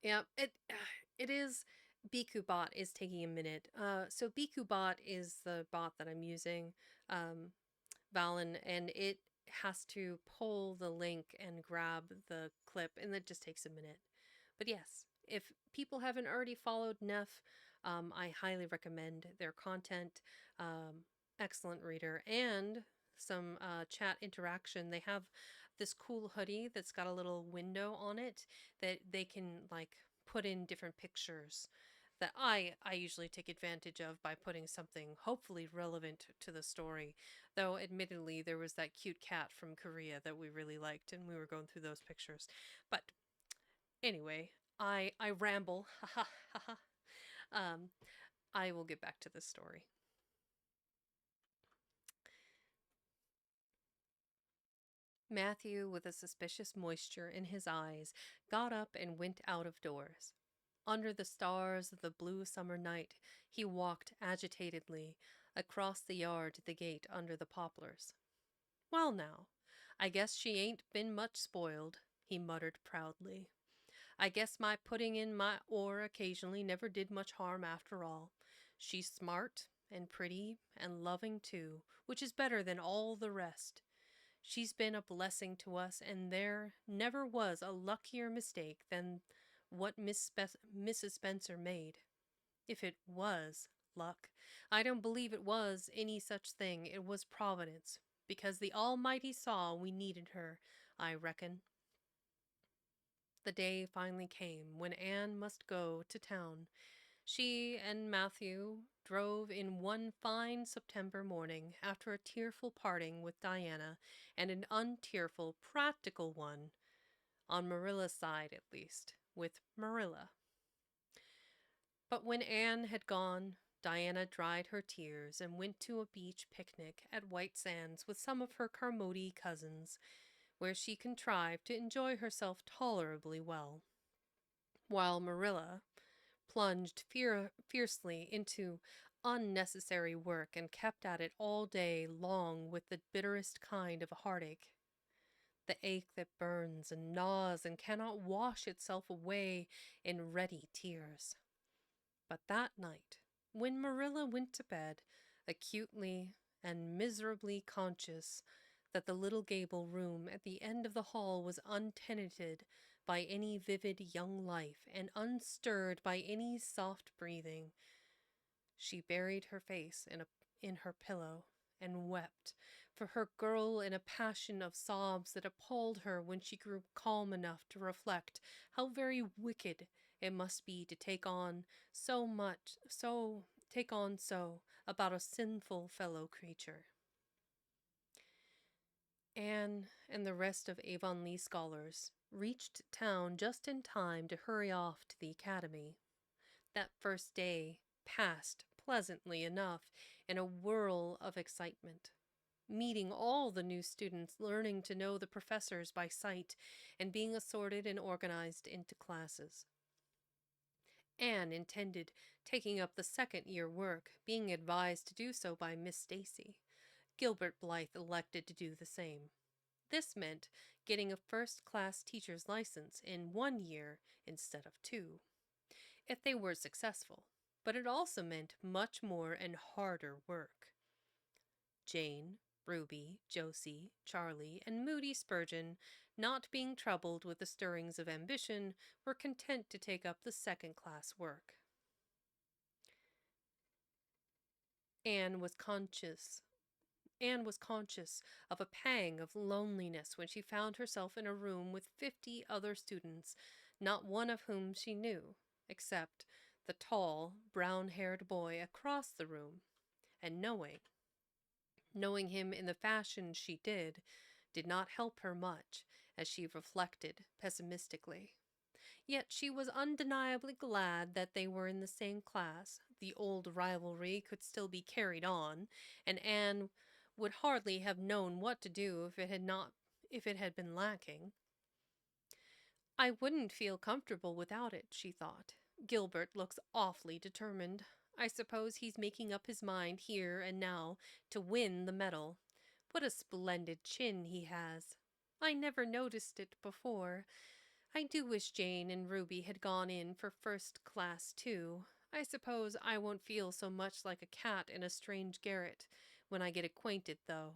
Yeah, it is. BQBot is taking a minute. So BQBot is the bot that I'm using, Valen, and it has to pull the link and grab the clip, and that just takes a minute. But yes, if people haven't already followed Neff, I highly recommend their content. Excellent reader and some chat interaction. They have this cool hoodie that's got a little window on it that they can like put in different pictures that I usually take advantage of by putting something hopefully relevant to the story. Though admittedly there was that cute cat from Korea that we really liked and we were going through those pictures. But anyway, I ramble. Haha. Haha. I will get back to the story. Matthew, with a suspicious moisture in his eyes, got up and went out of doors. Under the stars of the blue summer night, he walked agitatedly across the yard to the gate under the poplars. Well now, I guess she ain't been much spoiled, he muttered proudly. I guess my putting in my oar occasionally never did much harm after all. She's smart and pretty and loving too, which is better than all the rest. She's been a blessing to us, and there never was a luckier mistake than what Mrs. Spencer made. If it was luck, I don't believe it was any such thing. It was Providence, because the Almighty saw we needed her, I reckon. The day finally came when Anne must go to town. She and Matthew drove in one fine September morning after a tearful parting with Diana and an untearful, practical one, on Marilla's side at least, with Marilla. But when Anne had gone, Diana dried her tears and went to a beach picnic at White Sands with some of her Carmody cousins, where she contrived to enjoy herself tolerably well, while Marilla plunged fiercely into unnecessary work and kept at it all day long with the bitterest kind of a heartache. The ache that burns and gnaws and cannot wash itself away in ready tears. But that night, when Marilla went to bed, acutely and miserably conscious that the little gable room at the end of the hall was untenanted by any vivid young life and unstirred by any soft breathing, she buried her face in her pillow and wept for her girl in a passion of sobs that appalled her when she grew calm enough to reflect how very wicked it must be to take on so about a sinful fellow creature. Anne and the rest of Avonlea scholars reached town just in time to hurry off to the academy. That first day passed pleasantly enough in a whirl of excitement, meeting all the new students, learning to know the professors by sight, and being assorted and organized into classes. Anne intended taking up the second-year work, being advised to do so by Miss Stacy. Gilbert Blythe elected to do the same. This meant getting a first-class teacher's license in 1 year instead of 2, if they were successful, but it also meant much more and harder work. Jane, Ruby, Josie, Charlie, and Moody Spurgeon, not being troubled with the stirrings of ambition, were content to take up the second-class work. Anne was conscious of a pang of loneliness when she found herself in a room with 50 other students, not one of whom she knew, except the tall, brown-haired boy across the room, and knowing him in the fashion she did not help her much, as she reflected pessimistically. Yet she was undeniably glad that they were in the same class. The old rivalry could still be carried on, and Anne would hardly have known what to do if it had been lacking. I wouldn't feel comfortable without it, she thought. Gilbert looks awfully determined. I suppose he's making up his mind here and now to win the medal. What a splendid chin he has. I never noticed it before. I do wish Jane and Ruby had gone in for first class too. I suppose I won't feel so much like a cat in a strange garret when I get acquainted, though.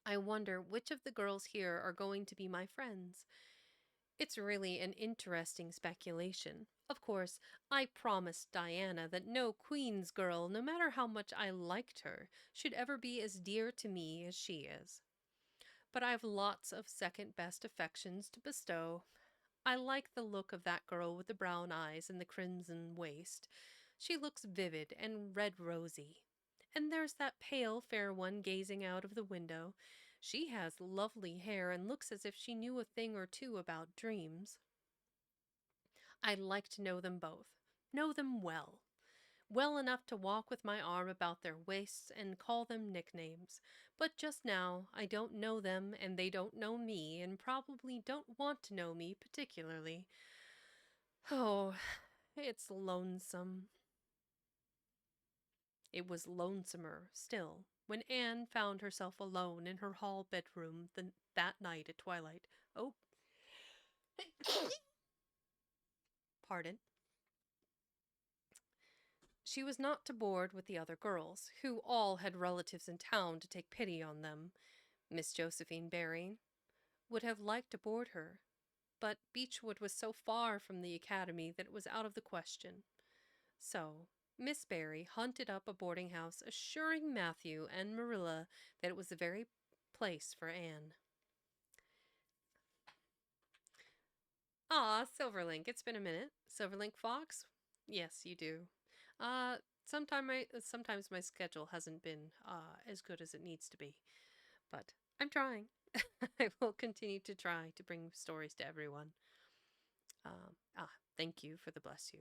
I wonder which of the girls here are going to be my friends. It's really an interesting speculation. Of course, I promised Diana that no Queen's girl, no matter how much I liked her, should ever be as dear to me as she is. But I've lots of second-best affections to bestow. I like the look of that girl with the brown eyes and the crimson waist. She looks vivid and red-rosy. And there's that pale, fair one gazing out of the window. She has lovely hair and looks as if she knew a thing or two about dreams. I'd like to know them both. Know them well. Well enough to walk with my arm about their waists and call them nicknames. But just now, I don't know them and they don't know me and probably don't want to know me particularly. Oh, it's lonesome. It was lonesomer still when Anne found herself alone in her hall bedroom that night at twilight. Oh, pardon. She was not to board with the other girls, who all had relatives in town to take pity on them. Miss Josephine Barry would have liked to board her, but Beechwood was so far from the academy that it was out of the question. So Miss Barry hunted up a boarding house, assuring Matthew and Marilla that it was the very place for Anne. Ah, Silverlink, it's been a minute. Silverlink Fox? Yes, you do. Sometimes my schedule hasn't been as good as it needs to be, but I'm trying. I will continue to try to bring stories to everyone. Thank you for the bless you.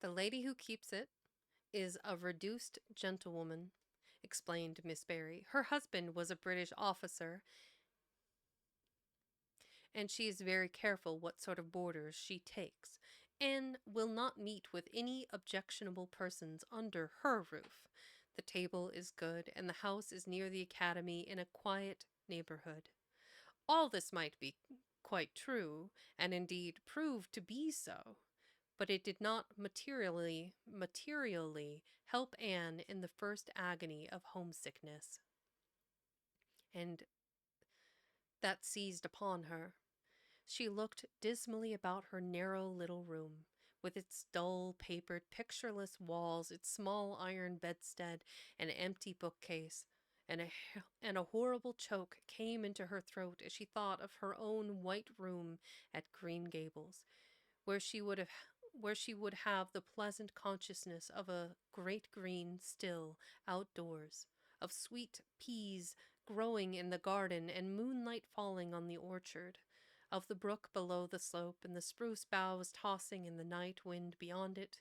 The lady who keeps it is a reduced gentlewoman, explained Miss Barry. Her husband was a British officer, and she is very careful what sort of boarders she takes, and will not meet with any objectionable persons under her roof. The table is good, and the house is near the academy in a quiet neighborhood. All this might be quite true, and indeed proved to be so, but it did not materially help Anne in the first agony of homesickness, and that seized upon her. She looked dismally about her narrow little room, with its dull, papered, pictureless walls, its small iron bedstead, and empty bookcase, and a horrible choke came into her throat as she thought of her own white room at Green Gables, where she would have the pleasant consciousness of a great green still outdoors, of sweet peas growing in the garden and moonlight falling on the orchard, of the brook below the slope and the spruce boughs tossing in the night wind beyond it,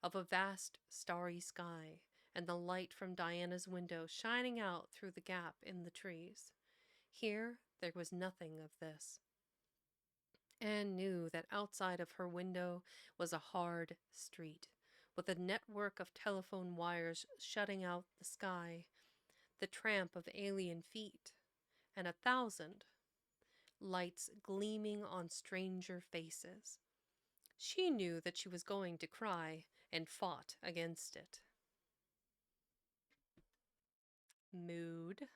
of a vast starry sky and the light from Diana's window shining out through the gap in the trees. Here there was nothing of this. Anne knew that outside of her window was a hard street, with a network of telephone wires shutting out the sky, the tramp of alien feet, and 1,000 lights gleaming on stranger faces. She knew that she was going to cry and fought against it. Mood.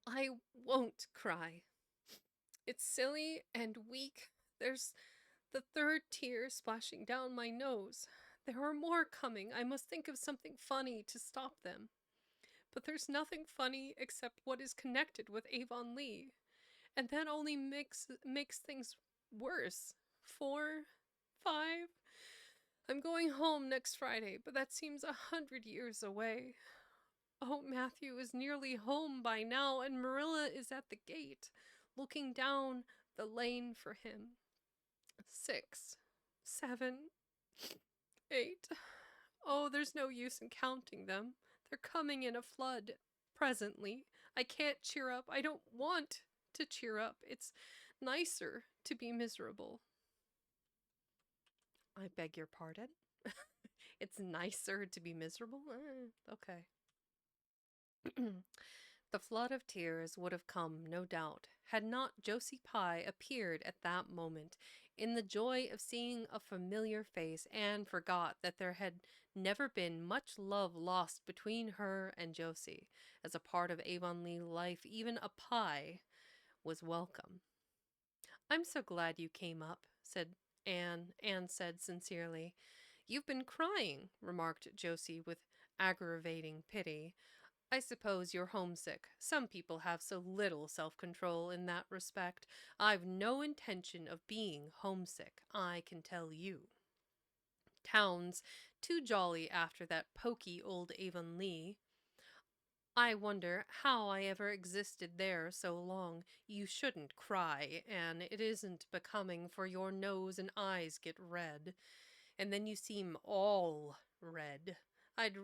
I won't cry. It's silly and weak. There's the third tear splashing down my nose. There are more coming. I must think of something funny to stop them. But there's nothing funny except what is connected with Avonlea. And that only makes things worse. 4, 5. I'm going home next Friday, but that seems 100 years away. Oh, Matthew is nearly home by now, and Marilla is at the gate, looking down the lane for him. 6, 7, 8. Oh, there's no use in counting them. They're coming in a flood presently. I can't cheer up. I don't want to cheer up. It's nicer to be miserable. I beg your pardon? It's nicer to be miserable? Okay. The flood of tears would have come, no doubt, had not Josie Pye appeared at that moment. In the joy of seeing a familiar face, Anne forgot that there had never been much love lost between her and Josie. As a part of Avonlea life, even a Pye was welcome. "I'm so glad you came up," said Anne. Anne said sincerely. "You've been crying," remarked Josie with aggravating pity. "I suppose you're homesick. Some people have so little self-control in that respect. I've no intention of being homesick, I can tell you. Town's too jolly after that poky old Avonlea. I wonder how I ever existed there so long. You shouldn't cry, Anne. It isn't becoming, for your nose and eyes get red. And then you seem all red. I'd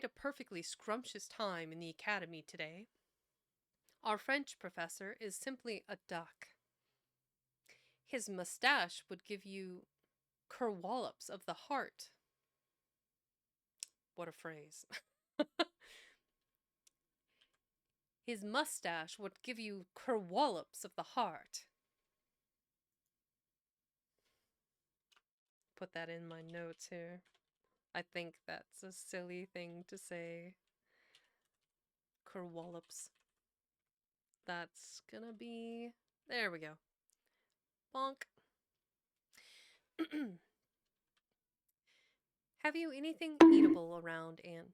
a perfectly scrumptious time in the academy today. Our French professor is simply a duck. His mustache would give you kerwallops of the heart." What a phrase. "His mustache would give you kerwallops of the heart." Put that in my notes here. I think that's a silly thing to say. Kerwallops. That's gonna be... There we go. Bonk. Have you anything eatable around, Anne?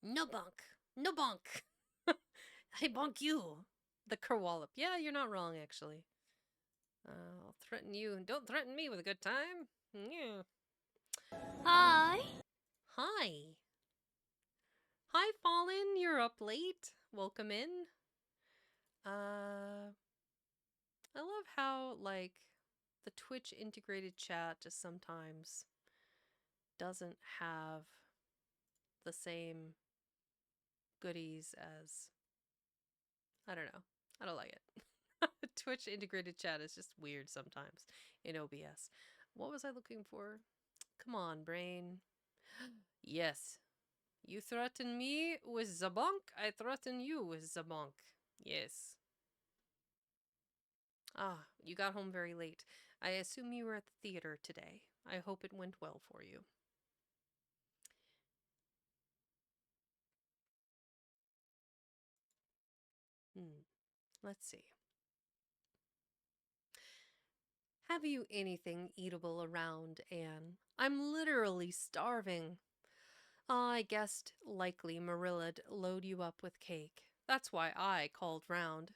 No bonk. No bonk. I bonk you. The kerwallop. Yeah, you're not wrong, actually. I'll threaten you, and don't threaten me with a good time. Yeah. Hi. Hi. Hi, Fallen. You're up late. Welcome in. I love how, like, the Twitch integrated chat just sometimes doesn't have the same goodies as... I don't know. I don't like it. Twitch integrated chat is just weird sometimes in OBS. What was I looking for? Come on, brain. Yes. You threaten me with Zabonk, I threaten you with Zabonk. Yes. Ah, you got home very late. I assume you were at the theater today. I hope it went well for you. Let's see. Have you anything eatable around, Anne? I'm literally starving. I guessed likely Marilla'd load you up with cake. That's why I called round.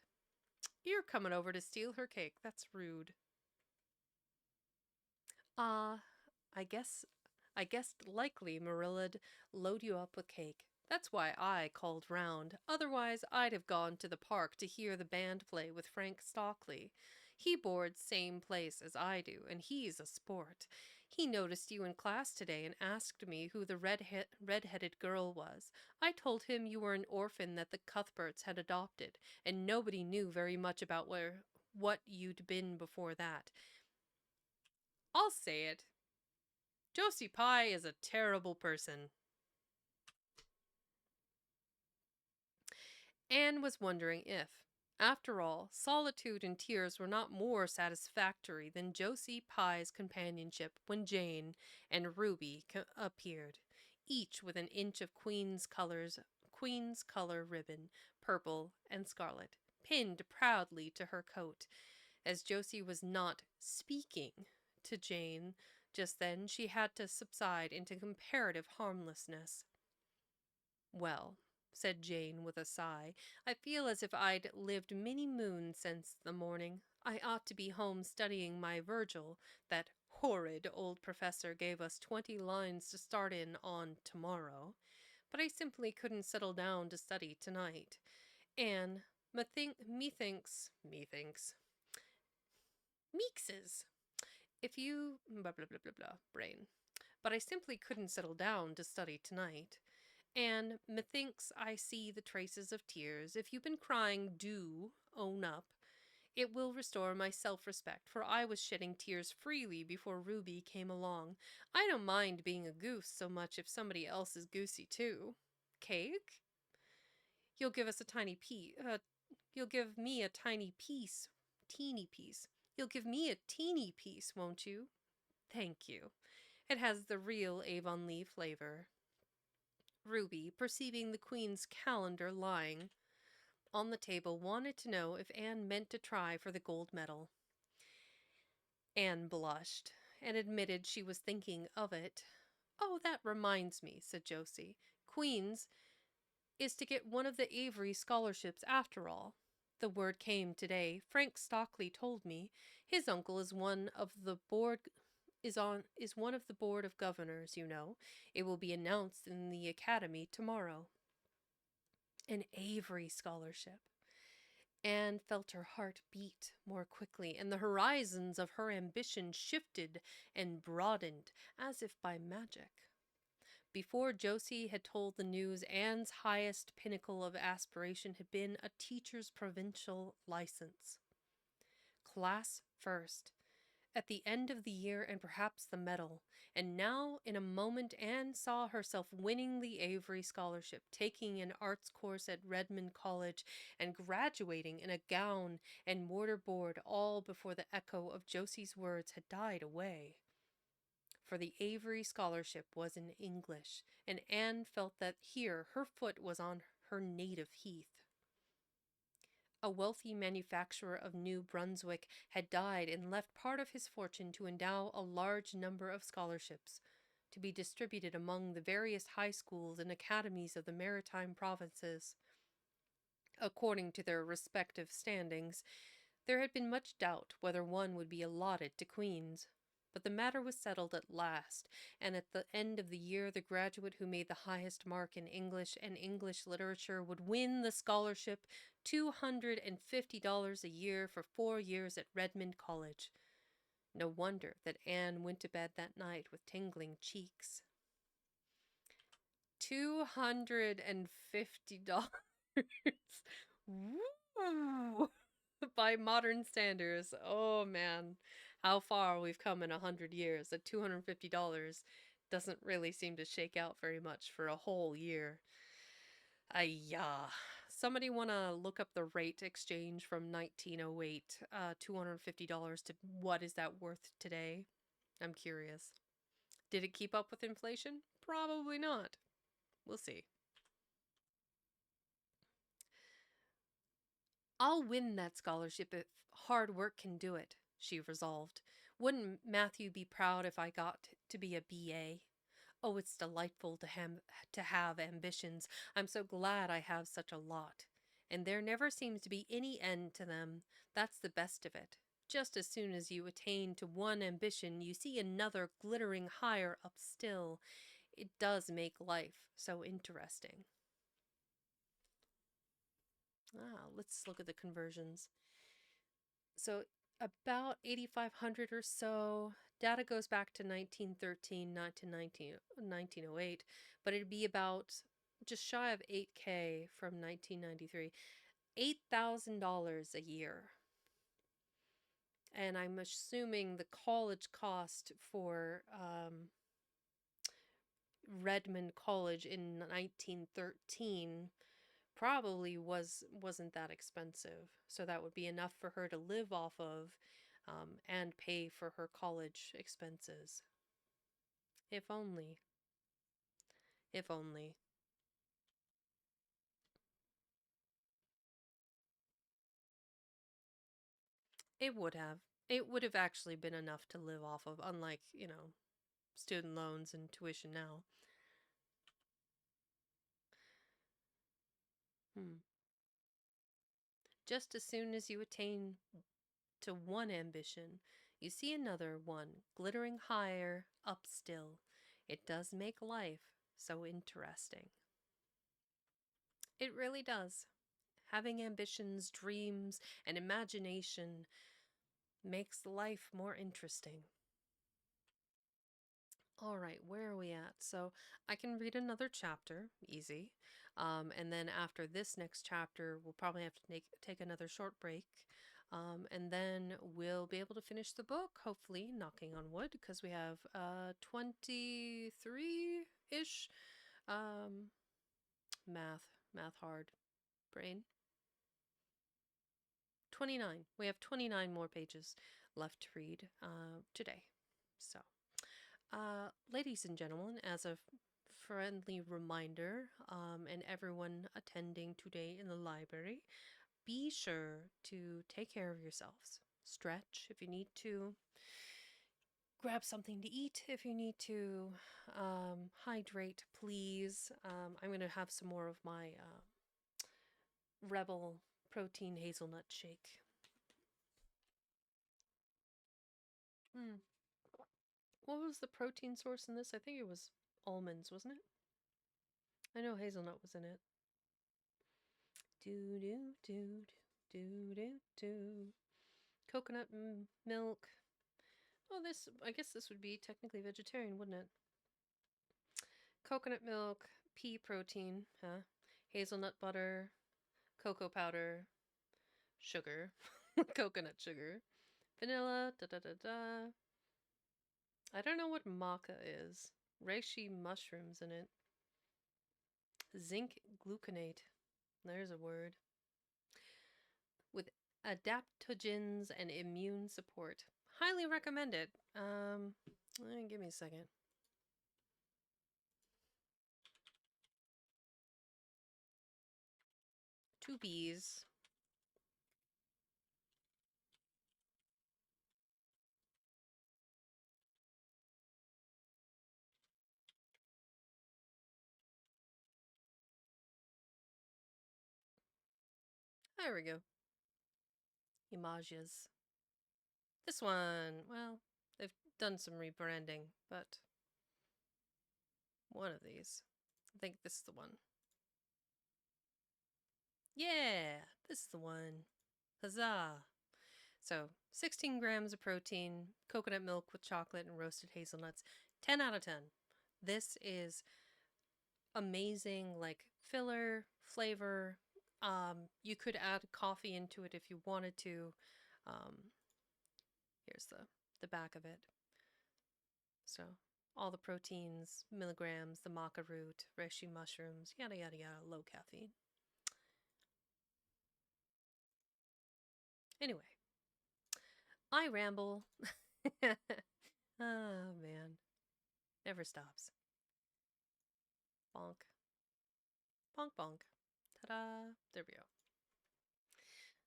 You're coming over to steal her cake. That's rude. I guessed likely Marilla'd load you up with cake. That's why I called round. Otherwise, I'd have gone to the park to hear the band play with Frank Stockley. He boards same place as I do, and he's a sport. He noticed you in class today and asked me who the red-headed girl was. I told him you were an orphan that the Cuthberts had adopted, and nobody knew very much about what you'd been before that. I'll say it. Josie Pye is a terrible person. Anne was wondering if, after all, solitude and tears were not more satisfactory than Josie Pye's companionship when Jane and Ruby appeared, each with an inch of Queen's color ribbon, purple and scarlet, pinned proudly to her coat. As Josie was not speaking to Jane just then, she had to subside into comparative harmlessness. "Well," said Jane with a sigh, "I feel as if I'd lived many moons since the morning. I ought to be home studying my Virgil. That horrid old professor gave us 20 lines to start in on tomorrow. But I simply couldn't settle down to study tonight. Anne, methinks, meekses, if you... blah, blah, blah, blah, blah, brain. But I simply couldn't settle down to study tonight. And methinks I see the traces of tears. If you've been crying, do own up. It will restore my self-respect, for I was shedding tears freely before Ruby came along. I don't mind being a goose so much if somebody else is goosey too." cake? You'll give us a tiny piece. You'll give me a tiny piece. Teeny piece. You'll give me a teeny piece, won't you? Thank you. It has the real Avonlea flavor. Ruby, perceiving the Queen's calendar lying on the table, wanted to know if Anne meant to try for the gold medal. Anne blushed and admitted she was thinking of it. Oh, that reminds me, said Josie. Queen's is to get one of the Avery scholarships after all. The word came today. Frank Stockley told me his uncle is one of the board is one of the board of governors, you know. It will be announced in the academy tomorrow. An Avery scholarship. Anne felt her heart beat more quickly, and the horizons of her ambition shifted and broadened as if by magic. Before Josie had told the news, Anne's highest pinnacle of aspiration had been a teacher's provincial license. Class first, at the end of the year, and perhaps the medal. And now, in a moment, Anne saw herself winning the Avery scholarship, taking an arts course at Redmond College, and graduating in a gown and mortarboard, all before the echo of Josie's words had died away. For the Avery scholarship was in English, and Anne felt that here her foot was on her native heath. A wealthy manufacturer of New Brunswick had died and left part of his fortune to endow a large number of scholarships, to be distributed among the various high schools and academies of the maritime provinces, according to their respective standings. There had been much doubt whether one would be allotted to Queen's. But the matter was settled at last, and at the end of the year the graduate who made the highest mark in English and English literature would win the scholarship, $250 a year for 4 years at Redmond College. No wonder that Anne went to bed that night with tingling cheeks. $250. Woo! By modern standards. Oh man, how far we've come in 100 years. At $250 doesn't really seem to shake out very much for a whole year. Ayah. Somebody want to look up the rate exchange from 1908, $250 to what is that worth today? I'm curious. Did it keep up with inflation? Probably not. We'll see. I'll win that scholarship if hard work can do it, she resolved. Wouldn't Matthew be proud if I got to be a B.A.? Oh, it's delightful to have ambitions. I'm so glad I have such a lot. And there never seems to be any end to them. That's the best of it. Just as soon as you attain to one ambition, you see another glittering higher up still. It does make life so interesting. Let's look at the conversions. So about 8,500 or so. Data goes back to 1913, not to 1908, but it'd be about just shy of 8K from 1993. $8,000 a year. And I'm assuming the college cost for Redmond College in 1913 probably wasn't that expensive, so that would be enough for her to live off of and pay for her college expenses. If only. If only. It would have. It would have actually been enough to live off of, unlike, student loans and tuition now. Just as soon as you attain to one ambition, you see another one glittering higher up still. It does make life so interesting. It really does. Having ambitions, dreams, and imagination makes life more interesting. All right, where are we at? So I can read another chapter, easy. And then after this next chapter, we'll probably have to take another short break. And then we'll be able to finish the book, hopefully, knocking on wood, because we have 23-ish Math hard. Brain. 29. We have 29 more pages left to read today. So, ladies and gentlemen, as a friendly reminder, and everyone attending today in the library, be sure to take care of yourselves. Stretch if you need to. Grab something to eat if you need to. Hydrate, please. I'm going to have some more of my Rebel protein hazelnut shake. What was the protein source in this? I think it was almonds, wasn't it? I know hazelnut was in it. Do do do do do do. Coconut milk. Oh, I guess this would be technically vegetarian, wouldn't it? Coconut milk, pea protein, huh? Hazelnut butter, cocoa powder, sugar, coconut sugar, vanilla, da da da da. I don't know what maca is. Reishi mushrooms in it. Zinc gluconate. There's a word. With adaptogens and immune support. Highly recommend it. Give me a second. Two bees. There we go. Images. This one, well, they've done some rebranding, but one of these. I think this is the one. Yeah, this is the one. Huzzah! So, 16 grams of protein, coconut milk with chocolate and roasted hazelnuts. 10 out of 10. This is amazing, like, filler, flavor. You could add coffee into it if you wanted to. Here's the back of it. So, all the proteins, milligrams, the maca root, reishi mushrooms, yada yada yada, low caffeine. Anyway, I ramble. Oh man, never stops. Bonk. Bonk bonk. Ta-da! There we go.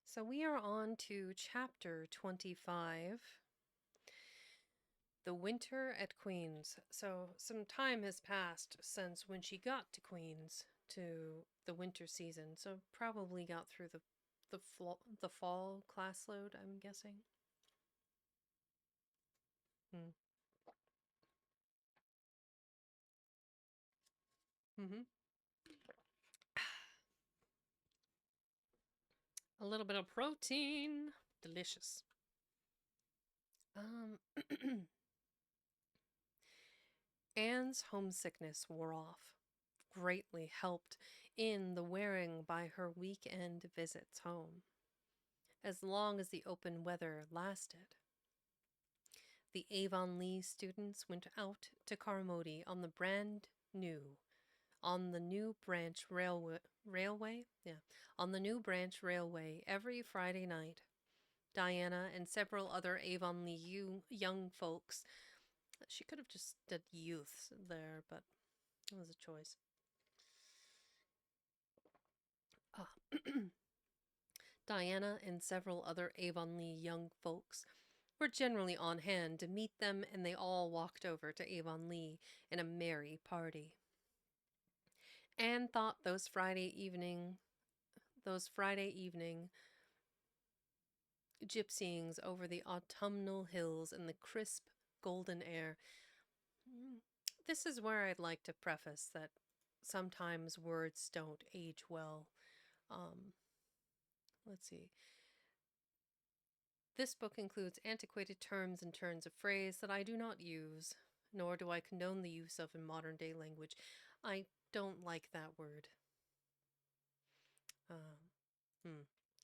So we are on to chapter 25. The Winter at Queen's. So some time has passed since when she got to Queen's to the winter season. So probably got through the fall class load, I'm guessing. Mm-hmm. A little bit of protein. Delicious. Anne's homesickness wore off, greatly helped in the wearing by her weekend visits home, as long as the open weather lasted. The Avonlea students went out to Carmody on the new branch railway. On the new branch railway every Friday night. Diana and several other Avonlea young folks. She could have just did youths there, but it was a choice. Diana and several other Avonlea young folks were generally on hand to meet them, and they all walked over to Avonlea in a merry party. Anne thought those Friday evening gypsyings over the autumnal hills in the crisp golden air. This is where I'd like to preface that sometimes words don't age well. Let's see. This book includes antiquated terms and turns of phrase that I do not use, nor do I condone the use of in modern day language. I don't like that word.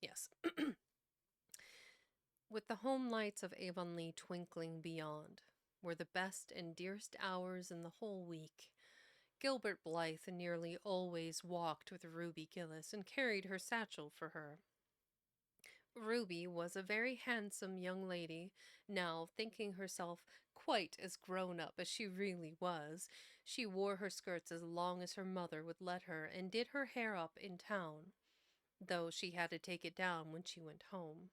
Yes. With the home lights of Avonlea twinkling beyond, were the best and dearest hours in the whole week. Gilbert Blythe nearly always walked with Ruby Gillis and carried her satchel for her. Ruby was a very handsome young lady. Now, thinking herself quite as grown up as she really was, she wore her skirts as long as her mother would let her and did her hair up in town, though she had to take it down when she went home.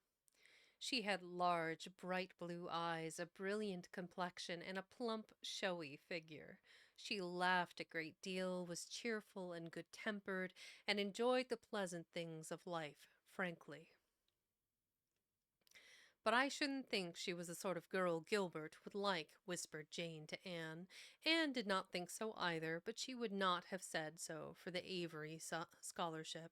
She had large, bright blue eyes, a brilliant complexion, and a plump, showy figure. She laughed a great deal, was cheerful and good-tempered, and enjoyed the pleasant things of life, frankly. But I shouldn't think she was the sort of girl Gilbert would like, whispered Jane to Anne. Anne did not think so either, but she would not have said so for the Avery scholarship.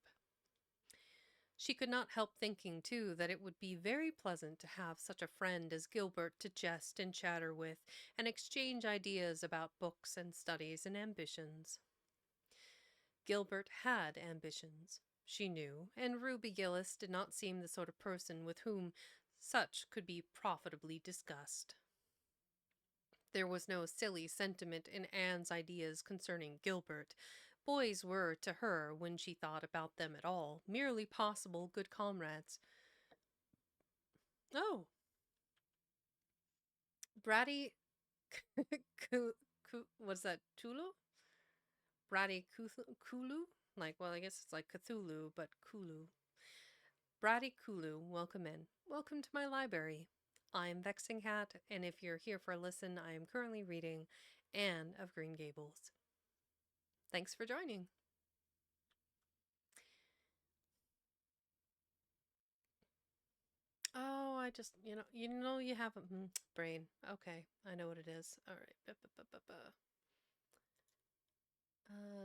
She could not help thinking, too, that it would be very pleasant to have such a friend as Gilbert to jest and chatter with, and exchange ideas about books and studies and ambitions. Gilbert had ambitions, she knew, and Ruby Gillis did not seem the sort of person with whom such could be profitably discussed. There was no silly sentiment in Anne's ideas concerning Gilbert. Boys were, to her, when she thought about them at all, merely possible good comrades. Oh, Bratty, what's that, Tulu? Bratty Kulu? Like, well, I guess it's like Cthulhu, but Kulu. Bratty Kulu, welcome in. Welcome to my library. I am Vexing Hat, and if you're here for a listen, I am currently reading Anne of Green Gables. Thanks for joining. Oh, I just, you have a brain. Okay, I know what it is. All right.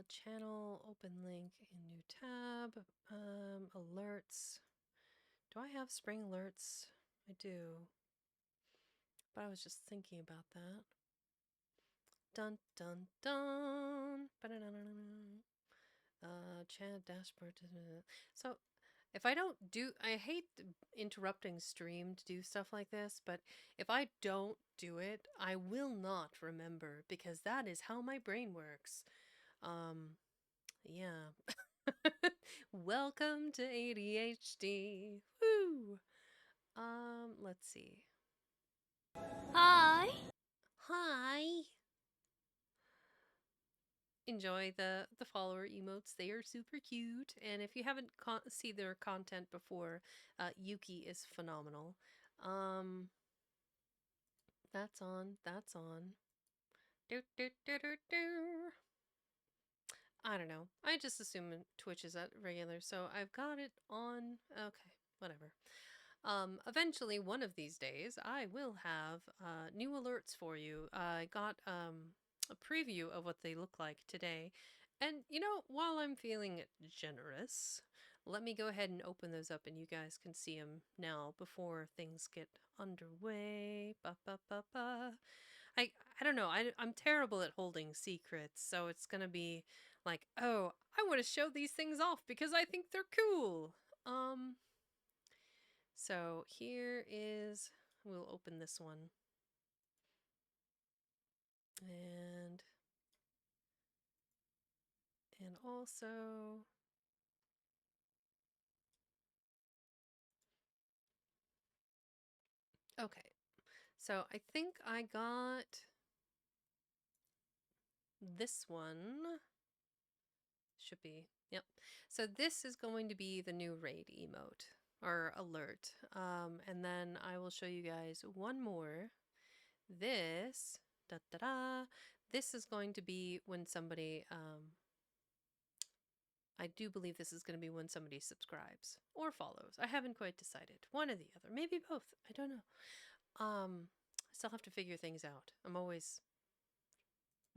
Channel, open link in new tab. Alerts. Do I have spring alerts? I do. But I was just thinking about that. Dun dun dun. Chat dashboard. So if I don't do, I hate interrupting stream to do stuff like this, but if I don't do it, I will not remember because that is how my brain works. Yeah. Welcome to ADHD. Woo! Let's see. Hi. Hi. Enjoy the follower emotes. They are super cute, and if you haven't seen their content before, Yuki is phenomenal. That's on. That's on. Do, do, do, do, do. I don't know. I just assume Twitch is at regular, so I've got it on. Okay, whatever. Eventually, one of these days, I will have new alerts for you. I got a preview of what they look like today. And, while I'm feeling generous, let me go ahead and open those up and you guys can see them now before things get underway. Ba, ba, ba, ba. I don't know. I'm terrible at holding secrets, so it's going to be like, oh, I want to show these things off because I think they're cool. So here is, we'll open this one. And also, okay. So I think I got this one. Should be, yep. So this is going to be the new raid emote or alert. And then I will show you guys one more. This, da da da. This is going to be when somebody, I do believe this is going to be when somebody subscribes or follows. I haven't quite decided. One or the other. Maybe both. I don't know. I still have to figure things out. I'm always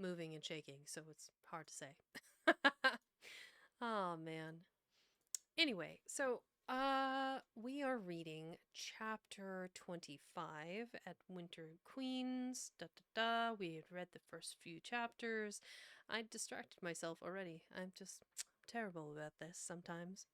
moving and shaking, so it's hard to say. Oh, man. Anyway, so we are reading chapter 25 at Winter Queens. Da da da. We had read the first few chapters. I distracted myself already. I'm just terrible about this sometimes.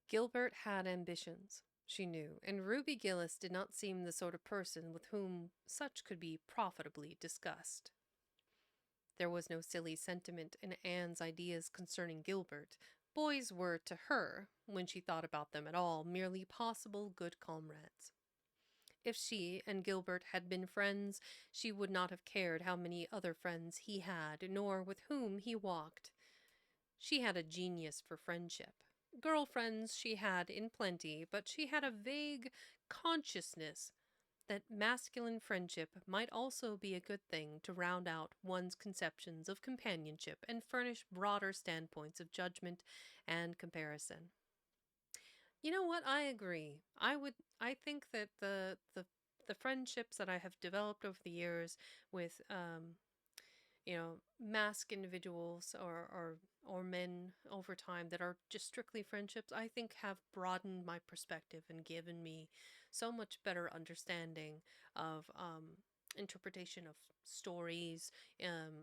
Gilbert had ambitions. she knew, and Ruby Gillis did not seem the sort of person with whom such could be profitably discussed. There was no silly sentiment in Anne's ideas concerning Gilbert. Boys were to her, when she thought about them at all, merely possible good comrades. If she and Gilbert had been friends, she would not have cared how many other friends he had, nor with whom he walked. She had a genius for friendship. Girl friends she had in plenty, but she had a vague consciousness that masculine friendship might also be a good thing to round out one's conceptions of companionship and furnish broader standpoints of judgment and comparison. You know what? I agree. I think that the friendships that I have developed over the years with mask individuals or men over time that are just strictly friendships, I think have broadened my perspective and given me so much better understanding of interpretation of stories,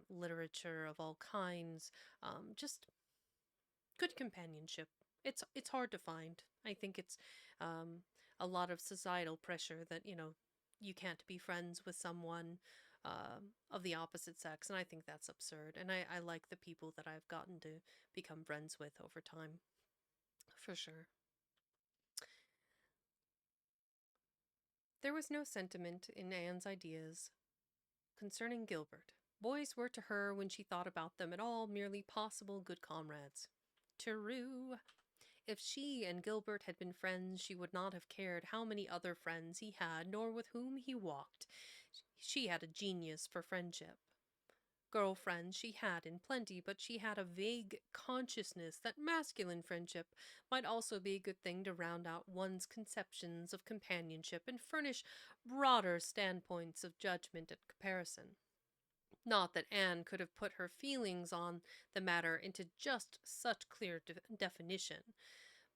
literature of all kinds, just good companionship. It's hard to find. I think it's um, a lot of societal pressure that you can't be friends with someone of the opposite sex, and I think that's absurd. And I like the people that I've gotten to become friends with over time, for sure. There was no sentiment in Anne's ideas concerning Gilbert. Boys were to her, when she thought about them at all, merely possible good comrades. True. If she and Gilbert had been friends, she would not have cared how many other friends he had, nor with whom he walked. She had a genius for friendship. Girl friends she had in plenty, but she had a vague consciousness that masculine friendship might also be a good thing to round out one's conceptions of companionship and furnish broader standpoints of judgment and comparison. Not that Anne could have put her feelings on the matter into just such clear definition,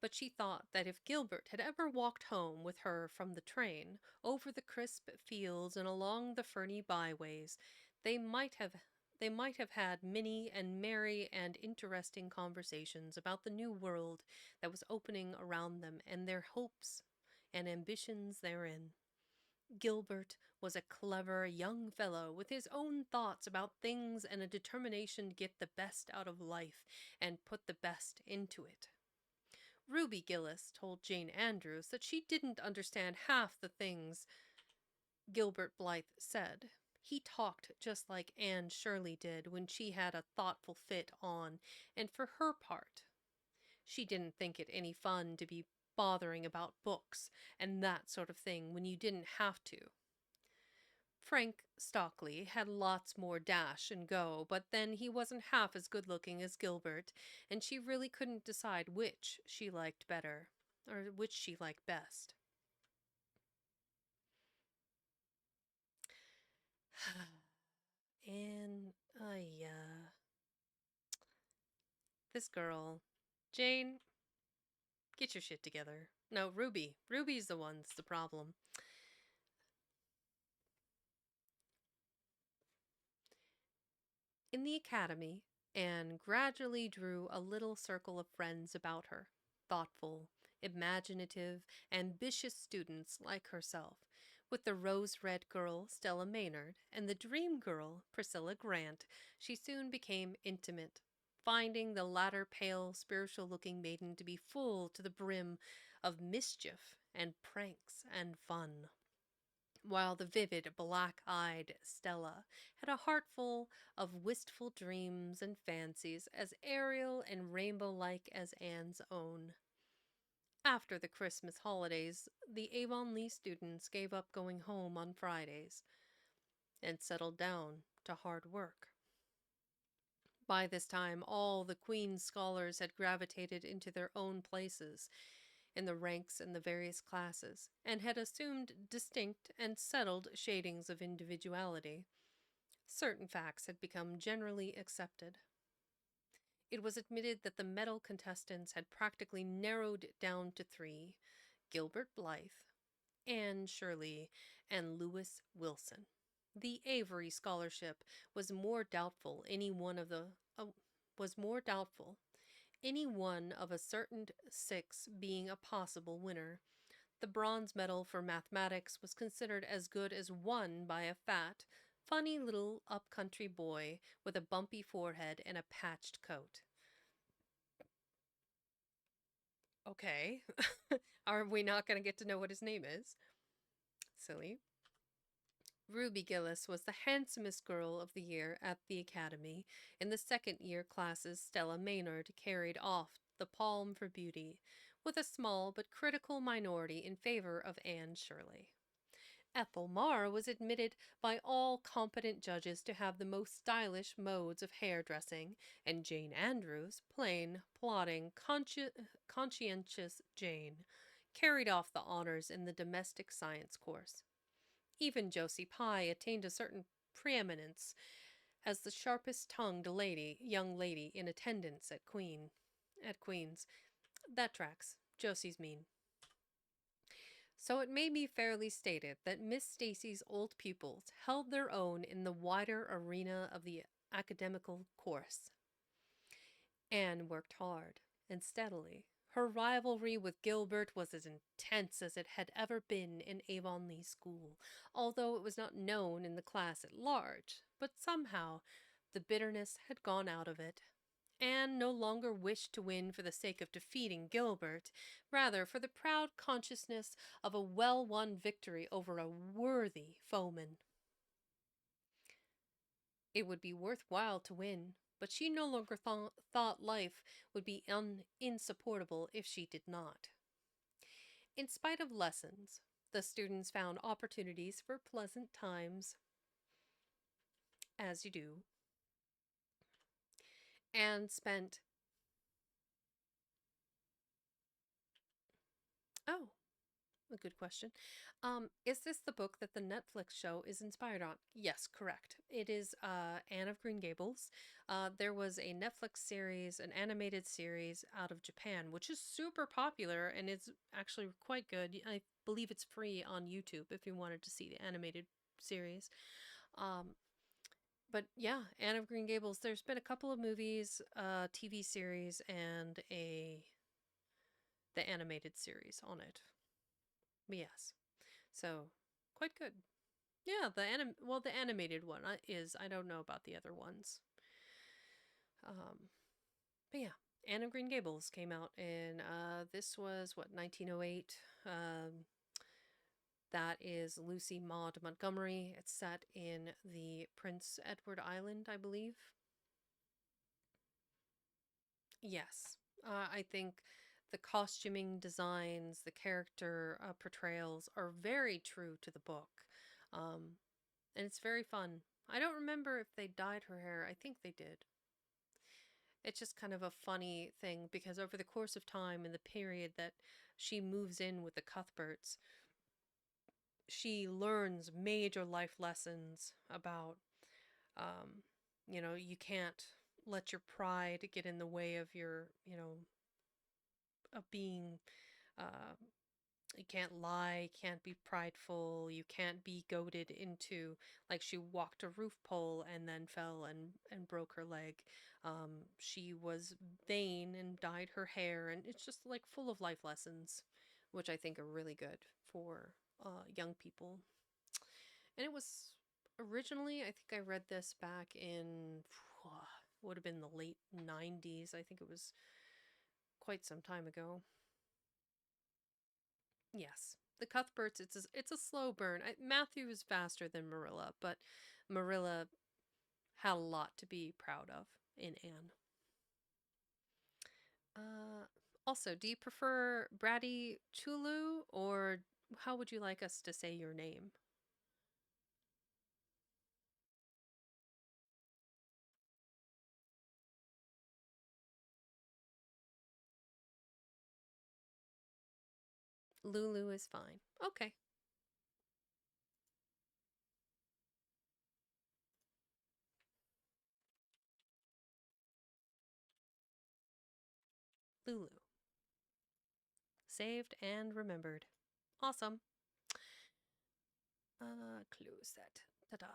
but she thought that if Gilbert had ever walked home with her from the train, over the crisp fields and along the ferny byways, they might have they might have had many and merry and interesting conversations about the new world that was opening around them and their hopes and ambitions therein. Gilbert was a clever young fellow with his own thoughts about things and a determination to get the best out of life and put the best into it. Ruby Gillis told Jane Andrews that she didn't understand half the things Gilbert Blythe said. He talked just like Anne Shirley did when she had a thoughtful fit on, and for her part, she didn't think it any fun to be bothering about books and that sort of thing when you didn't have to. Frank Stockley had lots more dash and go, but then he wasn't half as good-looking as Gilbert, and she really couldn't decide which she liked better, or which she liked best. And, this girl, Jane, get your shit together. No, Ruby. Ruby's the one that's the problem. In the academy, Anne gradually drew a little circle of friends about her, thoughtful, imaginative, ambitious students like herself, with the rose-red girl, Stella Maynard, and the dream girl, Priscilla Grant. She soon became intimate, finding the latter pale, spiritual-looking maiden to be full to the brim of mischief and pranks and fun, while the vivid, black-eyed Stella had a heart full of wistful dreams and fancies as aerial and rainbow-like as Anne's own. After the Christmas holidays, the Avonlea students gave up going home on Fridays and settled down to hard work. By this time, all the Queen's scholars had gravitated into their own places in the ranks and the various classes, and had assumed distinct and settled shadings of individuality. Certain facts had become generally accepted. It was admitted that the medal contestants had practically narrowed down to three: Gilbert Blythe, Anne Shirley, and Lewis Wilson. The Avery scholarship was more doubtful any one of a certain six being a possible winner. The bronze medal for mathematics was considered as good as won by a fat, funny little upcountry boy with a bumpy forehead and a patched coat. Okay. Are we not going to get to know what his name is? Silly. Ruby Gillis was the handsomest girl of the year at the academy. In the second year classes, Stella Maynard carried off the palm for beauty, with a small but critical minority in favor of Anne Shirley. Ethel Marr was admitted by all competent judges to have the most stylish modes of hairdressing, and Jane Andrews, plain, plodding, conscientious Jane, carried off the honors in the domestic science course. Even Josie Pye attained a certain preeminence as the sharpest-tongued young lady in attendance at Queen's. That tracks. Josie's mean. So it may be fairly stated that Miss Stacy's old pupils held their own in the wider arena of the academical course. Anne worked hard and steadily. Her rivalry with Gilbert was as intense as it had ever been in Avonlea School, although it was not known in the class at large. But somehow the bitterness had gone out of it. Anne no longer wished to win for the sake of defeating Gilbert, rather for the proud consciousness of a well-won victory over a worthy foeman. It would be worthwhile to win, but she no longer thought life would be insupportable if she did not. In spite of lessons, the students found opportunities for pleasant times, as you do, and spent... Oh, a good question. Is this the book that the Netflix show is inspired on? Yes, correct. It is Anne of Green Gables. There was a Netflix series, an animated series out of Japan, which is super popular and it's actually quite good. I believe it's free on YouTube if you wanted to see the animated series. But yeah, Anne of Green Gables. There's been a couple of movies, TV series, and the animated series on it. But yes, so quite good. Yeah, the animated one is. I don't know about the other ones. But yeah, Anne of Green Gables came out in this was what, 1908. That is Lucy Maud Montgomery. It's set in the Prince Edward Island, I believe. Yes, I think the costuming designs, the character portrayals are very true to the book. And it's very fun. I don't remember if they dyed her hair. I think they did. It's just kind of a funny thing because over the course of time, in the period that she moves in with the Cuthberts, she learns major life lessons about, you can't let your pride get in the way of your, of being, uh, you can't lie, can't be prideful, you can't be goaded into, like, she walked a roof pole and then fell and broke her leg. She was vain and dyed her hair, and it's just like full of life lessons, which I think are really good for young people. And it was originally, I think I read this back in, would have been the late 90s. I think it was quite some time ago. Yes. The Cuthberts, it's a slow burn. Matthew is faster than Marilla, but Marilla had a lot to be proud of in Anne. Also, do you prefer Bratty Chulu, or how would you like us to say your name? Lulu is fine. Okay. Lulu. Saved and remembered. Awesome. Close that. Ta-da.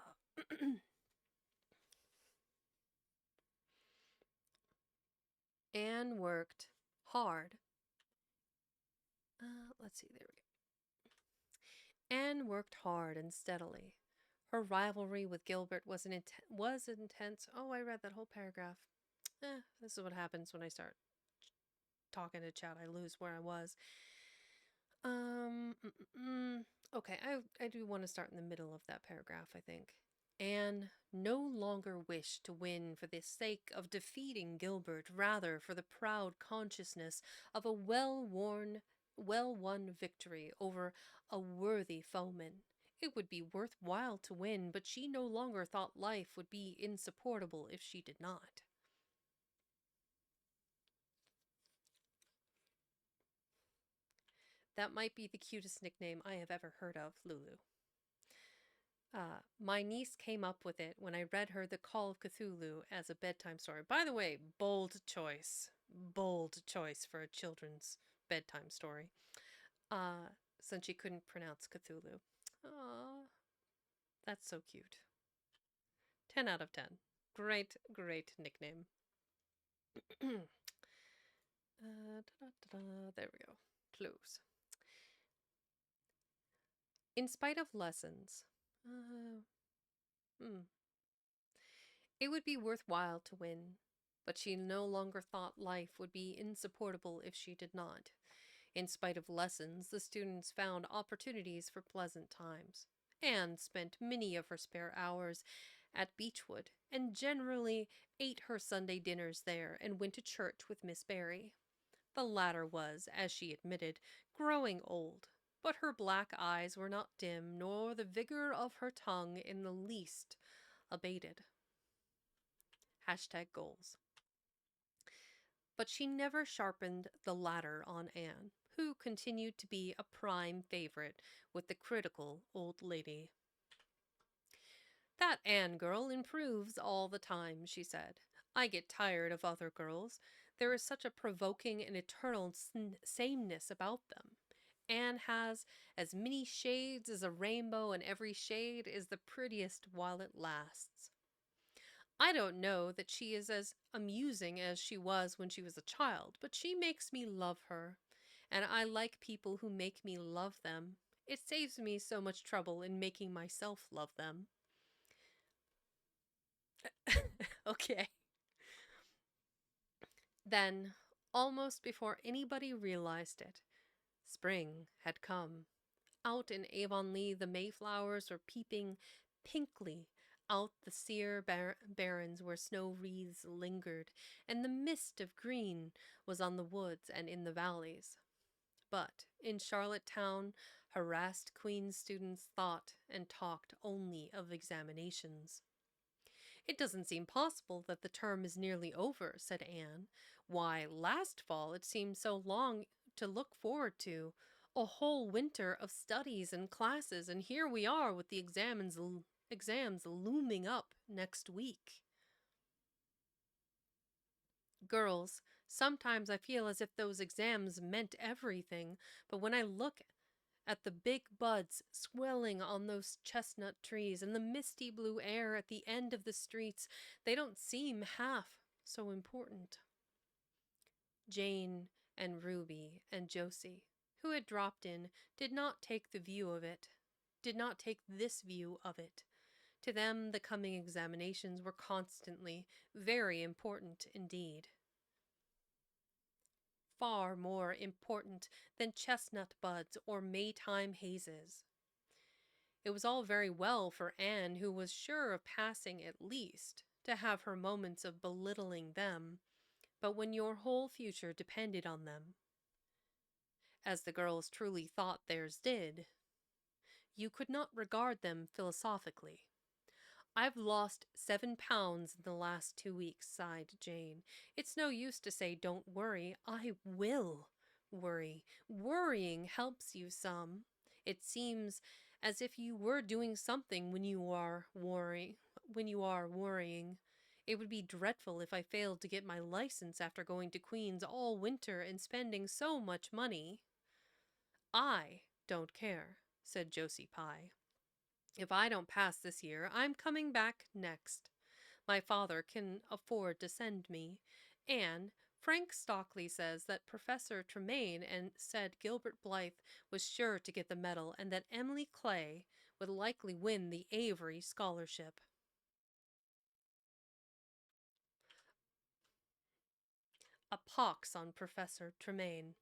Anne worked hard. Let's see, there we go. Anne worked hard and steadily. Her rivalry with Gilbert was intense. Oh, I read that whole paragraph. This is what happens when I start talking to chat. I lose where I was. Um, mm, mm, mm. Okay, I do want to start in the middle of that paragraph, I think. Anne no longer wished to win for the sake of defeating Gilbert, rather for the proud consciousness of a well-won victory over a worthy foeman. It would be worthwhile to win, but she no longer thought life would be insupportable if she did not. That might be the cutest nickname I have ever heard of, Lulu. My niece came up with it when I read her The Call of Cthulhu as a bedtime story. By the way, bold choice. Bold choice for a children's bedtime story. Since she couldn't pronounce Cthulhu. Aw, that's so cute. 10 out of 10. Great, great nickname. There we go. Clues. In spite of lessons, it would be worthwhile to win, but she no longer thought life would be insupportable if she did not. In spite of lessons, the students found opportunities for pleasant times. Anne spent many of her spare hours at Beechwood, and generally ate her Sunday dinners there and went to church with Miss Barry. The latter was, as she admitted, growing old, but her black eyes were not dim, nor the vigor of her tongue in the least abated. #goals. But she never sharpened the latter on Anne, who continued to be a prime favorite with the critical old lady. That Anne girl improves all the time, she said. I get tired of other girls. There is such a provoking and eternal sameness about them. Anne has as many shades as a rainbow, and every shade is the prettiest while it lasts. I don't know that she is as amusing as she was when she was a child, but she makes me love her, and I like people who make me love them. It saves me so much trouble in making myself love them. Okay. Then, almost before anybody realized it, spring had come. Out in Avonlea, the Mayflowers were peeping pinkly out the sere barrens where snow wreaths lingered, and the mist of green was on the woods and in the valleys. But in Charlottetown, harassed Queen's students thought and talked only of examinations. It doesn't seem possible that the term is nearly over, said Anne. Why, last fall it seemed so long to look forward to. A whole winter of studies and classes, and here we are with the exams looming up next week. Girls, sometimes I feel as if those exams meant everything, but when I look at the big buds swelling on those chestnut trees and the misty blue air at the end of the streets, they don't seem half so important. Jane and Ruby and Josie, who had dropped in, did not take this view of it. To them, the coming examinations were constantly very important indeed. Far more important than chestnut buds or Maytime hazes. It was all very well for Anne, who was sure of passing at least, to have her moments of belittling them, but when your whole future depended on them, as the girls truly thought theirs did, you could not regard them philosophically. I've lost 7 pounds in the last 2 weeks, sighed Jane. It's no use to say don't worry. I will worry. Worrying helps you some. It seems as if you were doing something when you are worrying. It would be dreadful if I failed to get my license after going to Queen's all winter and spending so much money. I don't care, said Josie Pye. If I don't pass this year, I'm coming back next. My father can afford to send me, and Frank Stockley says that Professor Tremaine and said Gilbert Blythe was sure to get the medal and that Emily Clay would likely win the Avery Scholarship. A pox on Professor Tremaine.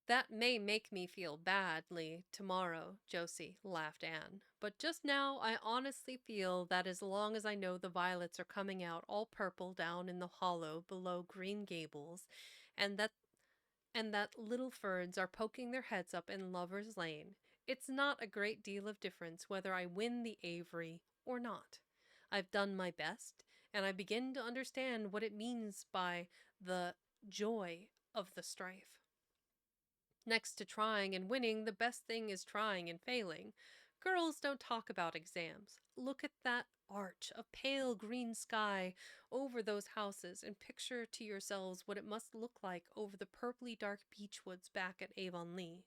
That may make me feel badly tomorrow, Josie, laughed Anne. But just now I honestly feel that as long as I know the violets are coming out all purple down in the hollow below Green Gables, and that little ferns are poking their heads up in Lover's Lane, it's not a great deal of difference whether I win the Avery or not. I've done my best, and I begin to understand what it means by the joy of the strife. Next to trying and winning, the best thing is trying and failing. Girls don't talk about exams. Look at that arch of pale green sky over those houses and picture to yourselves what it must look like over the purply dark beech woods back at Avonlea.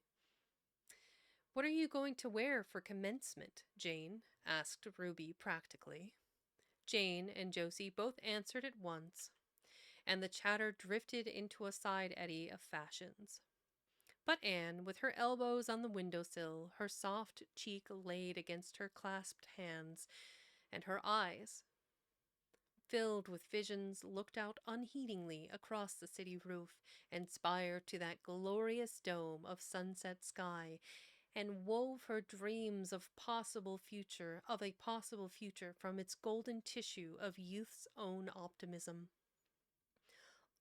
What are you going to wear for commencement, Jane? Asked Ruby practically. Jane and Josie both answered at once, and the chatter drifted into a side eddy of fashions. But Anne, with her elbows on the windowsill, her soft cheek laid against her clasped hands, and her eyes, filled with visions, looked out unheedingly across the city roof and spire to that glorious dome of sunset sky, and wove her dreams of a possible future from its golden tissue of youth's own optimism.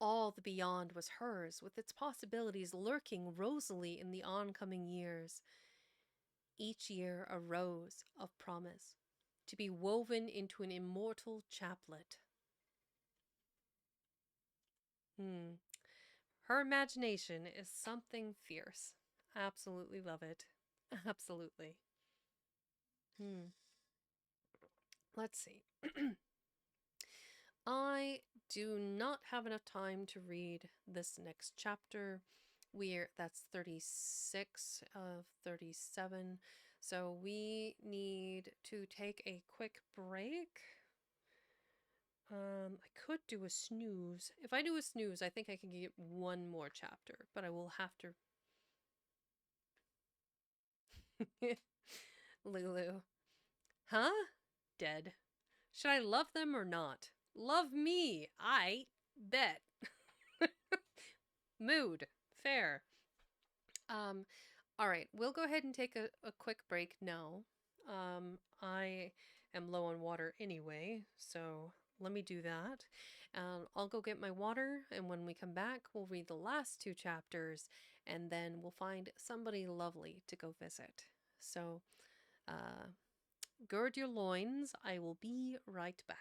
All the beyond was hers, with its possibilities lurking rosily in the oncoming years. Each year a rose of promise, to be woven into an immortal chaplet. Her imagination is something fierce. Absolutely love it. Absolutely. Let's see. I do not have enough time to read this next chapter. That's 36 of 37. So we need to take a quick break. I could do a snooze. If I do a snooze, I think I can get one more chapter, but I will have to. Lulu. Huh? Dead. Should I love them or not? Love me. I bet. Mood. Fair. All right. We'll go ahead and take a quick break now. I am low on water anyway, so let me do that. I'll go get my water, and when we come back, we'll read the last two chapters, and then we'll find somebody lovely to go visit. So, gird your loins. I will be right back.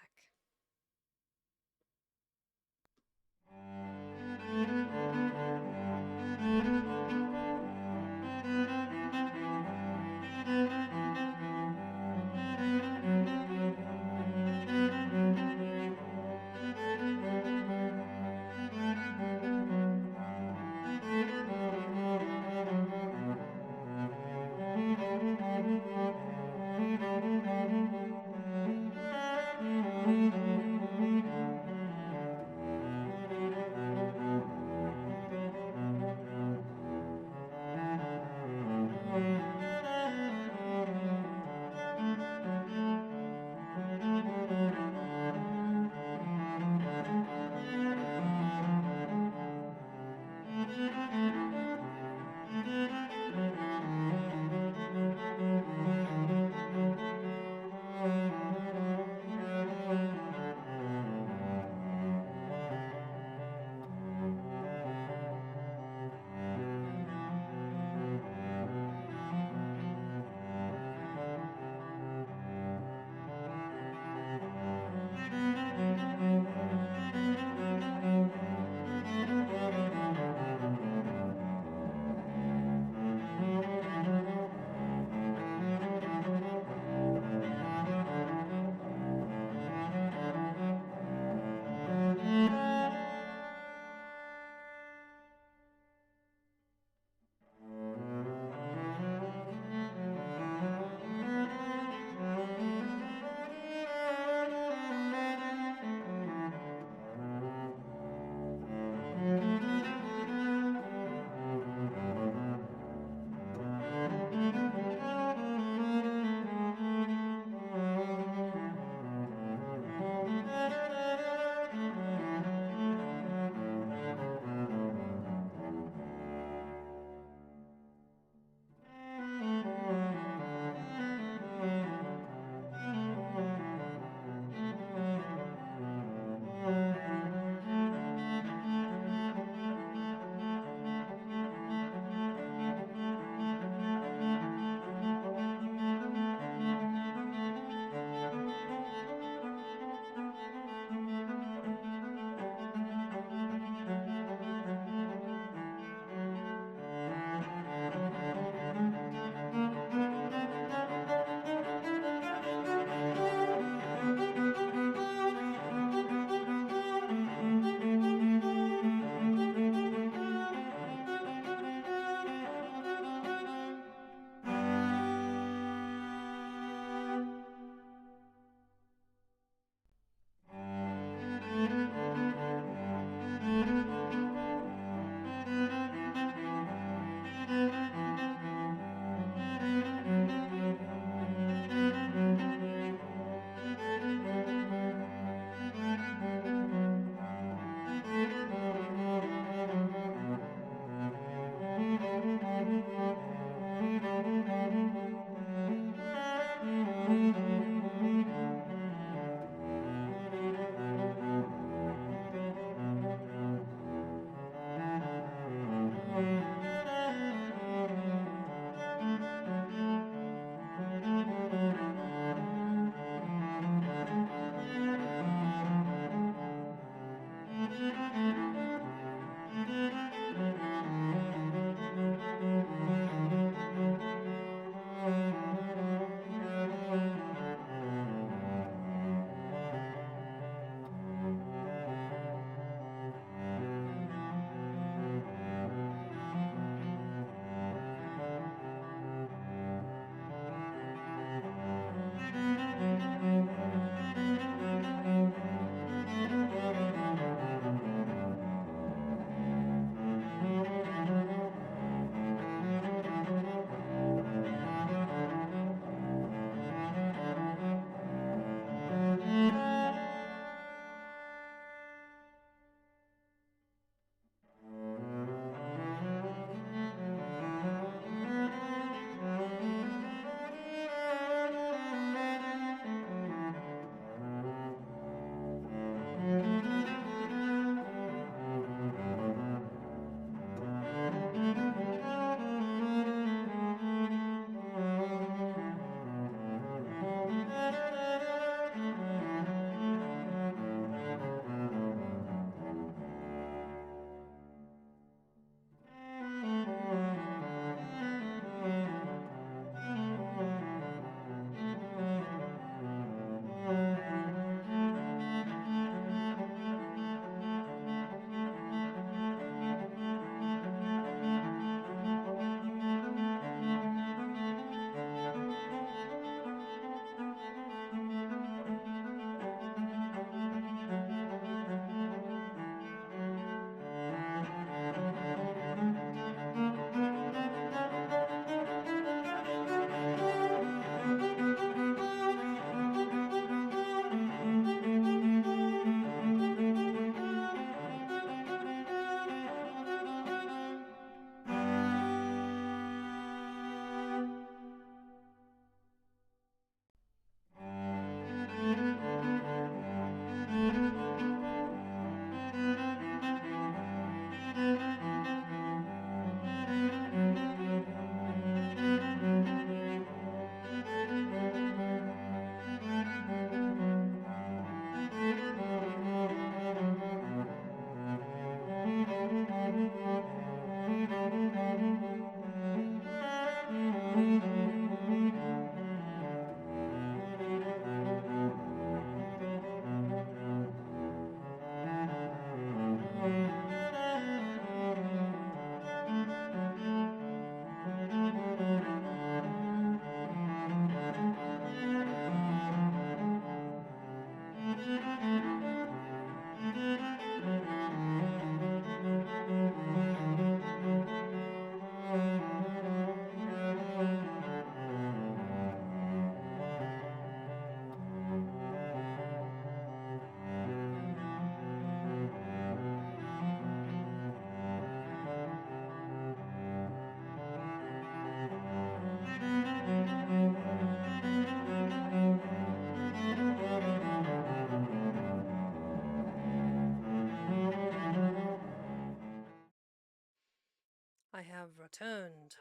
I have returned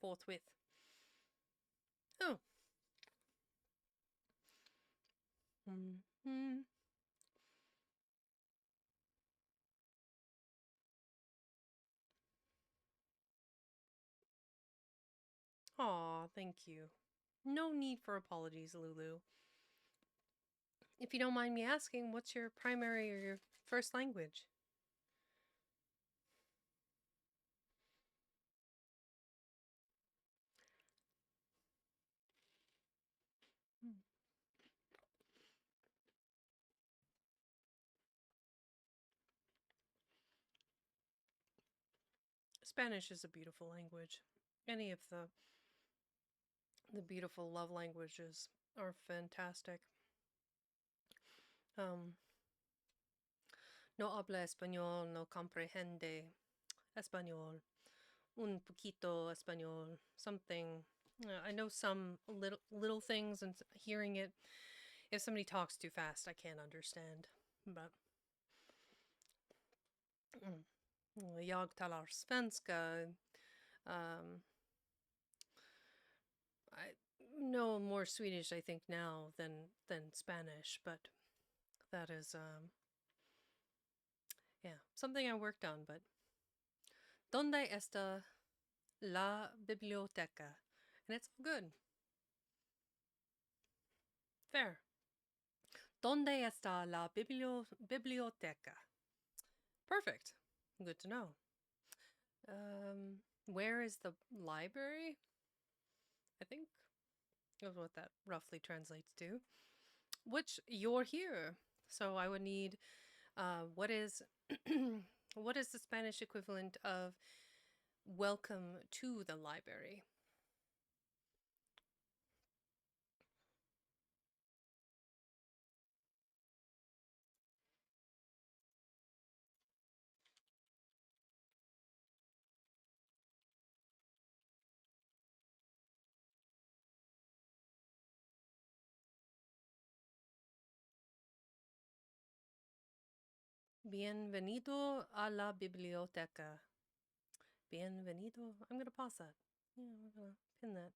forthwith. Oh. Mm-hmm. Aw, thank you. No need for apologies, Lulu. If you don't mind me asking, what's your primary or your first language? Hmm. Spanish is a beautiful language. Any of the beautiful love languages are fantastic. No habla español, no comprehende español. Un poquito español, something. I know some little things, and hearing it, if somebody talks too fast, I can't understand. But jag talar svenska. I know more Swedish, I think, now than Spanish, but that is yeah, something I worked on. But ¿Dónde está la biblioteca? And it's good. Fair. ¿Dónde está la biblioteca? Perfect. Good to know. Where is the library? I think is what that roughly translates to. Which you're here. So I would need what is what is the Spanish equivalent of welcome to the library? Bienvenido a la biblioteca. Bienvenido. I'm going to pause that. Yeah, we're going to pin that.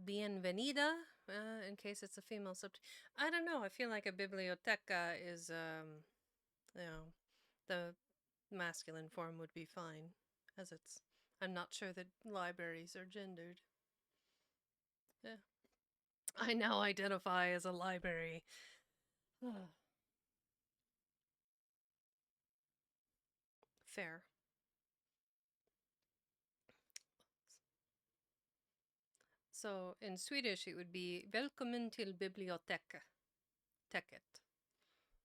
Bienvenida, in case it's a female subject. I don't know. I feel like a biblioteca is, you know, the masculine form would be fine, as it's. I'm not sure that libraries are gendered. Yeah. I now identify as a library. Fair. So in Swedish it would be Välkommen till biblioteket.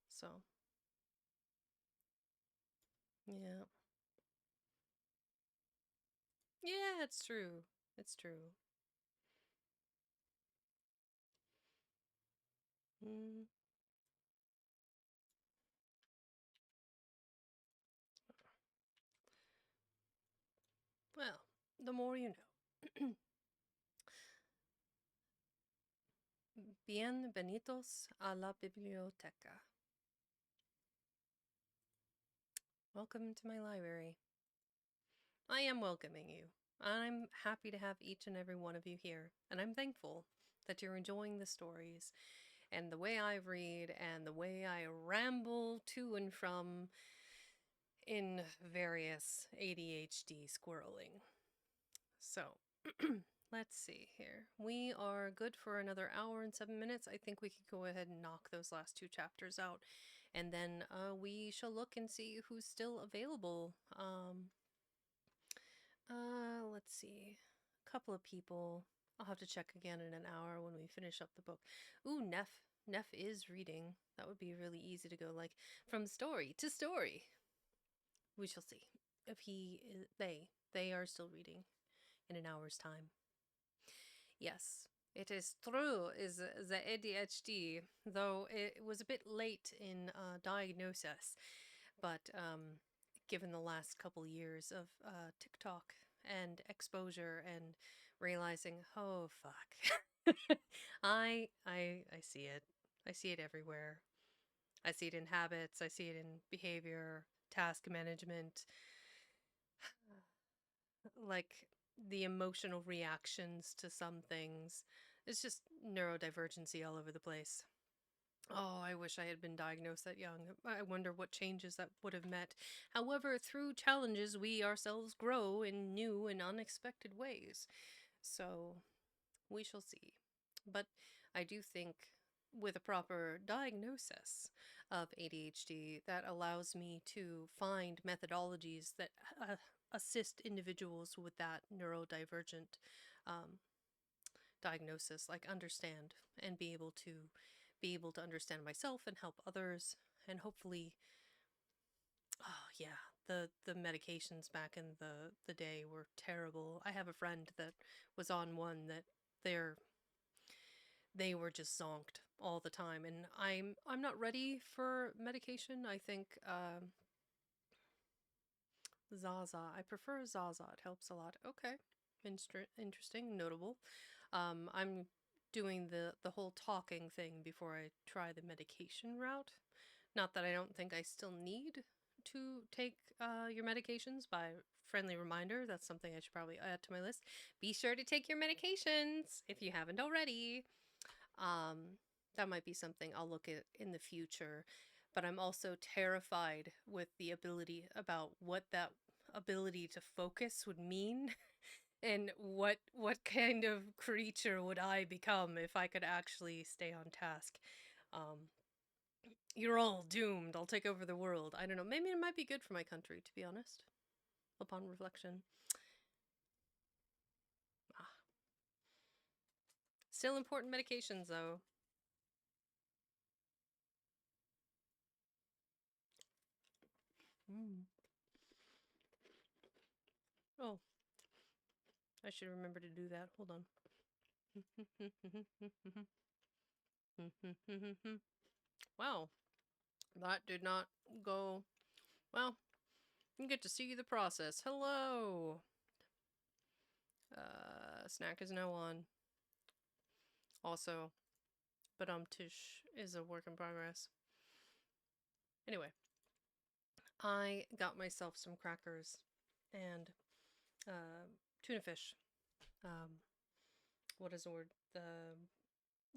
So yeah. Yeah, it's true. It's true. Mm. Well, the more you know. Bienvenidos a la biblioteca. Welcome to my library. I am welcoming you. I'm happy to have each and every one of you here, and I'm thankful that you're enjoying the stories and the way I read and the way I ramble to and from in various ADHD squirreling. So, let's see here. We are good for another hour and 7 minutes. I think we could go ahead and knock those last two chapters out, and then we shall look and see who's still available. Let's see. A couple of people. I'll have to check again in an hour when we finish up the book. Ooh, Neff is reading. That would be really easy to go like from story to story. We shall see if they are still reading in an hour's time. Yes, it is true. Is the ADHD, though it was a bit late in diagnosis, but given the last couple years of TikTok and exposure and realizing, oh fuck, I see it. I see it everywhere. I see it in habits, I see it in behavior, task management, like the emotional reactions to some things. It's just neurodivergency all over the place. Oh, I wish I had been diagnosed that young. I wonder what changes that would have met. However, through challenges, we ourselves grow in new and unexpected ways. So, we shall see. But I do think with a proper diagnosis of ADHD, that allows me to find methodologies that assist individuals with that neurodivergent um, diagnosis, like understand and be able to understand myself and help others, and hopefully, oh yeah, the medications back in the day were terrible. I have a friend that was on one that they're they were just zonked all the time, and I'm not ready for medication. I think Zaza. I prefer Zaza. It helps a lot. Okay, interesting, notable. I'm doing the whole talking thing before I try the medication route. Not that I don't think I still need to take your medications. By friendly reminder, that's something I should probably add to my list. Be sure to take your medications if you haven't already. Um, that might be something I'll look at in the future. But I'm also terrified with the ability about what that ability to focus would mean and what kind of creature would I become if I could actually stay on task. Um, you're all doomed. I'll take over the world. I don't know. Maybe it might be good for my country, to be honest, upon reflection. Ah. Still important medications, though. Mm. Oh, I should remember to do that. Hold on. Wow, that did not go well. You get to see the process. Hello. Snack is now on. Also, but Tish is a work in progress. Anyway, I got myself some crackers and tuna fish. Um, what is the word? The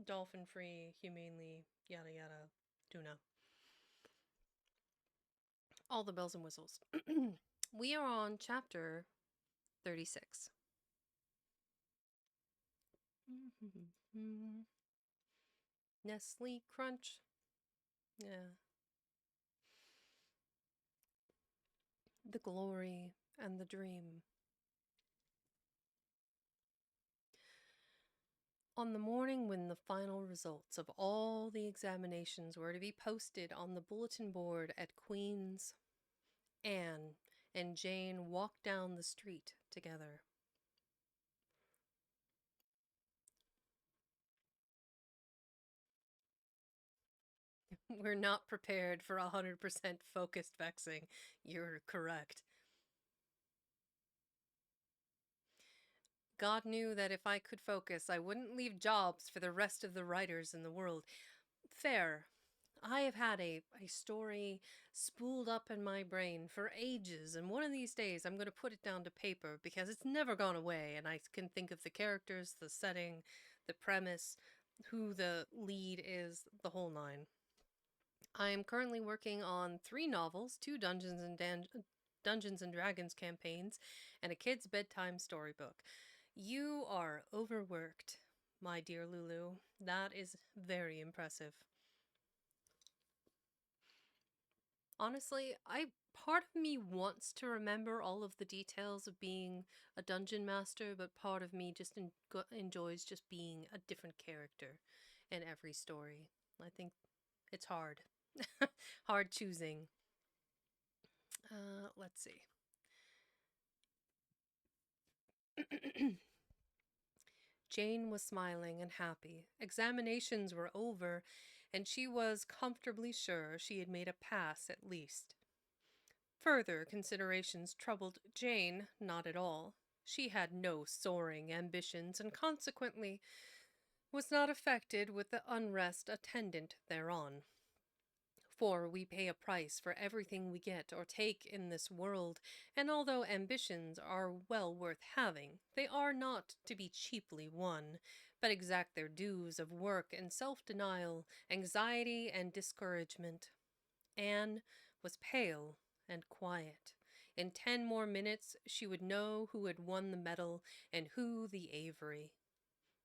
dolphin-free, humanely, yada yada, tuna. All the bells and whistles. We are on chapter 36. Nestle Crunch. Yeah. The glory and the dream. On the morning when the final results of all the examinations were to be posted on the bulletin board at Queen's, Anne and Jane walked down the street together. We're not prepared for 100% focused vexing. You're correct. God knew that if I could focus, I wouldn't leave jobs for the rest of the writers in the world. Fair. I have had a story spooled up in my brain for ages, and one of these days I'm going to put it down to paper because it's never gone away, and I can think of the characters, the setting, the premise, who the lead is, the whole nine. I am currently working on 3 novels, 2 Dungeons and Dragons campaigns, and a kid's bedtime storybook. You are overworked, my dear Lulu. That is very impressive. Honestly, part of me wants to remember all of the details of being a dungeon master, but part of me just enjoys just being a different character in every story. I think it's hard. Hard choosing. Let's see. Jane was smiling and happy. Examinations were over, and she was comfortably sure she had made a pass at least. Further considerations troubled Jane not at all. She had no soaring ambitions, and consequently was not affected with the unrest attendant thereon. For we pay a price for everything we get or take in this world, and although ambitions are well worth having, they are not to be cheaply won, but exact their dues of work and self-denial, anxiety and discouragement. Anne was pale and quiet. In 10 more minutes she would know who had won the medal and who the Avery.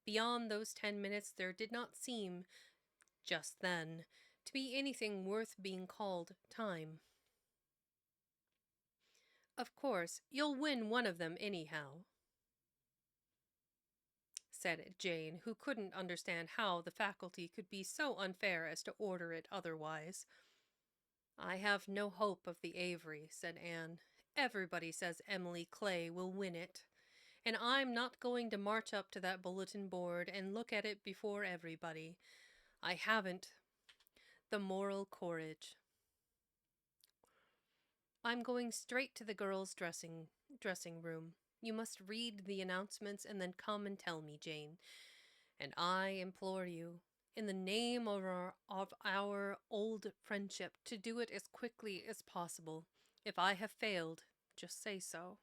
Beyond those 10 minutes there did not seem, just then, to be anything worth being called time. Of course, you'll win one of them anyhow, said Jane, who couldn't understand how the faculty could be so unfair as to order it otherwise. I have no hope of the Avery, said Anne. Everybody says Emily Clay will win it, and I'm not going to march up to that bulletin board and look at it before everybody. I haven't the moral courage. I'm going straight to the girls' dressing room. You must read the announcements and then come and tell me, Jane. And I implore you, in the name of our old friendship, to do it as quickly as possible. If I have failed, just say so,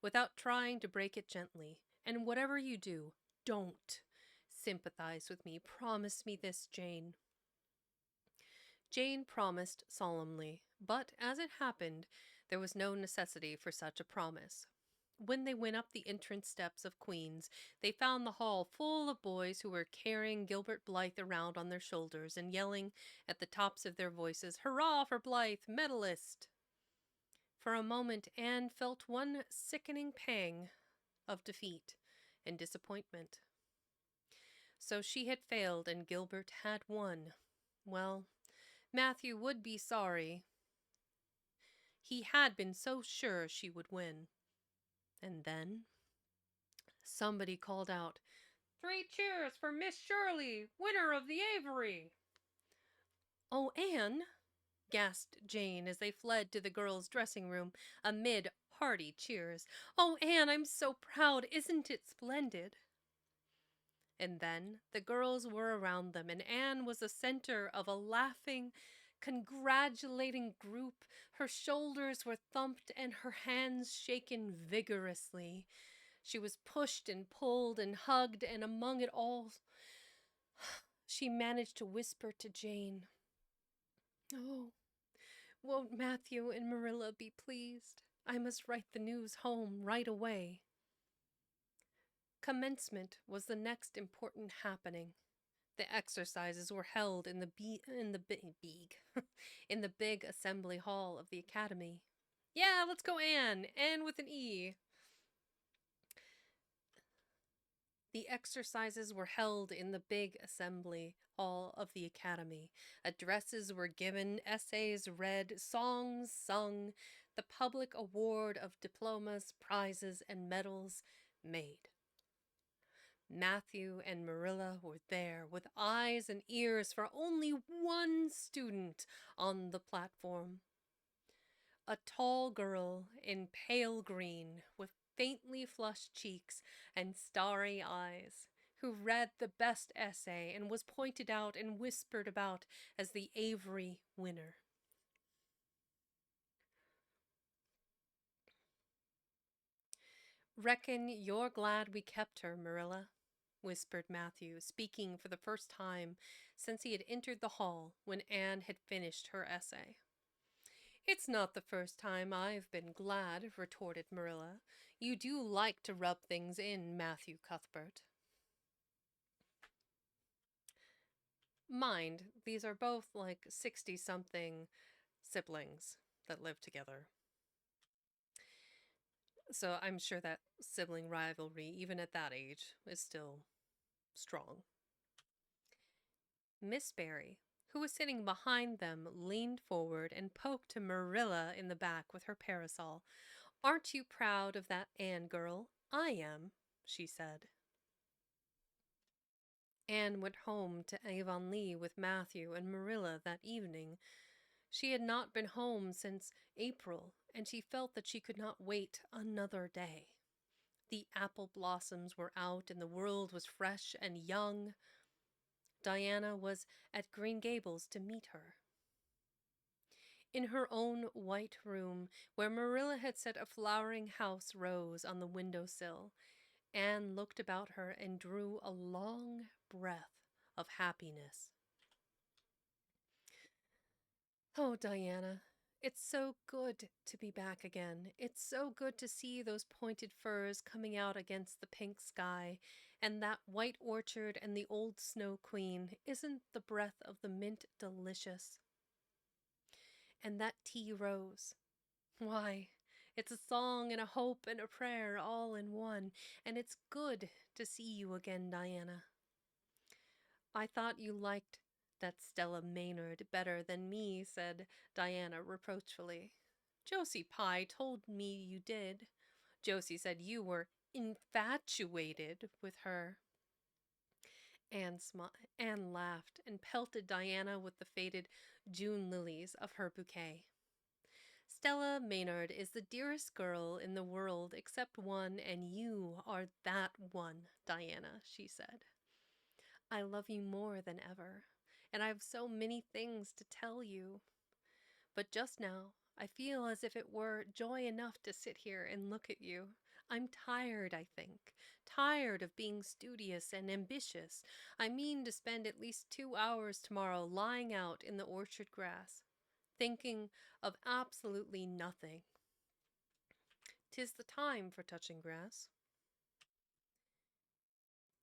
without trying to break it gently. And whatever you do, don't sympathize with me. Promise me this, Jane. Jane promised solemnly, but as it happened, there was no necessity for such a promise. When they went up the entrance steps of Queen's, they found the hall full of boys who were carrying Gilbert Blythe around on their shoulders and yelling at the tops of their voices, "Hurrah for Blythe, medalist!" For a moment Anne felt one sickening pang of defeat and disappointment. So she had failed and Gilbert had won. Well, Matthew would be sorry. He had been so sure she would win. And then somebody called out, "3 cheers for Miss Shirley, winner of the Avery!" "Oh, Anne," gasped Jane as they fled to the girls' dressing room amid hearty cheers. "Oh, Anne, I'm so proud. Isn't it splendid?" And then the girls were around them, and Anne was the center of a laughing, congratulating group. Her shoulders were thumped and her hands shaken vigorously. She was pushed and pulled and hugged, and among it all, she managed to whisper to Jane, "Oh, won't Matthew and Marilla be pleased? I must write the news home right away." Commencement was the next important happening. The exercises were held in the in the big assembly hall of the academy. Yeah, let's go Anne. Anne with an E. The exercises were held in the big assembly hall of the academy. Addresses were given, essays read, songs sung, the public award of diplomas, prizes, and medals made. Matthew and Marilla were there with eyes and ears for only one student on the platform. A tall girl in pale green with faintly flushed cheeks and starry eyes, who read the best essay and was pointed out and whispered about as the Avery winner. "Reckon you're glad we kept her, Marilla," whispered Matthew, speaking for the first time since he had entered the hall when Anne had finished her essay. "It's not the first time I've been glad," retorted Marilla. "You do like to rub things in, Matthew Cuthbert." Mind, these are both like 60-something siblings that live together. So I'm sure that sibling rivalry, even at that age, is still strong. Miss Barry, who was sitting behind them, leaned forward and poked Marilla in the back with her parasol. "Aren't you proud of that Anne girl? I am," she said. Anne went home to Avonlea with Matthew and Marilla that evening. She had not been home since April, and she felt that she could not wait another day. The apple blossoms were out and the world was fresh and young. Diana was at Green Gables to meet her. In her own white room, where Marilla had set a flowering house rose on the window-sill, Anne looked about her and drew a long breath of happiness. Oh, Diana, it's so good to be back again. It's so good to see those pointed firs coming out against the pink sky, and that white orchard and the old Snow Queen. Isn't the breath of the mint delicious? And that tea rose. Why, it's a song and a hope and a prayer all in one, and it's good to see you again, Diana. I thought you liked that Stella Maynard better than me, said Diana reproachfully. Josie Pye told me you did. Josie said you were infatuated with her. Anne laughed and pelted Diana with the faded June lilies of her bouquet. Stella Maynard is the dearest girl in the world except one, and you are that one, Diana, she said. I love you more than ever, and I have so many things to tell you. But just now, I feel as if it were joy enough to sit here and look at you. I'm tired, I think. Tired of being studious and ambitious. I mean to spend at least 2 hours tomorrow lying out in the orchard grass, thinking of absolutely nothing. 'Tis the time for touching grass.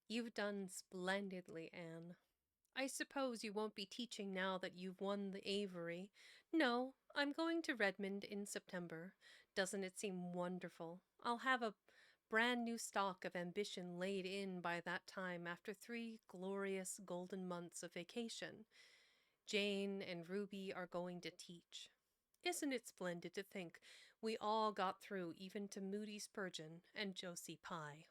You've done splendidly, Anne. I suppose you won't be teaching now that you've won the Avery. No, I'm going to Redmond in September. Doesn't it seem wonderful? I'll have a brand new stock of ambition laid in by that time after 3 glorious golden months of vacation. Jane and Ruby are going to teach. Isn't it splendid to think we all got through even to Moody Spurgeon and Josie Pye?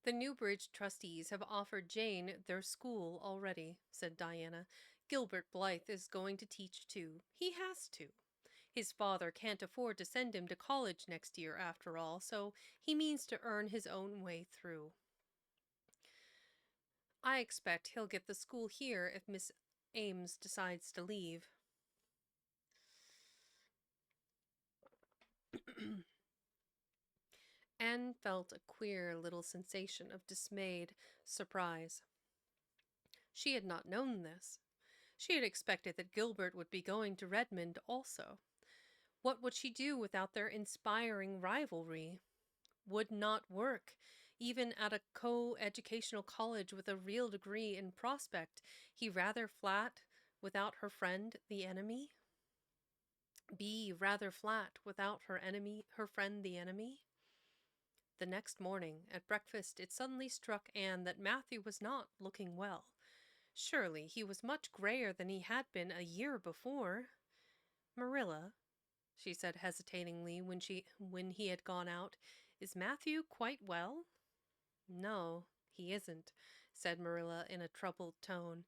The Newbridge trustees have offered Jane their school already, said Diana. Gilbert Blythe is going to teach too. He has to. His father can't afford to send him to college next year after all, so he means to earn his own way through. I expect he'll get the school here if Miss Ames decides to leave. Anne felt a queer little sensation of dismayed surprise. She had not known this. She had expected that Gilbert would be going to Redmond also. What would she do without their inspiring rivalry? Would not work, even at a co-educational college with a real degree in prospect, he rather flat without her friend the enemy? Be rather flat without her friend the enemy? The next morning, at breakfast, it suddenly struck Anne that Matthew was not looking well. Surely he was much grayer than he had been a year before. Marilla, she said hesitatingly when he had gone out, is Matthew quite well? No, he isn't, said Marilla in a troubled tone.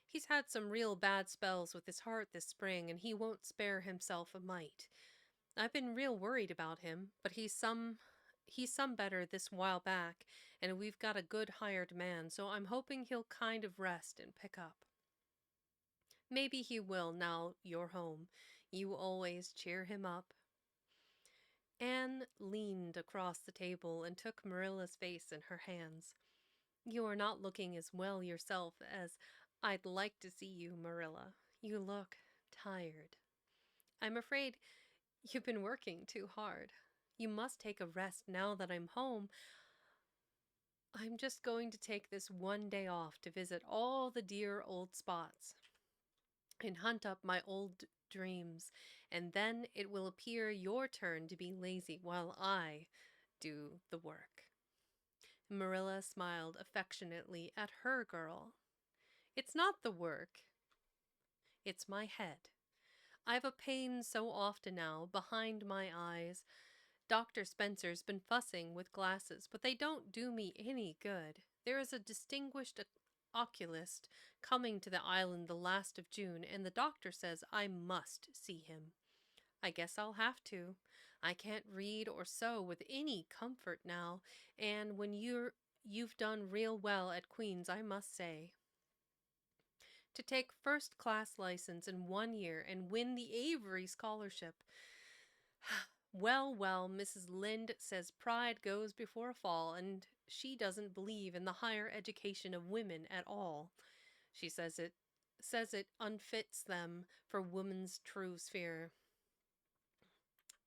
He's had some real bad spells with his heart this spring, and he won't spare himself a mite. I've been real worried about him, but he's some better this while back, and we've got a good hired man, so I'm hoping he'll kind of rest and pick up. Maybe he will now you're home. You always cheer him up. Anne leaned across the table and took Marilla's face in her hands. You are not looking as well yourself as I'd like to see you, Marilla. You look tired. I'm afraid you've been working too hard. You must take a rest now that I'm home. I'm just going to take this one day off to visit all the dear old spots and hunt up my old dreams, and then it will appear your turn to be lazy while I do the work. Marilla smiled affectionately at her girl. It's not the work. It's my head. I've a pain so often now behind my eyes. Dr. Spencer's been fussing with glasses, but they don't do me any good. There is a distinguished oculist coming to the island the last of June, and the doctor says I must see him. I guess I'll have to. I can't read or sew with any comfort now, and when you've done real well at Queen's, I must say. to take first-class license in 1 year and win the Avery Scholarship. Well, well, Mrs. Lynde says pride goes before a fall, and she doesn't believe in the higher education of women at all. She says it unfits them for woman's true sphere.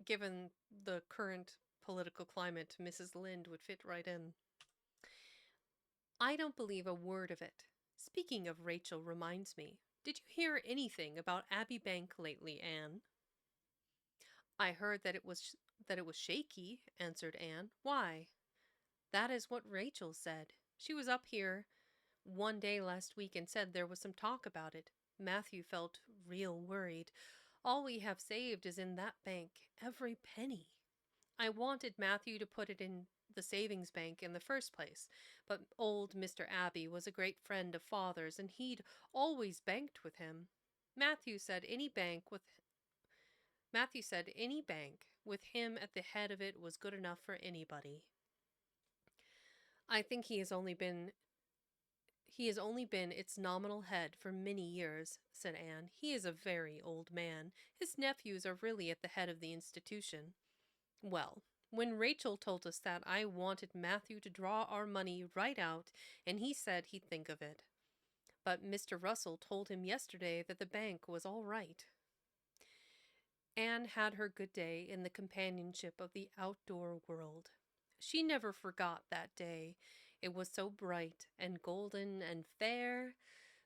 Given the current political climate, Mrs. Lynde would fit right in. I don't believe a word of it. Speaking of Rachel reminds me, did you hear anything about Abbey Bank lately, Anne? I heard that it was shaky, answered Anne. Why? That is what Rachel said. She was up here one day last week and said there was some talk about it. Matthew felt real worried. All we have saved is in that bank, every penny. I wanted Matthew to put it in the savings bank in the first place, but old Mr. Abbey was a great friend of father's, and he'd always banked with him. Matthew said any bank with him at the head of it was good enough for anybody. I think he has only been its nominal head for many years, said Anne. He is a very old man. His nephews are really at the head of the institution. Well, when Rachel told us that, I wanted Matthew to draw our money right out, and he said he'd think of it. But Mr. Russell told him yesterday that the bank was all right. Anne had her good day in the companionship of the outdoor world. She never forgot that day. It was so bright and golden and fair,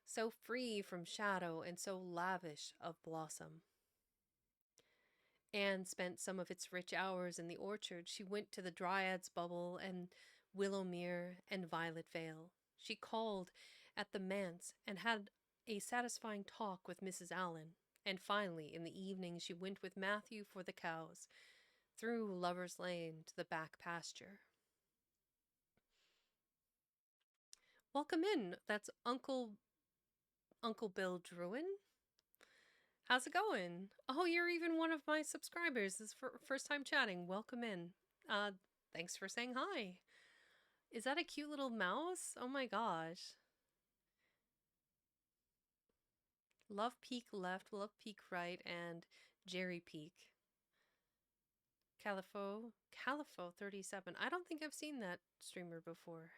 so free from shadow and so lavish of blossom. Anne spent some of its rich hours in the orchard. She went to the Dryad's Bubble and Willowmere and Violet Vale. She called at the manse and had a satisfying talk with Mrs. Allen. And finally, in the evening, she went with Matthew for the cows, through Lover's Lane to the back pasture. Welcome in. That's Uncle Bill Druin. How's it going? Oh, you're even one of my subscribers. This is first time chatting. Welcome in. Thanks for saying hi. Is that a cute little mouse? Oh my gosh. Love Peak left, Love Peak right, and Jerry Peak. Califo 37. I don't think I've seen that streamer before.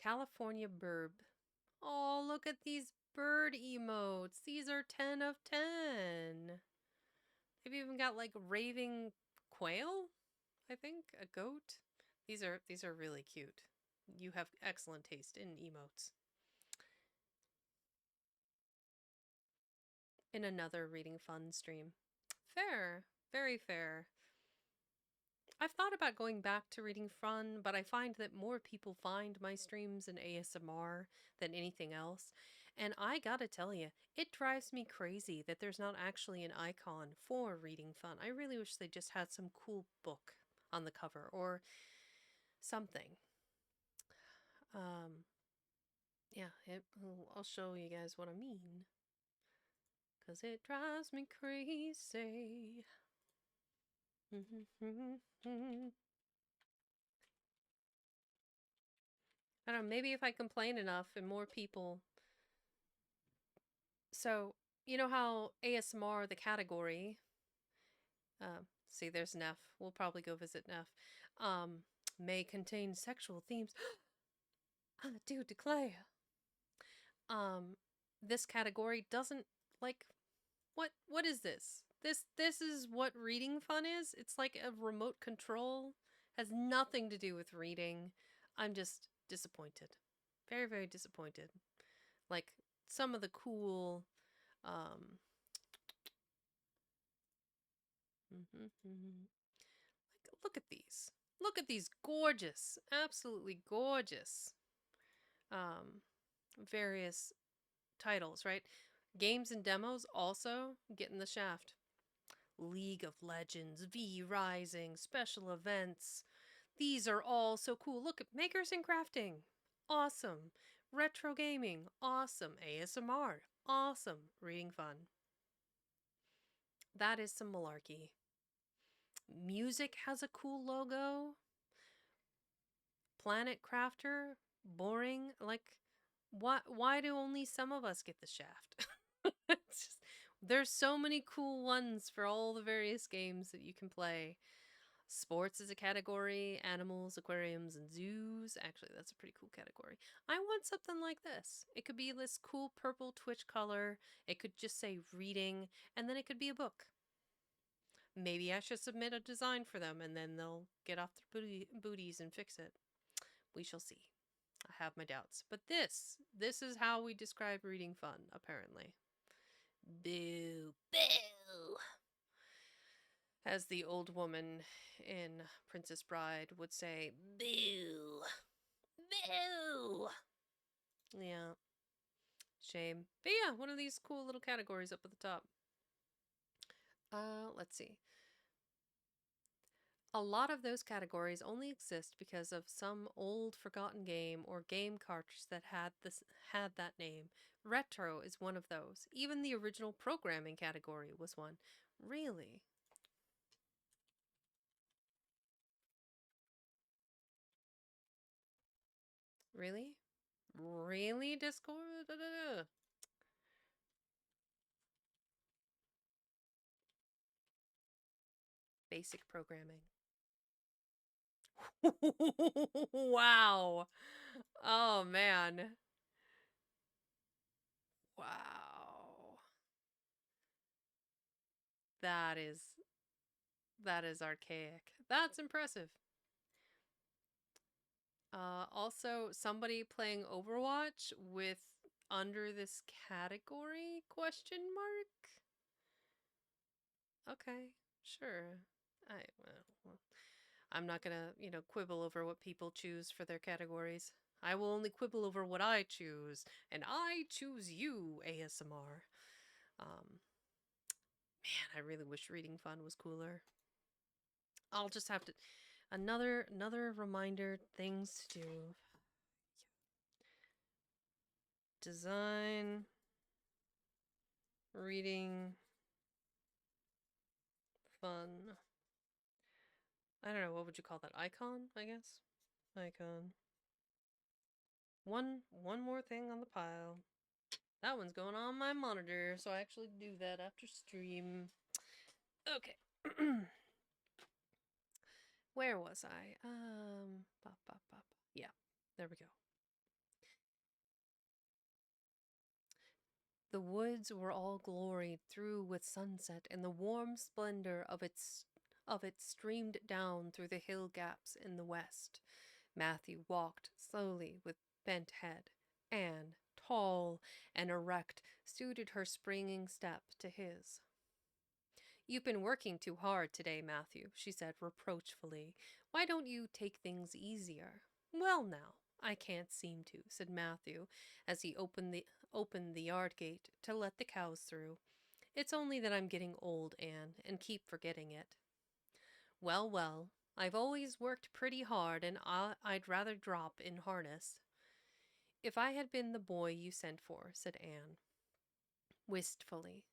California Burb. Oh, look at these bird emotes. These are 10 of 10. They've even got like raving quail, I think, a goat. These are really cute. You have excellent taste in emotes. In another reading fun stream. Fair, very fair. I've thought about going back to reading fun, but I find that more people find my streams in ASMR than anything else. And I gotta tell you, it drives me crazy that there's not actually an icon for reading fun. I really wish they just had some cool book on the cover or something. Yeah, I'll show you guys what I mean. 'Cause it drives me crazy. I don't know, maybe if I complain enough and more people... So, you know how ASMR, the category... see, there's Neff. We'll probably go visit Neff. May contain sexual themes. I do declare. This category doesn't, like... What is this? This is what reading fun is? It's like a remote control. Has nothing to do with reading. I'm just disappointed. Very, very disappointed. Like, some of the cool... Look at these. Look at these gorgeous, absolutely gorgeous various titles, right? Games and demos also get in the shaft. League of Legends, V Rising, special events. These are all so cool. Look at Makers and Crafting. Awesome. Retro gaming. Awesome. ASMR. Awesome. Reading fun. That is some malarkey. Music has a cool logo. Planet Crafter, boring. Like, why do only some of us get the shaft? It's just, there's so many cool ones for all the various games that you can play. Sports is a category, animals, aquariums, and zoos. Actually, that's a pretty cool category. I want something like this. It could be this cool purple Twitch color. It could just say reading, and then it could be a book. Maybe I should submit a design for them, and then they'll get off their booties and fix it. We shall see. I have my doubts. But this is how we describe reading fun, apparently. Boo. Boo! As the old woman in Princess Bride would say, Boo! Boo! yeah. Shame. But yeah, one of these cool little categories up at the top. Let's see. A lot of those categories only exist because of some old forgotten game or game cartridge that had that name. Retro is one of those. Even the original programming category was one. Really? Really? Really, Discord? Basic programming. Wow. Oh, man. Wow. That is archaic. That's impressive. Also, somebody playing Overwatch with under this category question mark? Okay, sure. Well, I'm not gonna, quibble over what people choose for their categories. I will only quibble over what I choose, and I choose you, ASMR. Man, I really wish reading fun was cooler. I'll just have to another reminder, things to do. Design reading fun. I don't know, what would you call that? Icon, I guess? Icon. One more thing on the pile. That one's going on my monitor, so I actually do that after stream. Okay. Where was I? Pop, pop, pop. Yeah, there we go. The woods were all gloried through with sunset, and the warm splendor of it streamed down through the hill gaps in the west. Matthew walked slowly with bent head. Anne, tall and erect, suited her springing step to his. "You've been working too hard today, Matthew," she said reproachfully. "Why don't you take things easier?" "Well, now, I can't seem to," said Matthew, as he opened the yard gate to let the cows through. "It's only that I'm getting old, Anne, and keep forgetting it." "Well, well, I've always worked pretty hard, and I'd rather drop in harness." "If I had been the boy you sent for," said Anne, wistfully,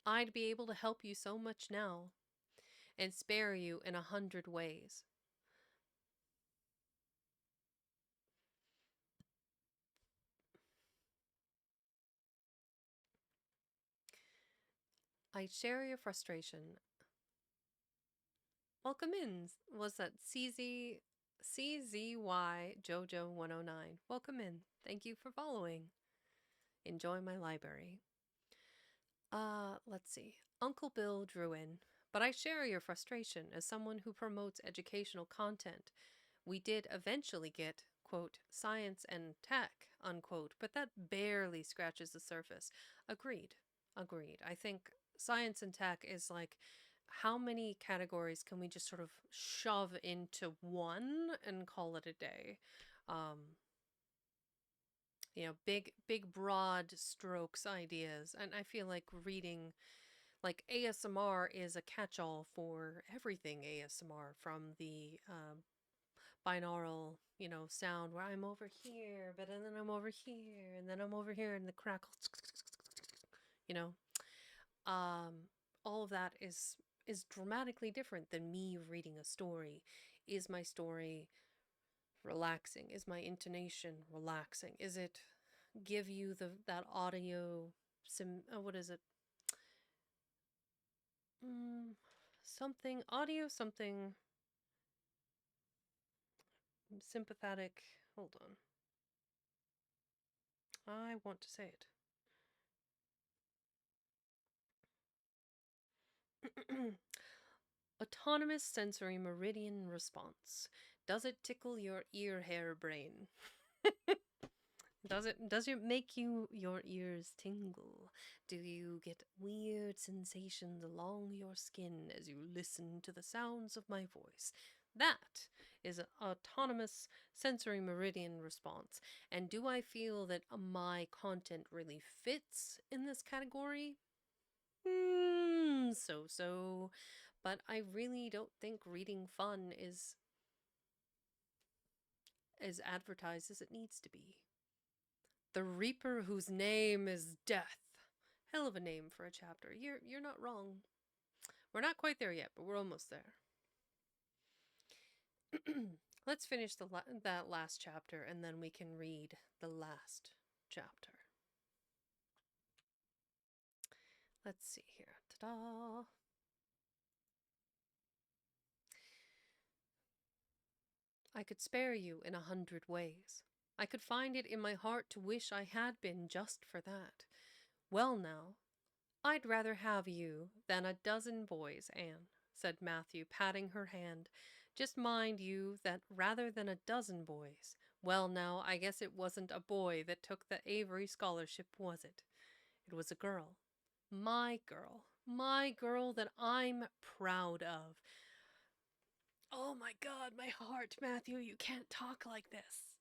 "I'd be able to help you so much now, and spare you in 100 ways." "I share your frustration." Welcome in. Was that CZY Jojo 109? Welcome in. Thank you for following. Enjoy my library. Let's see. Uncle Bill drew in. "But I share your frustration as someone who promotes educational content. We did eventually get, quote, science and tech, unquote, but that barely scratches the surface." Agreed. I think science and tech is like, how many categories can we just sort of shove into one and call it a day? Big broad strokes ideas. And I feel like reading, like ASMR is a catch-all for everything ASMR, from the binaural, sound where I'm over here, but then I'm over here, and then I'm over here, and the crackle, you know, all of that is dramatically different than me reading a story. Is my story Relaxing. Is my intonation relaxing? Is it give you that audio what is it? Something audio something sympathetic. Hold on. I want to say it. Autonomous sensory meridian response. Does it tickle your ear hair brain? Does it make your ears tingle? Do you get weird sensations along your skin as you listen to the sounds of my voice? That is an autonomous sensory meridian response. And do I feel that my content really fits in this category? So. But I really don't think reading fun is as advertised as it needs to be. The Reaper whose name is Death. Hell of a name for a chapter. You're not wrong. We're not quite there yet, but we're almost there. Let's finish that last chapter, and then we can read the last chapter. Let's see here. Ta-da! I could spare you in 100 ways. I could find it in my heart to wish I had been just for that. Well now, I'd rather have you than a dozen boys, Anne, said Matthew, patting her hand. Just mind you that rather than a dozen boys. Well now, I guess it wasn't a boy that took the Avery scholarship, was it? It was a girl. My girl that I'm proud of. Oh my God, my heart, Matthew, you can't talk like this.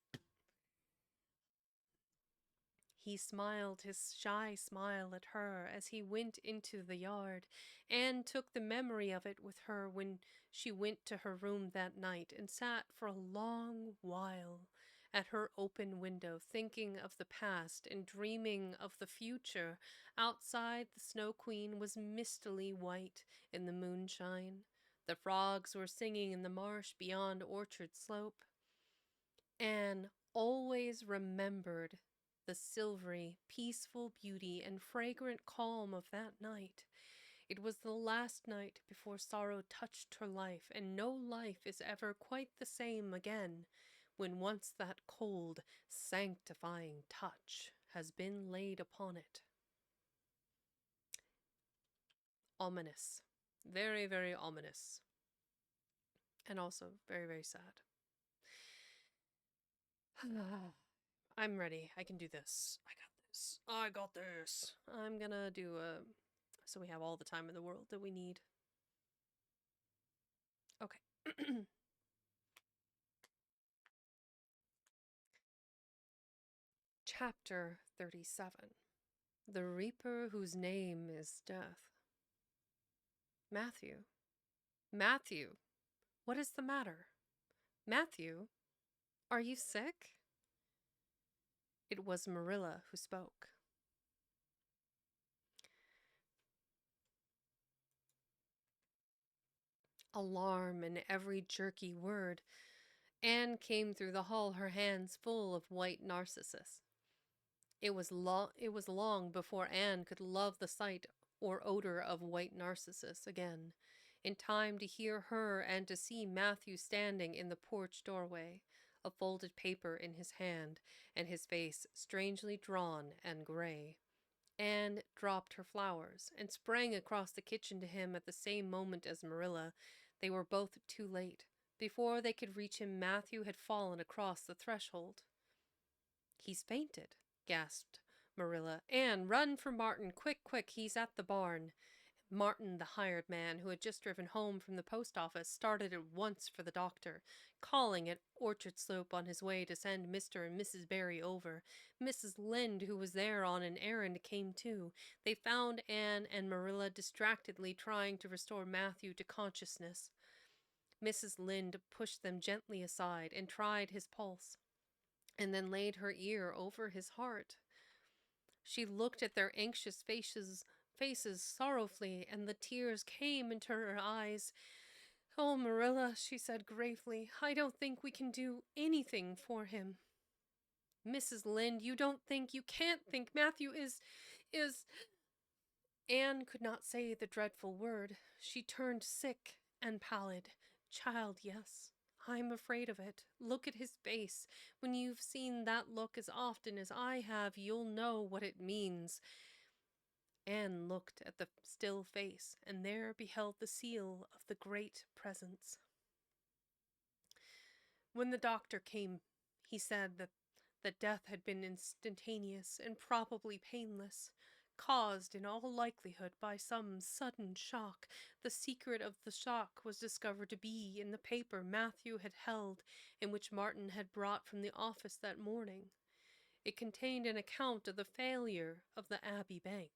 He smiled his shy smile at her as he went into the yard. Anne took the memory of it with her when she went to her room that night and sat for a long while at her open window, thinking of the past and dreaming of the future. Outside, the Snow Queen was mistily white in the moonshine. The frogs were singing in the marsh beyond Orchard Slope. Anne always remembered the silvery, peaceful beauty and fragrant calm of that night. It was the last night before sorrow touched her life, and no life is ever quite the same again when once that cold, sanctifying touch has been laid upon it. Ominous. Very, very ominous. And also very, very sad. I'm ready. I can do this. I got this. I'm gonna do so we have all the time in the world that we need. Okay. Chapter 37. The Reaper whose name is Death. Matthew. Matthew. What is the matter? Matthew, are you sick? It was Marilla who spoke. Alarm in every jerky word. Anne came through the hall, her hands full of white narcissus. It was long before Anne could love the sight or odor of white narcissus again, in time to hear her and to see Matthew standing in the porch doorway, a folded paper in his hand, and his face strangely drawn and gray. Anne dropped her flowers and sprang across the kitchen to him at the same moment as Marilla. They were both too late. Before they could reach him, Matthew had fallen across the threshold. He's fainted, gasped Marilla. Anne, run for Martin. Quick, quick, he's at the barn. Martin, the hired man, who had just driven home from the post office, started at once for the doctor, calling at Orchard Slope on his way to send Mr. and Mrs. Barry over. Mrs. Lynde, who was there on an errand, came too. They found Anne and Marilla distractedly trying to restore Matthew to consciousness. Mrs. Lynde pushed them gently aside and tried his pulse, and then laid her ear over his heart. She looked at their anxious faces sorrowfully, and the tears came into her eyes. Oh, Marilla, she said gravely, I don't think we can do anything for him. Mrs. Lynde, you can't think Matthew is. Anne could not say the dreadful word. She turned sick and pallid. Child, yes. I'm afraid of it. Look at his face. When you've seen that look as often as I have, you'll know what it means. Anne looked at the still face, and there beheld the seal of the great presence. When the doctor came, he said that death had been instantaneous and probably painless, caused in all likelihood by some sudden shock. The secret of the shock was discovered to be in the paper Matthew had held and which Martin had brought from the office that morning. It contained an account of the failure of the Abbey Bank.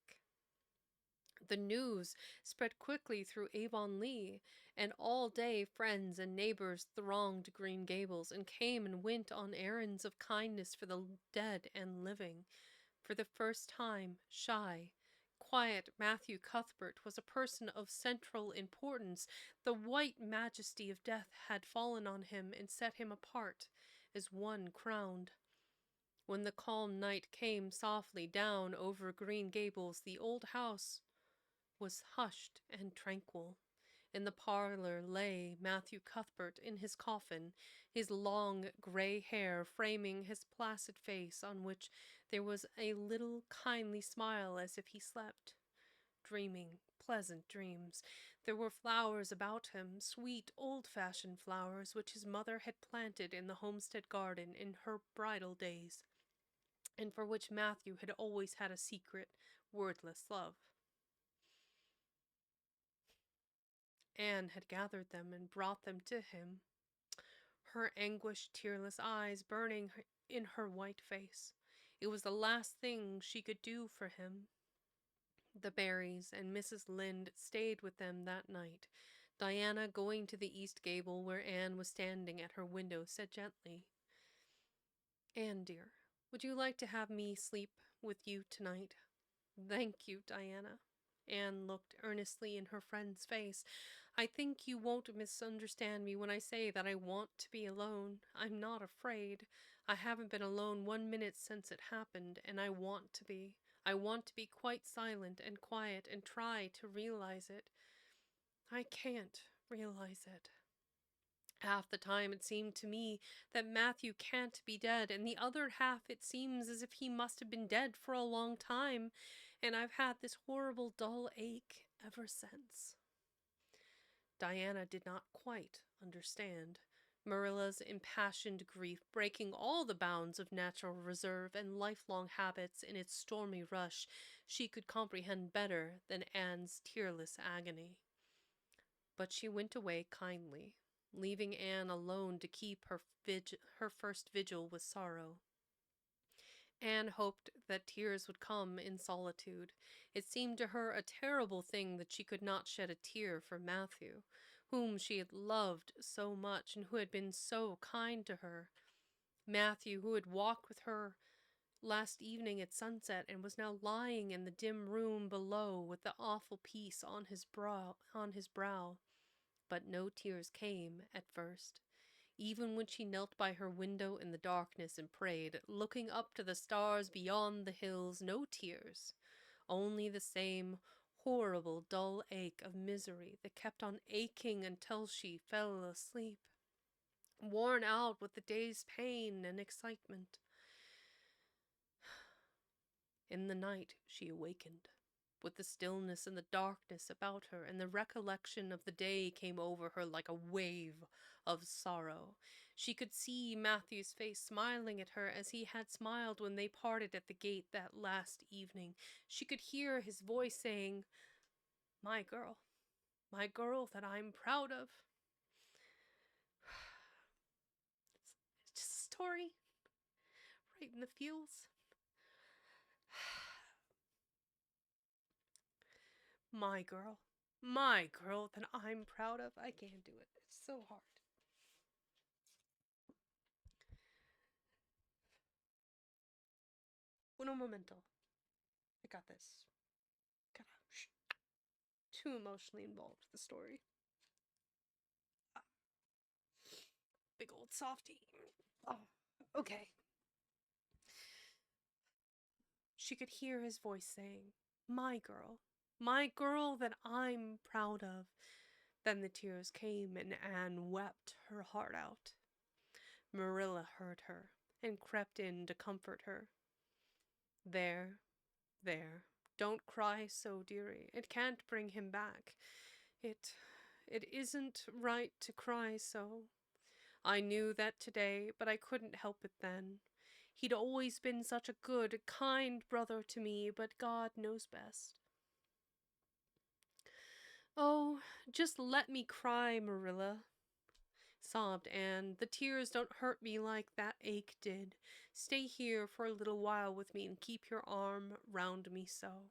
The news spread quickly through Avonlea, and all day friends and neighbors thronged Green Gables and came and went on errands of kindness for the dead and living. For the first time, shy, quiet Matthew Cuthbert was a person of central importance. The white majesty of death had fallen on him and set him apart as one crowned. When the calm night came softly down over Green Gables, the old house was hushed and tranquil. In the parlor lay Matthew Cuthbert in his coffin, his long gray hair framing his placid face, on which there was a little kindly smile as if he slept, dreaming pleasant dreams. There were flowers about him, sweet old-fashioned flowers which his mother had planted in the homestead garden in her bridal days, and for which Matthew had always had a secret, wordless love. Anne had gathered them and brought them to him, her anguished, tearless eyes burning in her white face. It was the last thing she could do for him. The Barrys and Mrs. Lynde stayed with them that night. Diana, going to the east gable where Anne was standing at her window, said gently, Anne, dear, would you like to have me sleep with you tonight? Thank you, Diana. Anne looked earnestly in her friend's face. I think you won't misunderstand me when I say that I want to be alone. I'm not afraid. I haven't been alone 1 minute since it happened, and I want to be. I want to be quite silent and quiet and try to realize it. I can't realize it. Half the time it seemed to me that Matthew can't be dead, and the other half it seems as if he must have been dead for a long time, and I've had this horrible dull ache ever since. Diana did not quite understand. Marilla's impassioned grief, breaking all the bounds of natural reserve and lifelong habits in its stormy rush, she could comprehend better than Anne's tearless agony. But she went away kindly, leaving Anne alone to keep her first vigil with sorrow. Anne hoped that tears would come in solitude. It seemed to her a terrible thing that she could not shed a tear for Matthew, whom she had loved so much and who had been so kind to her. Matthew, who had walked with her last evening at sunset and was now lying in the dim room below with the awful peace on his brow. But no tears came at first. Even when she knelt by her window in the darkness and prayed, looking up to the stars beyond the hills, no tears, only the same horrible dull ache of misery that kept on aching until she fell asleep, worn out with the day's pain and excitement. In the night she awakened, with the stillness and the darkness about her, and the recollection of the day came over her like a wave of sorrow. She could see Matthew's face smiling at her as he had smiled when they parted at the gate that last evening. She could hear his voice saying, my girl that I'm proud of. It's just a story, right in the feels. My girl that I'm proud of. I can't do it. It's so hard. Uno momento. I got this. Too emotionally involved with the story. big old softie. Oh, okay. She could hear his voice saying, my girl that I'm proud of. Then the tears came and Anne wept her heart out. Marilla heard her and crept in to comfort her. There, there, don't cry so, dearie. It can't bring him back. It isn't right to cry so. I knew that today, but I couldn't help it then. He'd always been such a good, kind brother to me, but God knows best. Oh, just let me cry, Marilla, sobbed Anne. The tears don't hurt me like that ache did. Stay here for a little while with me and keep your arm round me so.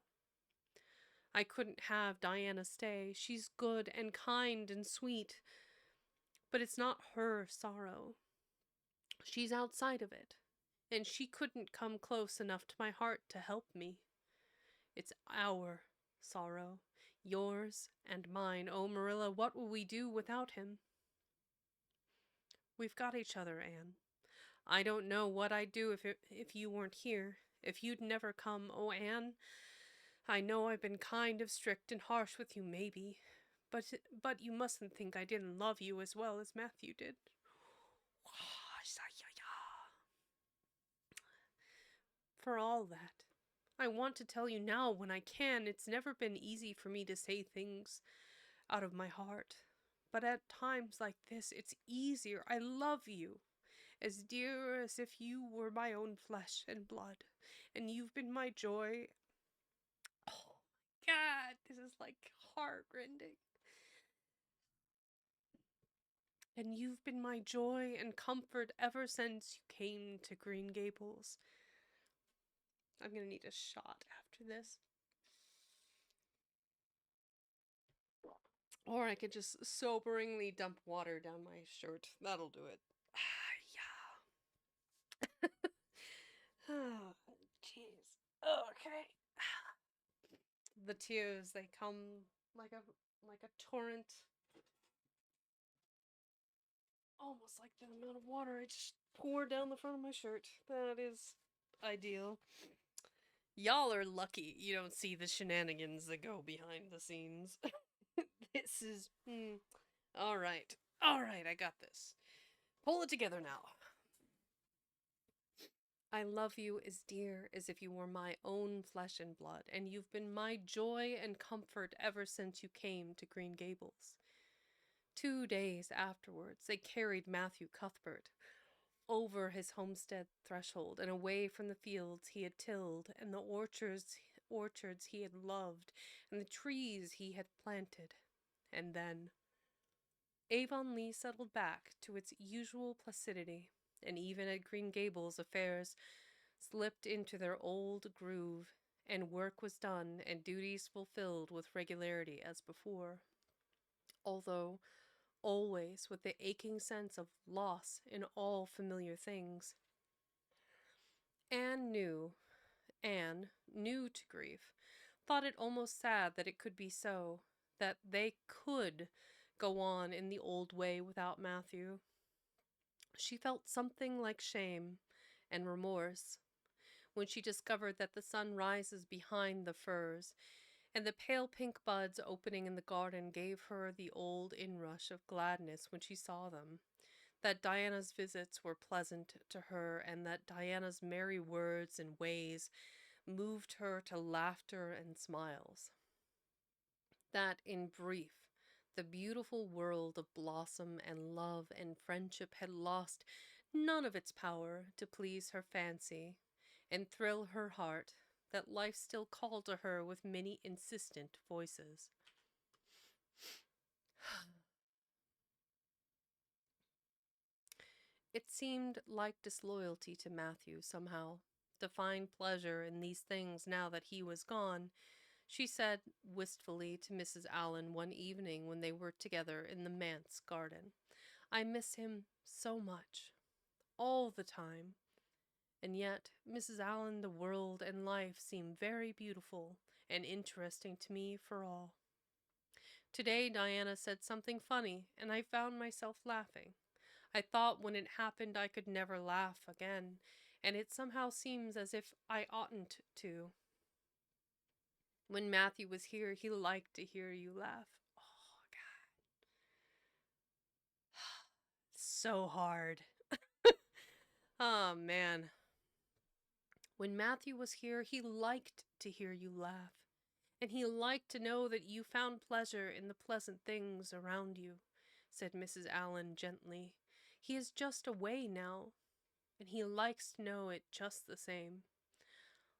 I couldn't have Diana stay. She's good and kind and sweet. But it's not her sorrow. She's outside of it. And she couldn't come close enough to my heart to help me. It's our sorrow. Yours and mine. Oh, Marilla, what will we do without him? We've got each other, Anne. I don't know what I'd do if you weren't here. If you'd never come, oh, Anne. I know I've been kind of strict and harsh with you, maybe. But you mustn't think I didn't love you as well as Matthew did. For all that, I want to tell you now when I can. It's never been easy for me to say things out of my heart. But at times like this, it's easier. I love you, as dear as if you were my own flesh and blood. And you've been my joy. Oh, God, this is like heartrending. And you've been my joy and comfort ever since you came to Green Gables. I'm gonna need a shot after this. Or I could just soberingly dump water down my shirt. That'll do it. Yeah. Oh, jeez. Okay. The tears, they come like a torrent. Almost like the amount of water I just poured down the front of my shirt. That is ideal. Y'all are lucky you don't see the shenanigans that go behind the scenes. This is... Alright. Alright, I got this. Pull it together now. I love you as dear as if you were my own flesh and blood, and you've been my joy and comfort ever since you came to Green Gables. 2 days afterwards, they carried Matthew Cuthbert over his homestead threshold and away from the fields he had tilled and the orchards he had loved and the trees he had planted. And then Avonlea settled back to its usual placidity, and even at Green Gables affairs slipped into their old groove, and work was done and duties fulfilled with regularity as before, although always with the aching sense of loss in all familiar things. Anne, new to grief, thought it almost sad that it could be so, that they could go on in the old way without Matthew. She felt something like shame and remorse when she discovered that the sun rises behind the firs, and the pale pink buds opening in the garden gave her the old inrush of gladness when she saw them, that Diana's visits were pleasant to her, and that Diana's merry words and ways moved her to laughter and smiles. That, in brief, the beautiful world of blossom and love and friendship had lost none of its power to please her fancy and thrill her heart, that life still called to her with many insistent voices. It seemed like disloyalty to Matthew, somehow, to find pleasure in these things now that he was gone. She said wistfully to Mrs. Allen one evening when they were together in the manse garden, "I miss him so much, all the time. And yet, Mrs. Allen, the world and life seem very beautiful and interesting to me for all." Today Diana said something funny, and I found myself laughing. I thought when it happened I could never laugh again, and it somehow seems as if I oughtn't to. When Matthew was here, he liked to hear you laugh. Oh, God. So hard. Oh, man. When Matthew was here, he liked to hear you laugh, and he liked to know that you found pleasure in the pleasant things around you, said Mrs. Allen gently. He is just away now, and he likes to know it just the same.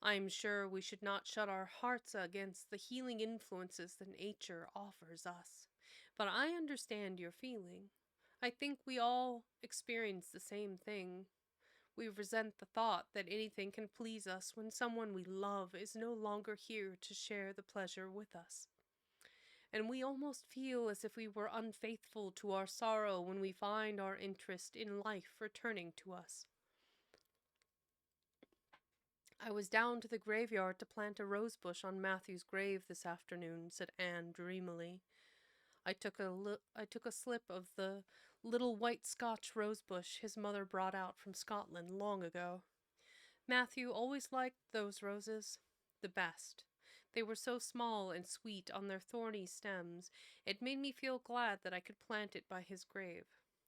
I am sure we should not shut our hearts against the healing influences that nature offers us, but I understand your feeling. I think we all experience the same thing. We resent the thought that anything can please us when someone we love is no longer here to share the pleasure with us. And we almost feel as if we were unfaithful to our sorrow when we find our interest in life returning to us. I was down to the graveyard to plant a rosebush on Matthew's grave this afternoon, said Anne dreamily. I took a slip of the little white Scotch rosebush his mother brought out from Scotland long ago. Matthew always liked those roses the best. They were so small and sweet on their thorny stems, it made me feel glad that I could plant it by his grave,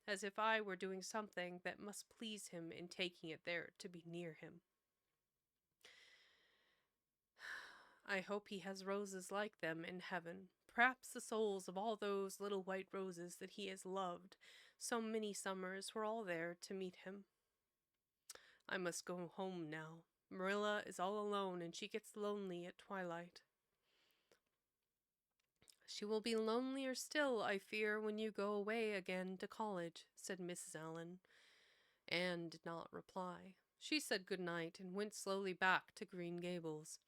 as if I were doing something that must please him in taking it there to be near him. I hope he has roses like them in heaven, perhaps the souls of all those little white roses that he has loved so many summers were all there to meet him. I must go home now. Marilla is all alone and she gets lonely at twilight. She will be lonelier still, I fear, when you go away again to college, said Mrs. Allen. Anne did not reply. She said good night and went slowly back to Green Gables.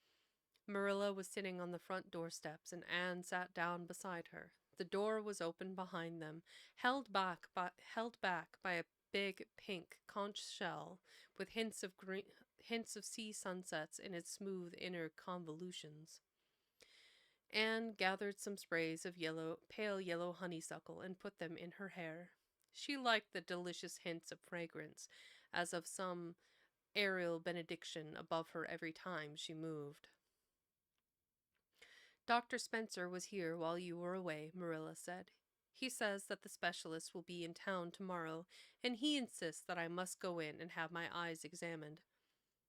Marilla was sitting on the front doorsteps, and Anne sat down beside her. The door was open behind them, held back by a big pink conch shell with hints of sea sunsets in its smooth inner convolutions. Anne gathered some sprays of pale yellow honeysuckle and put them in her hair. She liked the delicious hints of fragrance, as of some aerial benediction above her every time she moved. Dr. Spencer was here while you were away, Marilla said. He says that the specialist will be in town tomorrow, and he insists that I must go in and have my eyes examined.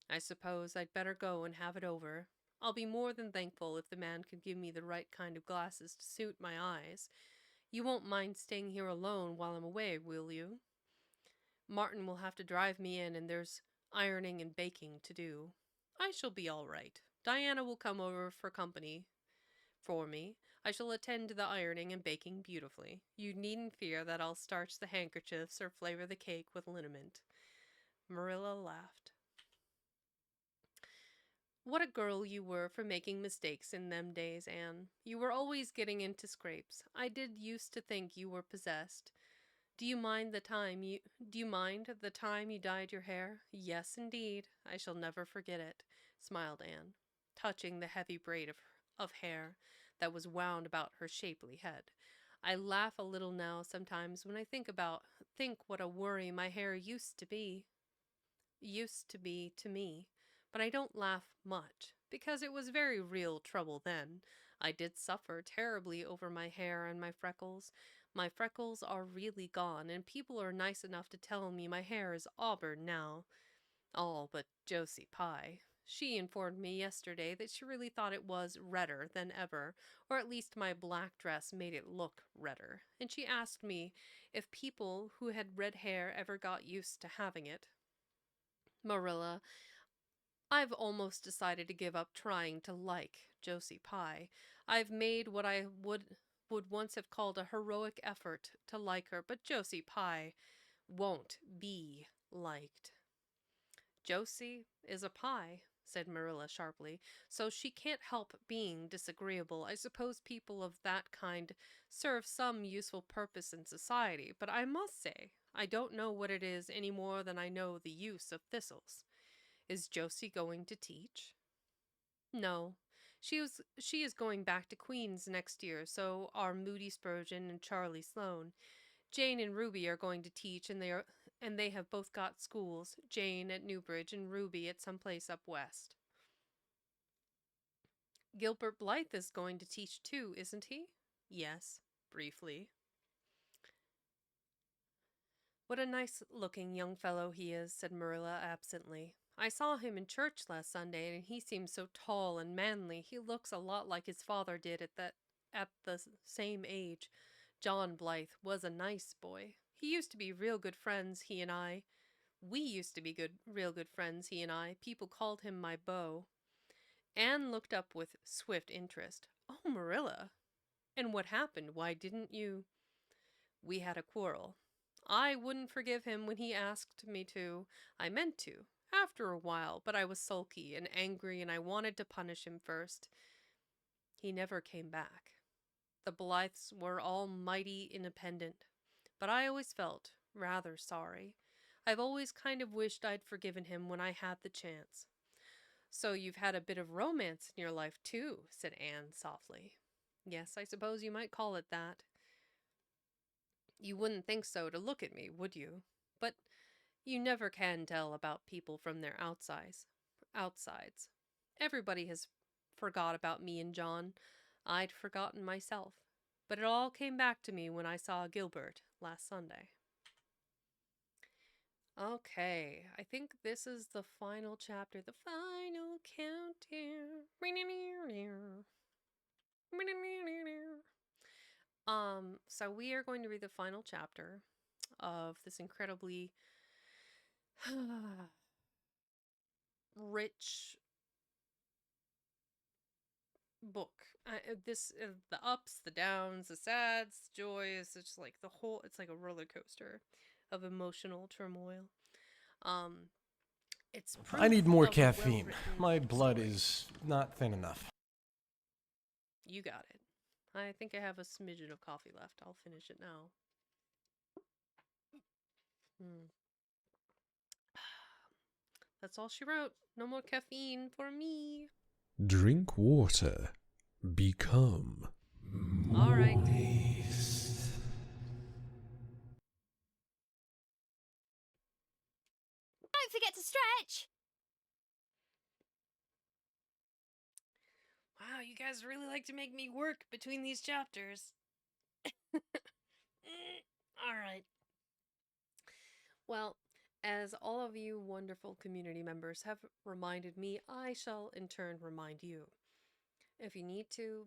I suppose I'd better go and have it over. I'll be more than thankful if the man could give me the right kind of glasses to suit my eyes. You won't mind staying here alone while I'm away, will you? Martin will have to drive me in, and there's ironing and baking to do. I shall be all right. Diana will come over for company for me. I shall attend to the ironing and baking beautifully. You needn't fear that I'll starch the handkerchiefs or flavor the cake with liniment. Marilla laughed. What a girl you were for making mistakes in them days, Anne. You were always getting into scrapes. I did used to think you were possessed. Do you mind the time you dyed your hair? Yes, indeed. I shall never forget it, smiled Anne, touching the heavy braid of hair that was wound about her shapely head. I laugh a little now sometimes when I think what a worry my hair used to be to me, but I don't laugh much, because it was very real trouble then. I did suffer terribly over my hair and my freckles. My freckles are really gone, and people are nice enough to tell me my hair is auburn now. All but Josie Pye. She informed me yesterday that she really thought it was redder than ever, or at least my black dress made it look redder, and she asked me if people who had red hair ever got used to having it. Marilla, I've almost decided to give up trying to like Josie Pye. I've made what I would once have called a heroic effort to like her, but Josie Pye won't be liked. Josie is a Pye, said Marilla sharply, so she can't help being disagreeable. I suppose people of that kind serve some useful purpose in society, but I must say I don't know what it is any more than I know the use of thistles. Is Josie going to teach? No. She is going back to Queen's next year, so are Moody Spurgeon and Charlie Sloane. Jane and Ruby are going to teach, and they have both got schools. Jane at Newbridge and Ruby at some place up west. Gilbert Blythe is going to teach too, isn't he? Yes, briefly. What a nice-looking young fellow he is, said Marilla absently. I saw him in church last Sunday, and he seems so tall and manly. He looks a lot like his father did at the same age. John Blythe was a nice boy. He used to be real good friends, he and I. We used to be real good friends, he and I. People called him my beau. Anne looked up with swift interest. Oh, Marilla. And what happened? Why didn't you? We had a quarrel. I wouldn't forgive him when he asked me to. I meant to, after a while, but I was sulky and angry, and I wanted to punish him first. He never came back. The Blythes were all mighty independent, but I always felt rather sorry. I've always kind of wished I'd forgiven him when I had the chance. So you've had a bit of romance in your life, too, said Anne softly. Yes, I suppose you might call it that. You wouldn't think so to look at me, would you? But you never can tell about people from their outsides. Everybody has forgot about me and John. I'd forgotten myself. But it all came back to me when I saw Gilbert last Sunday. Okay, I think this is the final chapter, the final countdown. So we are going to read the final chapter of this incredibly rich book. The ups, the downs, the sads, the joys. It's like it's like a roller coaster of emotional turmoil. It's I need more proof of a caffeine. well-written My blood story. is not thin enough. You got it. I think I have a smidgen of coffee left. I'll finish it now. That's all she wrote. No more caffeine for me. Drink water. Become. All right. Don't forget to stretch. Wow, you guys really like to make me work between these chapters. All right. Well, as all of you wonderful community members have reminded me, I shall in turn remind you. If you need to,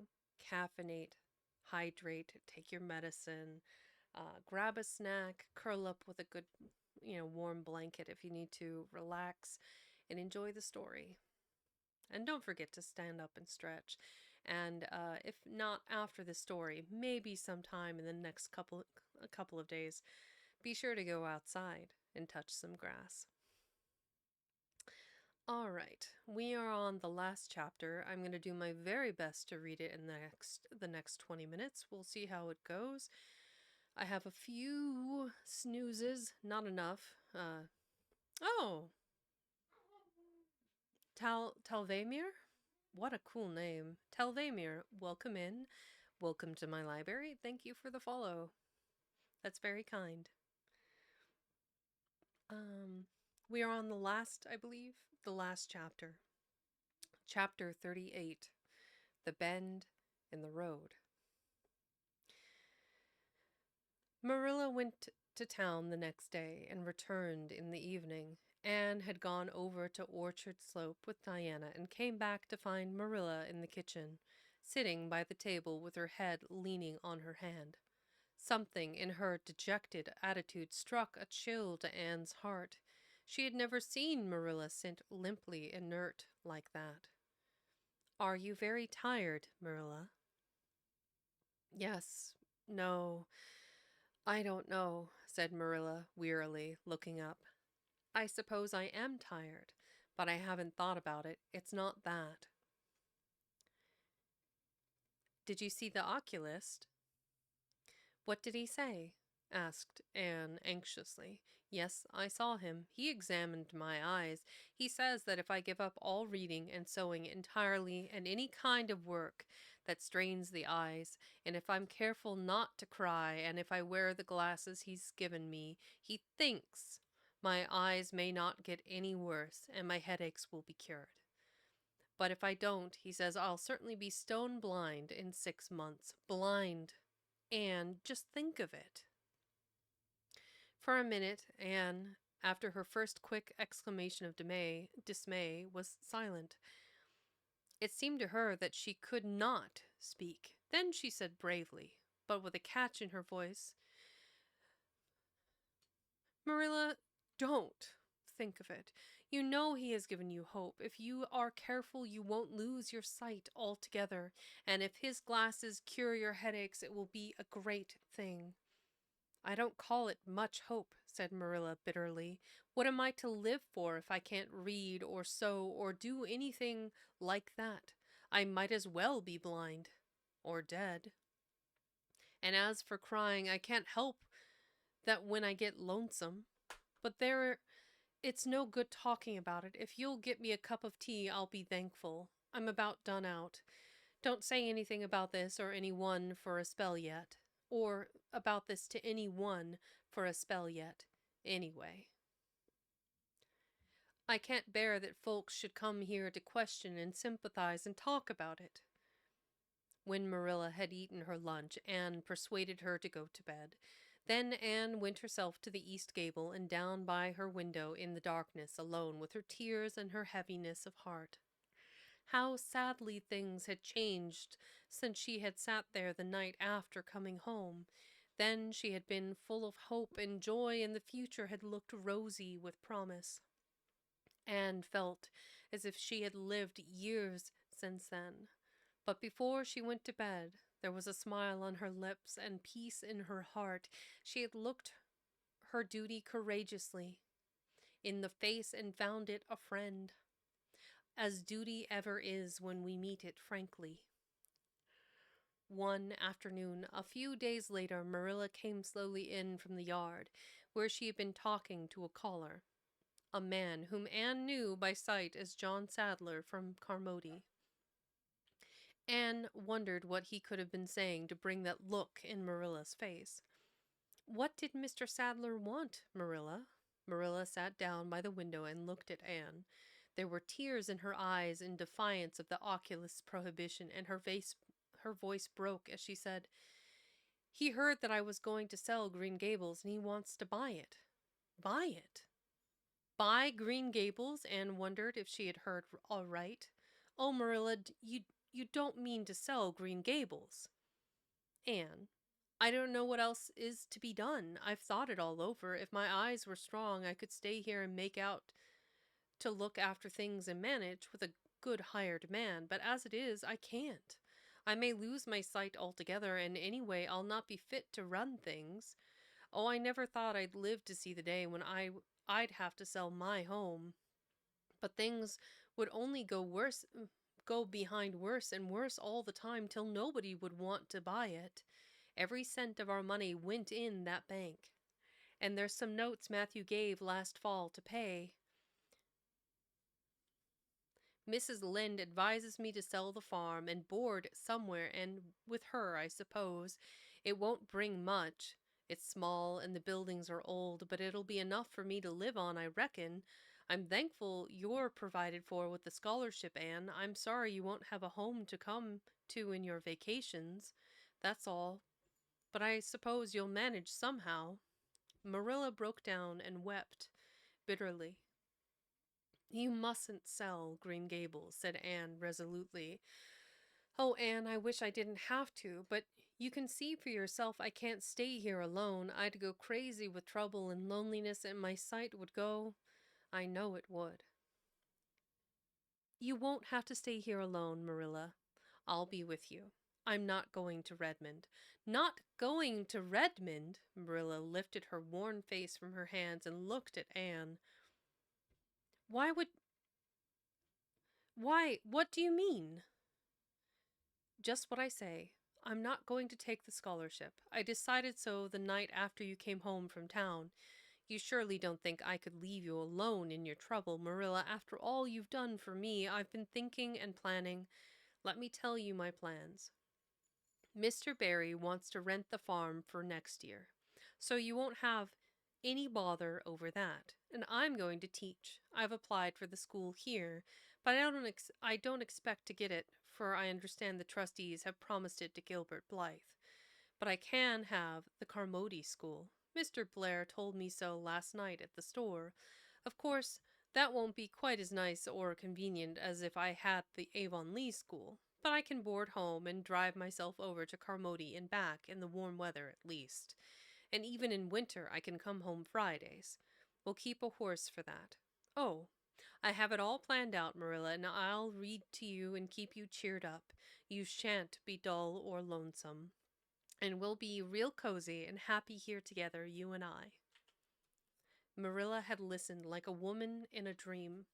caffeinate, hydrate, take your medicine, grab a snack, curl up with a good, warm blanket if you need to, relax, and enjoy the story. And don't forget to stand up and stretch. And if not after the story, maybe sometime in the next couple of days, be sure to go outside and touch some grass. All right, we are on the last chapter. I'm going to do my very best to read it in the next 20 minutes. We'll see how it goes. I have a few snoozes, not enough. Talvamir? What a cool name. Talvamir, welcome in. Welcome to my library. Thank you for the follow. That's very kind. We are on the last chapter. Chapter 38. The Bend in the Road. Marilla went to town the next day and returned in the evening. Anne had gone over to Orchard Slope with Diana and came back to find Marilla in the kitchen, sitting by the table with her head leaning on her hand. Something in her dejected attitude struck a chill to Anne's heart. She had never seen Marilla sit limply inert like that. "Are you very tired, Marilla?" "Yes. No. I don't know," said Marilla wearily, looking up. "I suppose I am tired, but I haven't thought about it. It's not that." "Did you see the oculist?" "What did he say?" asked Anne anxiously. "Yes, I saw him. He examined my eyes. He says that if I give up all reading and sewing entirely and any kind of work, that strains the eyes, and if I'm careful not to cry, and if I wear the glasses he's given me, he thinks my eyes may not get any worse, and my headaches will be cured. But if I don't, he says, I'll certainly be stone blind in 6 months. Blind. And just think of it. For a minute, Anne, after her first quick exclamation of dismay, was silent. It seemed to her that she could not speak. Then she said bravely, but with a catch in her voice, Marilla, don't think of it. You know he has given you hope. If you are careful, you won't lose your sight altogether. And if his glasses cure your headaches, it will be a great thing. I don't call it much hope, said Marilla bitterly. What am I to live for if I can't read or sew or do anything like that? I might as well be blind or dead. And as for crying, I can't help that when I get lonesome. But it's no good talking about it. If you'll get me a cup of tea, I'll be thankful. I'm about done out. Don't say anything about this or anyone for a spell yet. Or about this to anyone for a spell yet, anyway. I can't bear that folks should come here to question and sympathize and talk about it. When Marilla had eaten her lunch, Anne persuaded her to go to bed. Then Anne went herself to the east gable and down by her window in the darkness, alone with her tears and her heaviness of heart. How sadly things had changed since she had sat there the night after coming home. Then she had been full of hope and joy, and the future had looked rosy with promise. Anne felt as if she had lived years since then. But before she went to bed, there was a smile on her lips and peace in her heart. She had looked her duty courageously in the face and found it a friend, as duty ever is when we meet it frankly. One afternoon, a few days later, Marilla came slowly in from the yard, where she had been talking to a caller, a man whom Anne knew by sight as John Sadler from Carmody. Anne wondered what he could have been saying to bring that look in Marilla's face. What did Mr. Sadler want, Marilla? Marilla sat down by the window and looked at Anne. There were tears in her eyes in defiance of the oculist's prohibition, and her voice broke as she said, He heard that I was going to sell Green Gables, and he wants to buy it. Buy it? Buy Green Gables? Anne wondered if she had heard aright. Oh, Marilla, you don't mean to sell Green Gables? Anne, I don't know what else is to be done. I've thought it all over. If my eyes were strong, I could stay here and make out to look after things and manage with a good hired man, but as it is, I can't. I may lose my sight altogether, and anyway, I'll not be fit to run things. Oh, I never thought I'd live to see the day when I'd have to sell my home. But things would only go behind worse and worse all the time till nobody would want to buy it. Every cent of our money went in that bank. And there's some notes Matthew gave last fall to pay. Mrs. Lynde advises me to sell the farm and board somewhere, and with her, I suppose. It won't bring much. It's small and the buildings are old, but it'll be enough for me to live on, I reckon. I'm thankful you're provided for with the scholarship, Anne. I'm sorry you won't have a home to come to in your vacations. That's all. But I suppose you'll manage somehow. Marilla broke down and wept bitterly. You mustn't sell Green Gables, said Anne resolutely. Oh, Anne, I wish I didn't have to, but you can see for yourself I can't stay here alone. I'd go crazy with trouble and loneliness, and my sight would go. I know it would. You won't have to stay here alone, Marilla. I'll be with you. I'm not going to Redmond. Not going to Redmond? Marilla lifted her worn face from her hands and looked at Anne. What do you mean? Just what I say. I'm not going to take the scholarship. I decided so the night after you came home from town. You surely don't think I could leave you alone in your trouble, Marilla. After all you've done for me, I've been thinking and planning. Let me tell you my plans. Mr. Barry wants to rent the farm for next year, so you won't have any bother over that. And I'm going to teach. I've applied for the school here, but I don't expect to get it, for I understand the trustees have promised it to Gilbert Blythe. But I can have the Carmody School. Mr. Blair told me so last night at the store. Of course, that won't be quite as nice or convenient as if I had the Avonlea School, but I can board home and drive myself over to Carmody and back in the warm weather at least. And even in winter I can come home Fridays. We'll keep a horse for that. Oh, I have it all planned out, Marilla, and I'll read to you and keep you cheered up. You shan't be dull or lonesome. And we'll be real cozy and happy here together, you and I. Marilla had listened like a woman in a dream.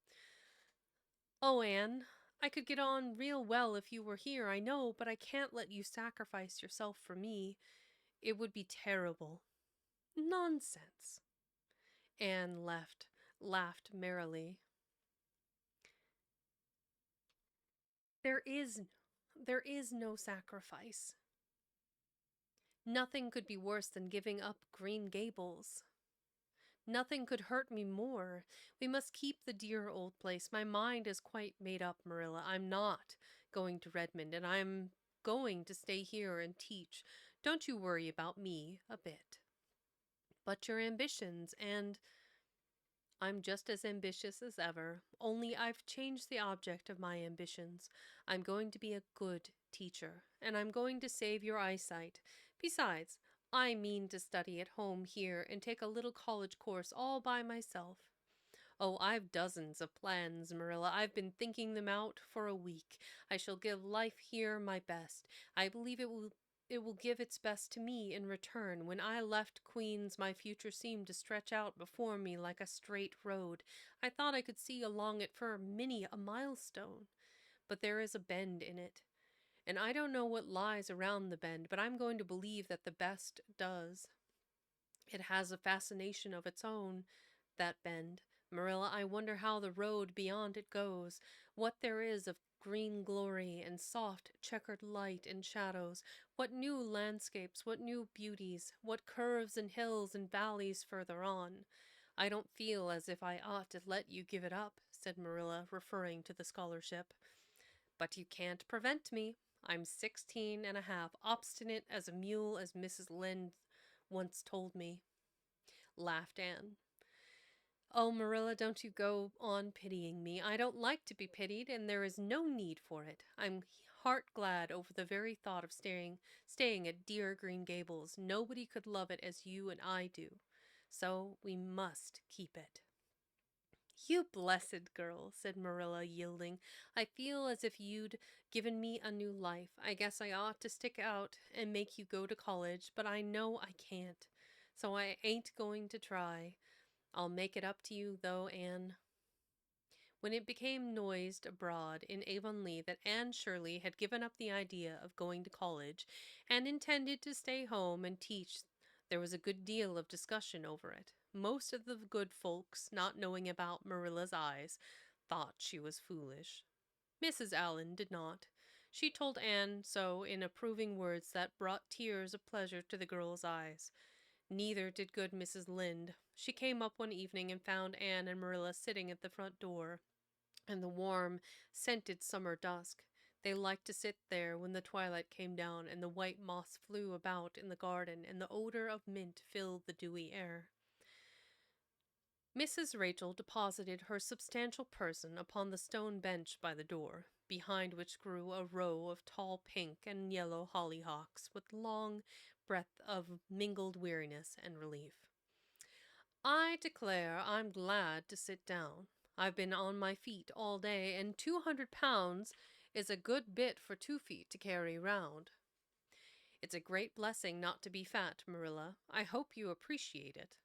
Oh, Anne, I could get on real well if you were here, I know, but I can't let you sacrifice yourself for me. It would be terrible. Nonsense. Anne laughed merrily. There is no sacrifice. Nothing could be worse than giving up Green Gables. Nothing could hurt me more. We must keep the dear old place. My mind is quite made up, Marilla. I'm not going to Redmond, and I'm going to stay here and teach. Don't you worry about me a bit. But your ambitions, and I'm just as ambitious as ever, only I've changed the object of my ambitions. I'm going to be a good teacher, and I'm going to save your eyesight. Besides, I mean to study at home here and take a little college course all by myself. Oh, I've dozens of plans, Marilla. I've been thinking them out for a week. I shall give life here my best. I believe it will give its best to me in return. When I left Queen's, my future seemed to stretch out before me like a straight road. I thought I could see along it for many a milestone. But there is a bend in it. And I don't know what lies around the bend, but I'm going to believe that the best does. It has a fascination of its own, that bend. Marilla, I wonder how the road beyond it goes, what there is of green glory and soft checkered light and shadows, what new landscapes, what new beauties, what curves and hills and valleys further on. I don't feel as if I ought to let you give it up, said Marilla, referring to the scholarship. But you can't prevent me. I'm 16 and a half, obstinate as a mule, as Mrs. Lynde once told me, laughed Anne. Oh, Marilla, don't you go on pitying me. I don't like to be pitied, and there is no need for it. I'm heart glad over the very thought of staying at dear Green Gables. Nobody could love it as you and I do. So we must keep it. You blessed girl, said Marilla, yielding. I feel as if you'd given me a new life. I guess I ought to stick out and make you go to college, but I know I can't. So I ain't going to try. I'll make it up to you, though, Anne. When it became noised abroad in Avonlea that Anne Shirley had given up the idea of going to college and intended to stay home and teach, there was a good deal of discussion over it. Most of the good folks, not knowing about Marilla's eyes, thought she was foolish. Mrs. Allan did not. She told Anne so in approving words that brought tears of pleasure to the girl's eyes. Neither did good Mrs. Lynde. She came up one evening and found Anne and Marilla sitting at the front door in the warm, scented summer dusk. They liked to sit there when the twilight came down and the white moths flew about in the garden and the odor of mint filled the dewy air. Mrs. Rachel deposited her substantial person upon the stone bench by the door, behind which grew a row of tall pink and yellow hollyhocks with long breath of mingled weariness and relief. I declare I'm glad to sit down. I've been on my feet all day, and 200 pounds is a good bit for 2 feet to carry round. It's a great blessing not to be fat, Marilla. I hope you appreciate it.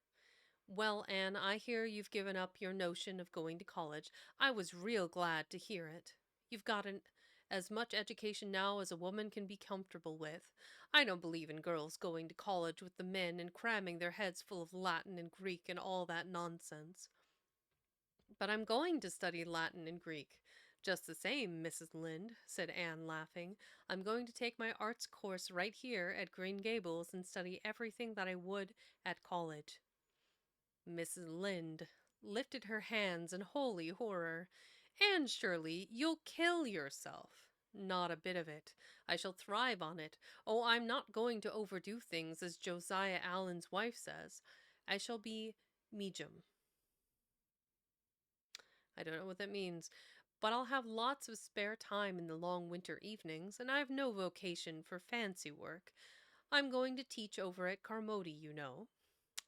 Well, Anne, I hear you've given up your notion of going to college. I was real glad to hear it. You've got as much education now as a woman can be comfortable with. I don't believe in girls going to college with the men and cramming their heads full of Latin and Greek and all that nonsense. But I'm going to study Latin and Greek. Just the same, Mrs. Lynde, said Anne, laughing. I'm going to take my arts course right here at Green Gables and study everything that I would at college. Mrs. Lynde lifted her hands in holy horror. Anne Shirley, you'll kill yourself. Not a bit of it. I shall thrive on it. Oh, I'm not going to overdo things, as Josiah Allen's wife says. I shall be medium. I don't know what that means, but I'll have lots of spare time in the long winter evenings, and I've no vocation for fancy work. I'm going to teach over at Carmody, you know.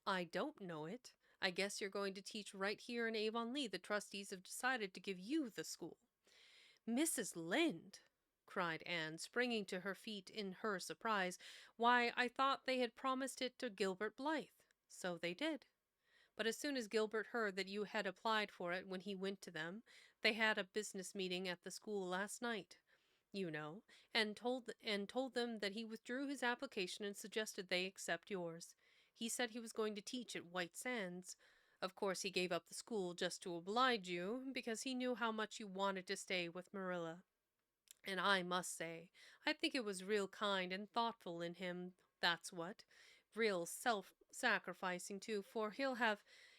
I don't know it. I guess you're going to teach right here in Avonlea. The trustees have decided to give you the school. Mrs. Lynde, cried Anne, springing to her feet in her surprise. Why, I thought they had promised it to Gilbert Blythe. So they did. But as soon as Gilbert heard that you had applied for it when he went to them, they had a business meeting at the school last night, you know, and told them that he withdrew his application and suggested they accept yours. He said he was going to teach at White Sands. Of course, he gave up the school just to oblige you, because he knew how much you wanted to stay with Marilla. And I must say, I think it was real kind and thoughtful in him, that's what. Real self-sacrificing, too, for he'll have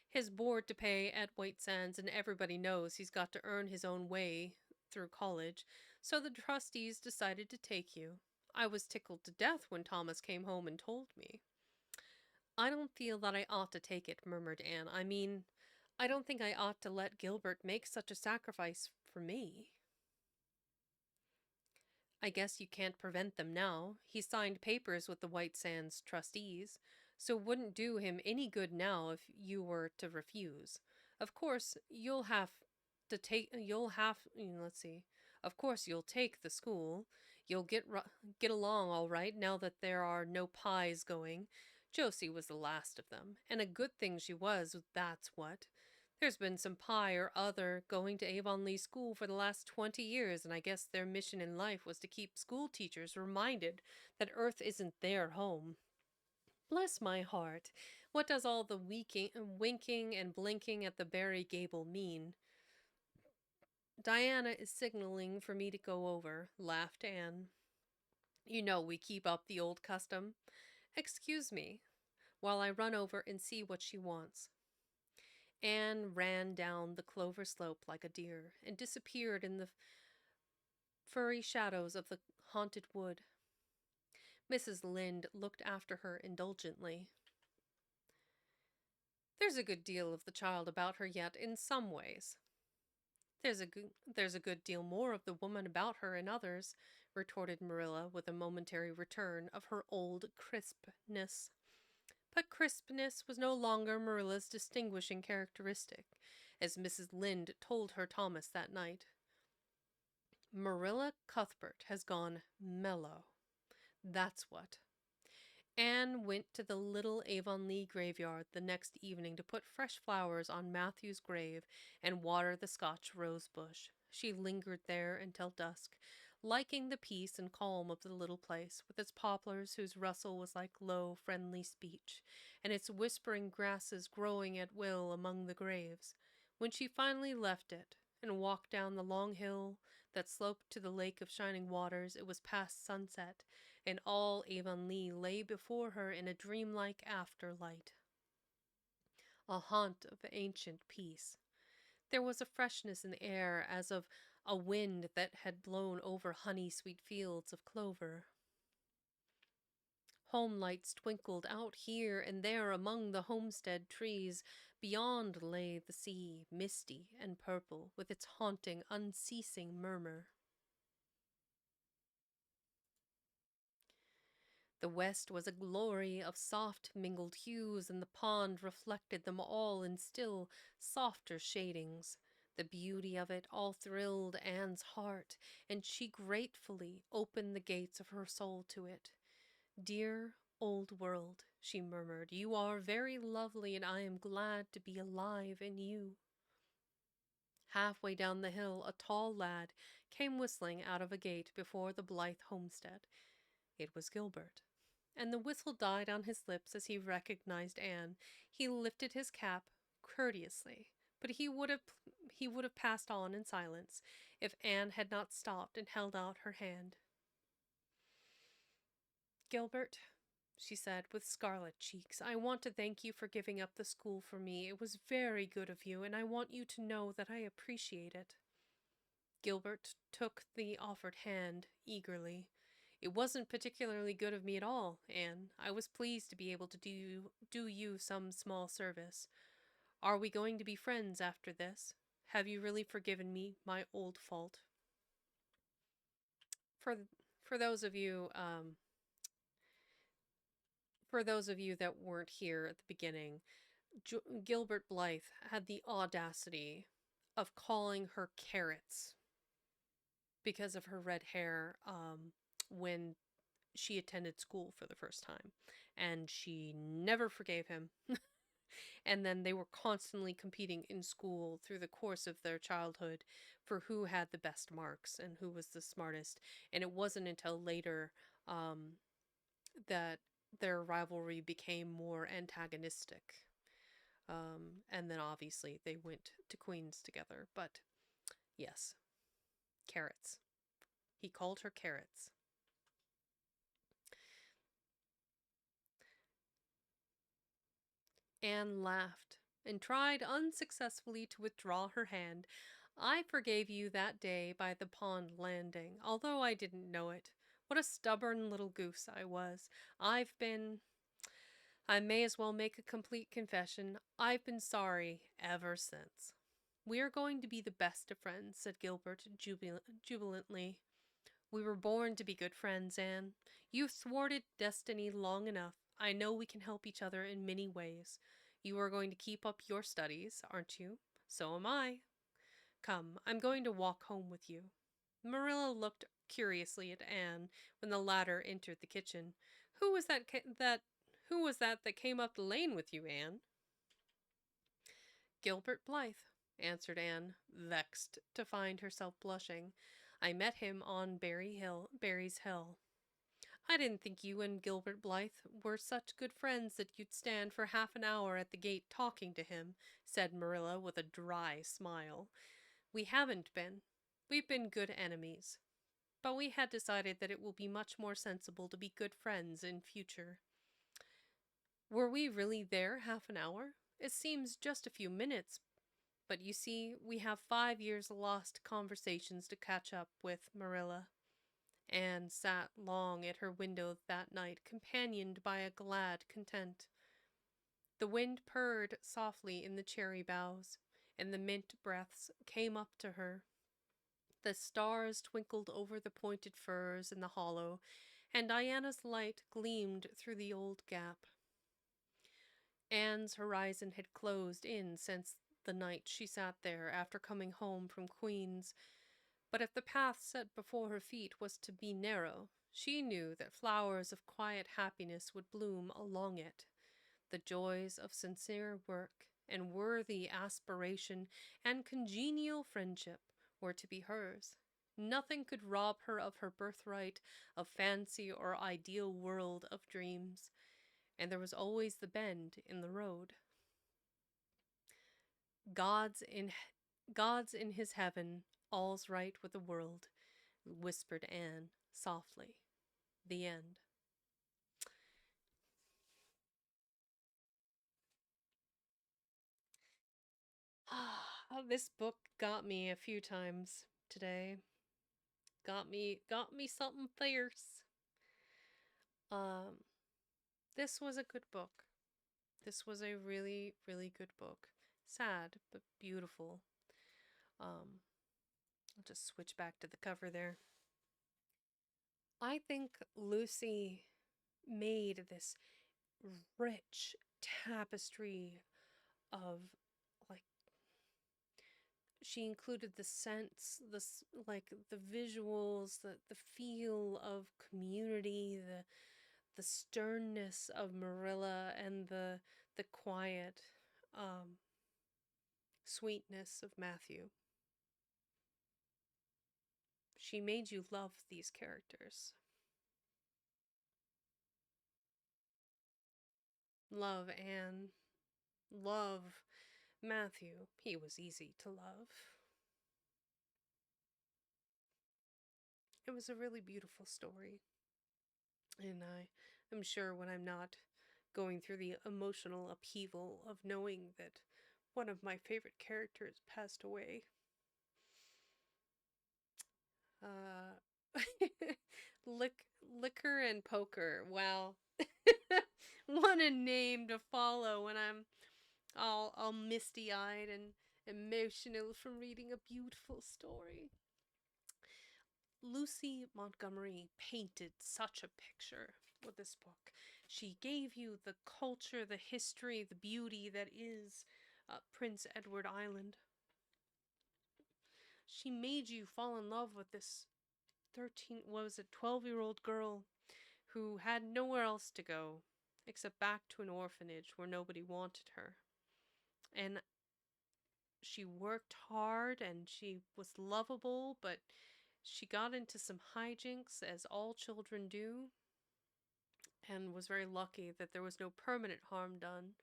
his board to pay at White Sands, and everybody knows he's got to earn his own way through college, so the trustees decided to take you. I was tickled to death when Thomas came home and told me. I don't feel that I ought to take it, murmured Anne. I mean, I don't think I ought to let Gilbert make such a sacrifice for me. I guess you can't prevent them now. He signed papers with the White Sands trustees, so it wouldn't do him any good now if you were to refuse. Of course, you'll have to take, let's see. Of course, you'll take the school. You'll get along all right now that there are no pies going. Josie was the last of them, and a good thing she was, that's what. There's been some pie or other going to Avonlea School for the last 20 years, and I guess their mission in life was to keep school teachers reminded that Earth isn't their home. Bless my heart, what does all the winking and blinking at the Barry Gable mean? Diana is signaling for me to go over, laughed Anne. You know we keep up the old custom. Excuse me, while I run over and see what she wants. Anne ran down the clover slope like a deer and disappeared in the furry shadows of the haunted wood. Mrs. Lynde looked after her indulgently. There's a good deal of the child about her yet in some ways. There's a good deal more of the woman about her in others, retorted Marilla with a momentary return of her old crispness. But crispness was no longer Marilla's distinguishing characteristic, as Mrs. Lynde told her Thomas that night. Marilla Cuthbert has gone mellow. That's what. Anne went to the little Avonlea graveyard the next evening to put fresh flowers on Matthew's grave and water the Scotch rose bush. She lingered there until dusk, liking the peace and calm of the little place, with its poplars whose rustle was like low, friendly speech, and its whispering grasses growing at will among the graves. When she finally left it and walked down the long hill that sloped to the lake of shining waters, it was past sunset, and all Avonlea lay before her in a dreamlike afterlight, a haunt of ancient peace. There was a freshness in the air as of a wind that had blown over honey-sweet fields of clover. Home lights twinkled out here and there among the homestead trees. Beyond lay the sea, misty and purple, with its haunting, unceasing murmur. The west was a glory of soft mingled hues, and the pond reflected them all in still softer shadings. The beauty of it all thrilled Anne's heart, and she gratefully opened the gates of her soul to it. Dear old world, she murmured, you are very lovely, and I am glad to be alive in you. Halfway down the hill, a tall lad came whistling out of a gate before the Blythe homestead. It was Gilbert, and the whistle died on his lips as he recognized Anne. He lifted his cap courteously, but he would have passed on in silence if Anne had not stopped and held out her hand. Gilbert, she said with scarlet cheeks, I want to thank you for giving up the school for me. It was very good of you, and I want you to know that I appreciate it. Gilbert took the offered hand eagerly. It wasn't particularly good of me at all, Anne. I was pleased to be able to do you some small service. Are we going to be friends after this? Have you really forgiven me my old fault? For for those of you that weren't here at the beginning, Gilbert Blythe had the audacity of calling her Carrots because of her red hair when she attended school for the first time, and she never forgave him. And then they were constantly competing in school through the course of their childhood for who had the best marks and who was the smartest. And it wasn't until later that their rivalry became more antagonistic. And then obviously they went to Queen's together. But yes, Carrots. He called her Carrots. Anne laughed and tried unsuccessfully to withdraw her hand. I forgave you that day by the pond landing, although I didn't know it. What a stubborn little goose I was. I may as well make a complete confession. I've been sorry ever since. We are going to be the best of friends, said Gilbert jubilantly. We were born to be good friends, Anne. You've thwarted destiny long enough. I know we can help each other in many ways. You are going to keep up your studies, aren't you? So am I. Come, I'm going to walk home with you. Marilla looked curiously at Anne when the latter entered the kitchen. Who was that came up the lane with you, Anne? Gilbert Blythe, answered Anne, vexed to find herself blushing. I met him on Barry's Hill. I didn't think you and Gilbert Blythe were such good friends that you'd stand for half an hour at the gate talking to him, said Marilla with a dry smile. We haven't been. We've been good enemies. But we had decided that it will be much more sensible to be good friends in future. Were we really there half an hour? It seems just a few minutes. But you see, we have 5 years lost conversations to catch up with, Marilla. Anne sat long at her window that night, companioned by a glad content. The wind purred softly in the cherry boughs, and the mint breaths came up to her. The stars twinkled over the pointed firs in the hollow, and Diana's light gleamed through the old gap. Anne's horizon had closed in since the night she sat there after coming home from Queen's. But if the path set before her feet was to be narrow, she knew that flowers of quiet happiness would bloom along it. The joys of sincere work and worthy aspiration and congenial friendship were to be hers. Nothing could rob her of her birthright of fancy or ideal world of dreams. And there was always the bend in the road. God's in his heaven, all's right with the world, whispered Anne softly. The end. This book got me a few times today. Got me something fierce. This was a good book. This was a really, really good book. Sad, but beautiful. I'll just switch back to the cover there. I think Lucy made this rich tapestry of, like, she included the scents, the visuals, the feel of community, the sternness of Marilla, and the quiet sweetness of Matthew. She made you love these characters. Love Anne. Love Matthew, he was easy to love. It was a really beautiful story. And I am sure when I'm not going through the emotional upheaval of knowing that one of my favorite characters passed away. Liquor and poker. Wow. What a name to follow when I'm all misty-eyed and emotional from reading a beautiful story. Lucy Montgomery painted such a picture with this book. She gave you the culture, the history, the beauty that is Prince Edward Island. She made you fall in love with this 12-year-old girl who had nowhere else to go except back to an orphanage where nobody wanted her. And she worked hard and she was lovable, but she got into some hijinks, as all children do, and was very lucky that there was no permanent harm done.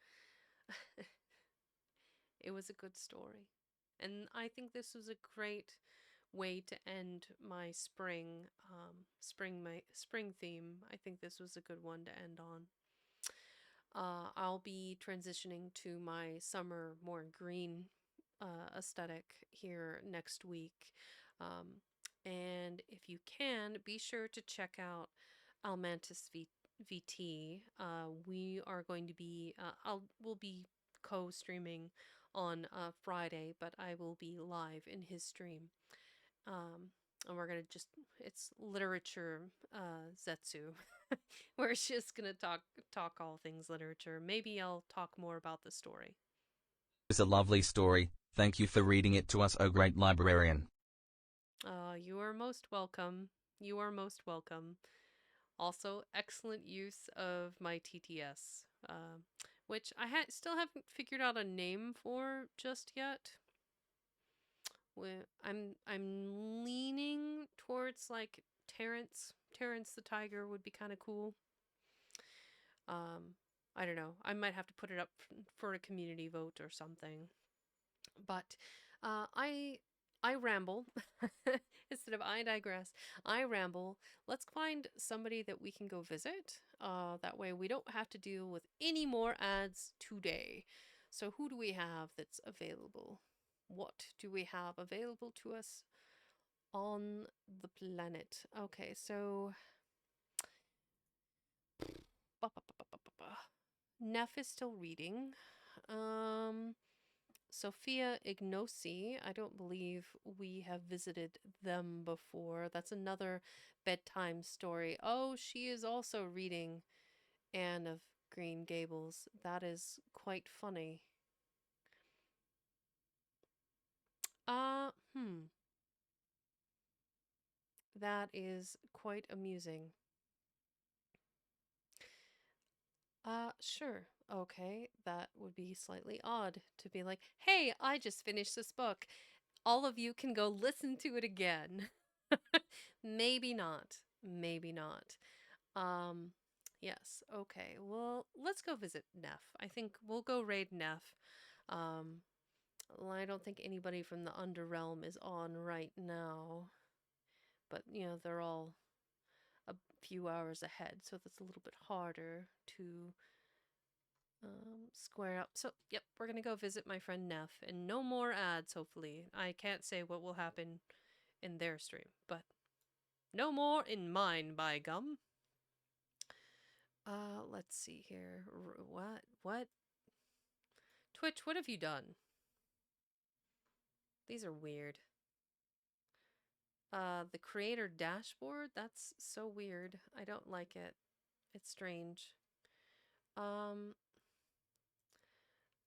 It was a good story. And I think this was a great way to end my spring theme. I think this was a good one to end on. I'll be transitioning to my summer, more green aesthetic here next week. And if you can, be sure to check out Almantis VT. We are going to be, we'll be co-streaming on Friday, but I will be live in his stream. And we're gonna it's literature Zetsu. We're just gonna talk all things literature. Maybe I'll talk more about the story. It's a lovely story. Thank you for reading it to us, O great librarian. You are most welcome. You are most welcome. Also, excellent use of my TTS, which I still haven't figured out a name for just yet. I'm leaning towards like Terrence the Tiger would be kind of cool. I don't know. I might have to put it up for a community vote or something. But I ramble instead of I digress. I ramble. Let's find somebody that we can go visit. That way we don't have to deal with any more ads today. So who do we have that's available? What do we have available to us on the planet? Okay, so Neff is still reading. Sophia Ignosi, I don't believe we have visited them before. That's another bedtime story. Oh, she is also reading Anne of Green Gables. That is quite funny. That is quite amusing. Sure. Okay, that would be slightly odd to be like, hey, I just finished this book. All of you can go listen to it again. Maybe not. Maybe not. Yes. Okay. Well, let's go visit Neff. I think we'll go raid Neff. I don't think anybody from the Underrealm is on right now. But, you know, they're all a few hours ahead, so that's a little bit harder to square up. So, yep, we're gonna go visit my friend Neff, and no more ads, hopefully. I can't say what will happen in their stream, but no more in mine, by gum. Let's see here. What? Twitch, what have you done? These are weird. The creator dashboard? That's so weird. I don't like it. It's strange.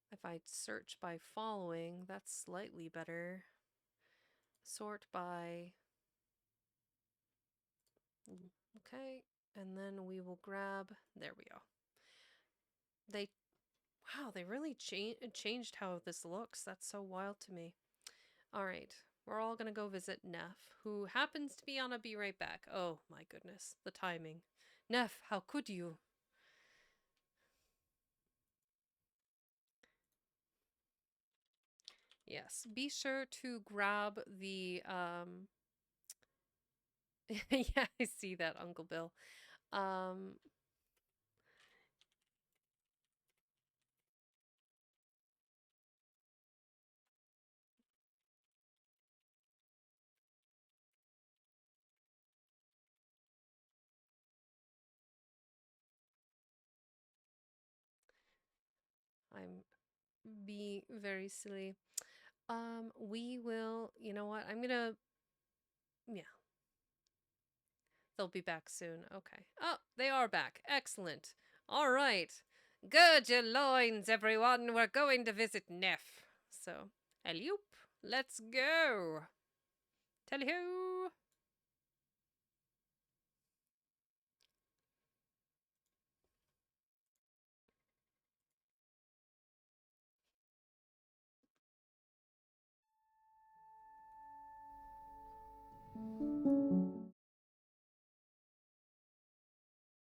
If I search by following, that's slightly better. Sort by... Okay, and then we will grab... There we go. Wow, they really changed how this looks. That's so wild to me. Alright, we're all gonna go visit Neff, who happens to be on a Be Right Back. Oh my goodness, the timing. Neff, how could you? Yes, be sure to grab the yeah, I see that, Uncle Bill. I'm being very silly. We will, you know what? I'm gonna, yeah, they'll be back soon. Okay. Oh, they are back. Excellent. All right. Gird your loins, everyone. We're going to visit Neff. So, Alioop, let's go. Tally-ho.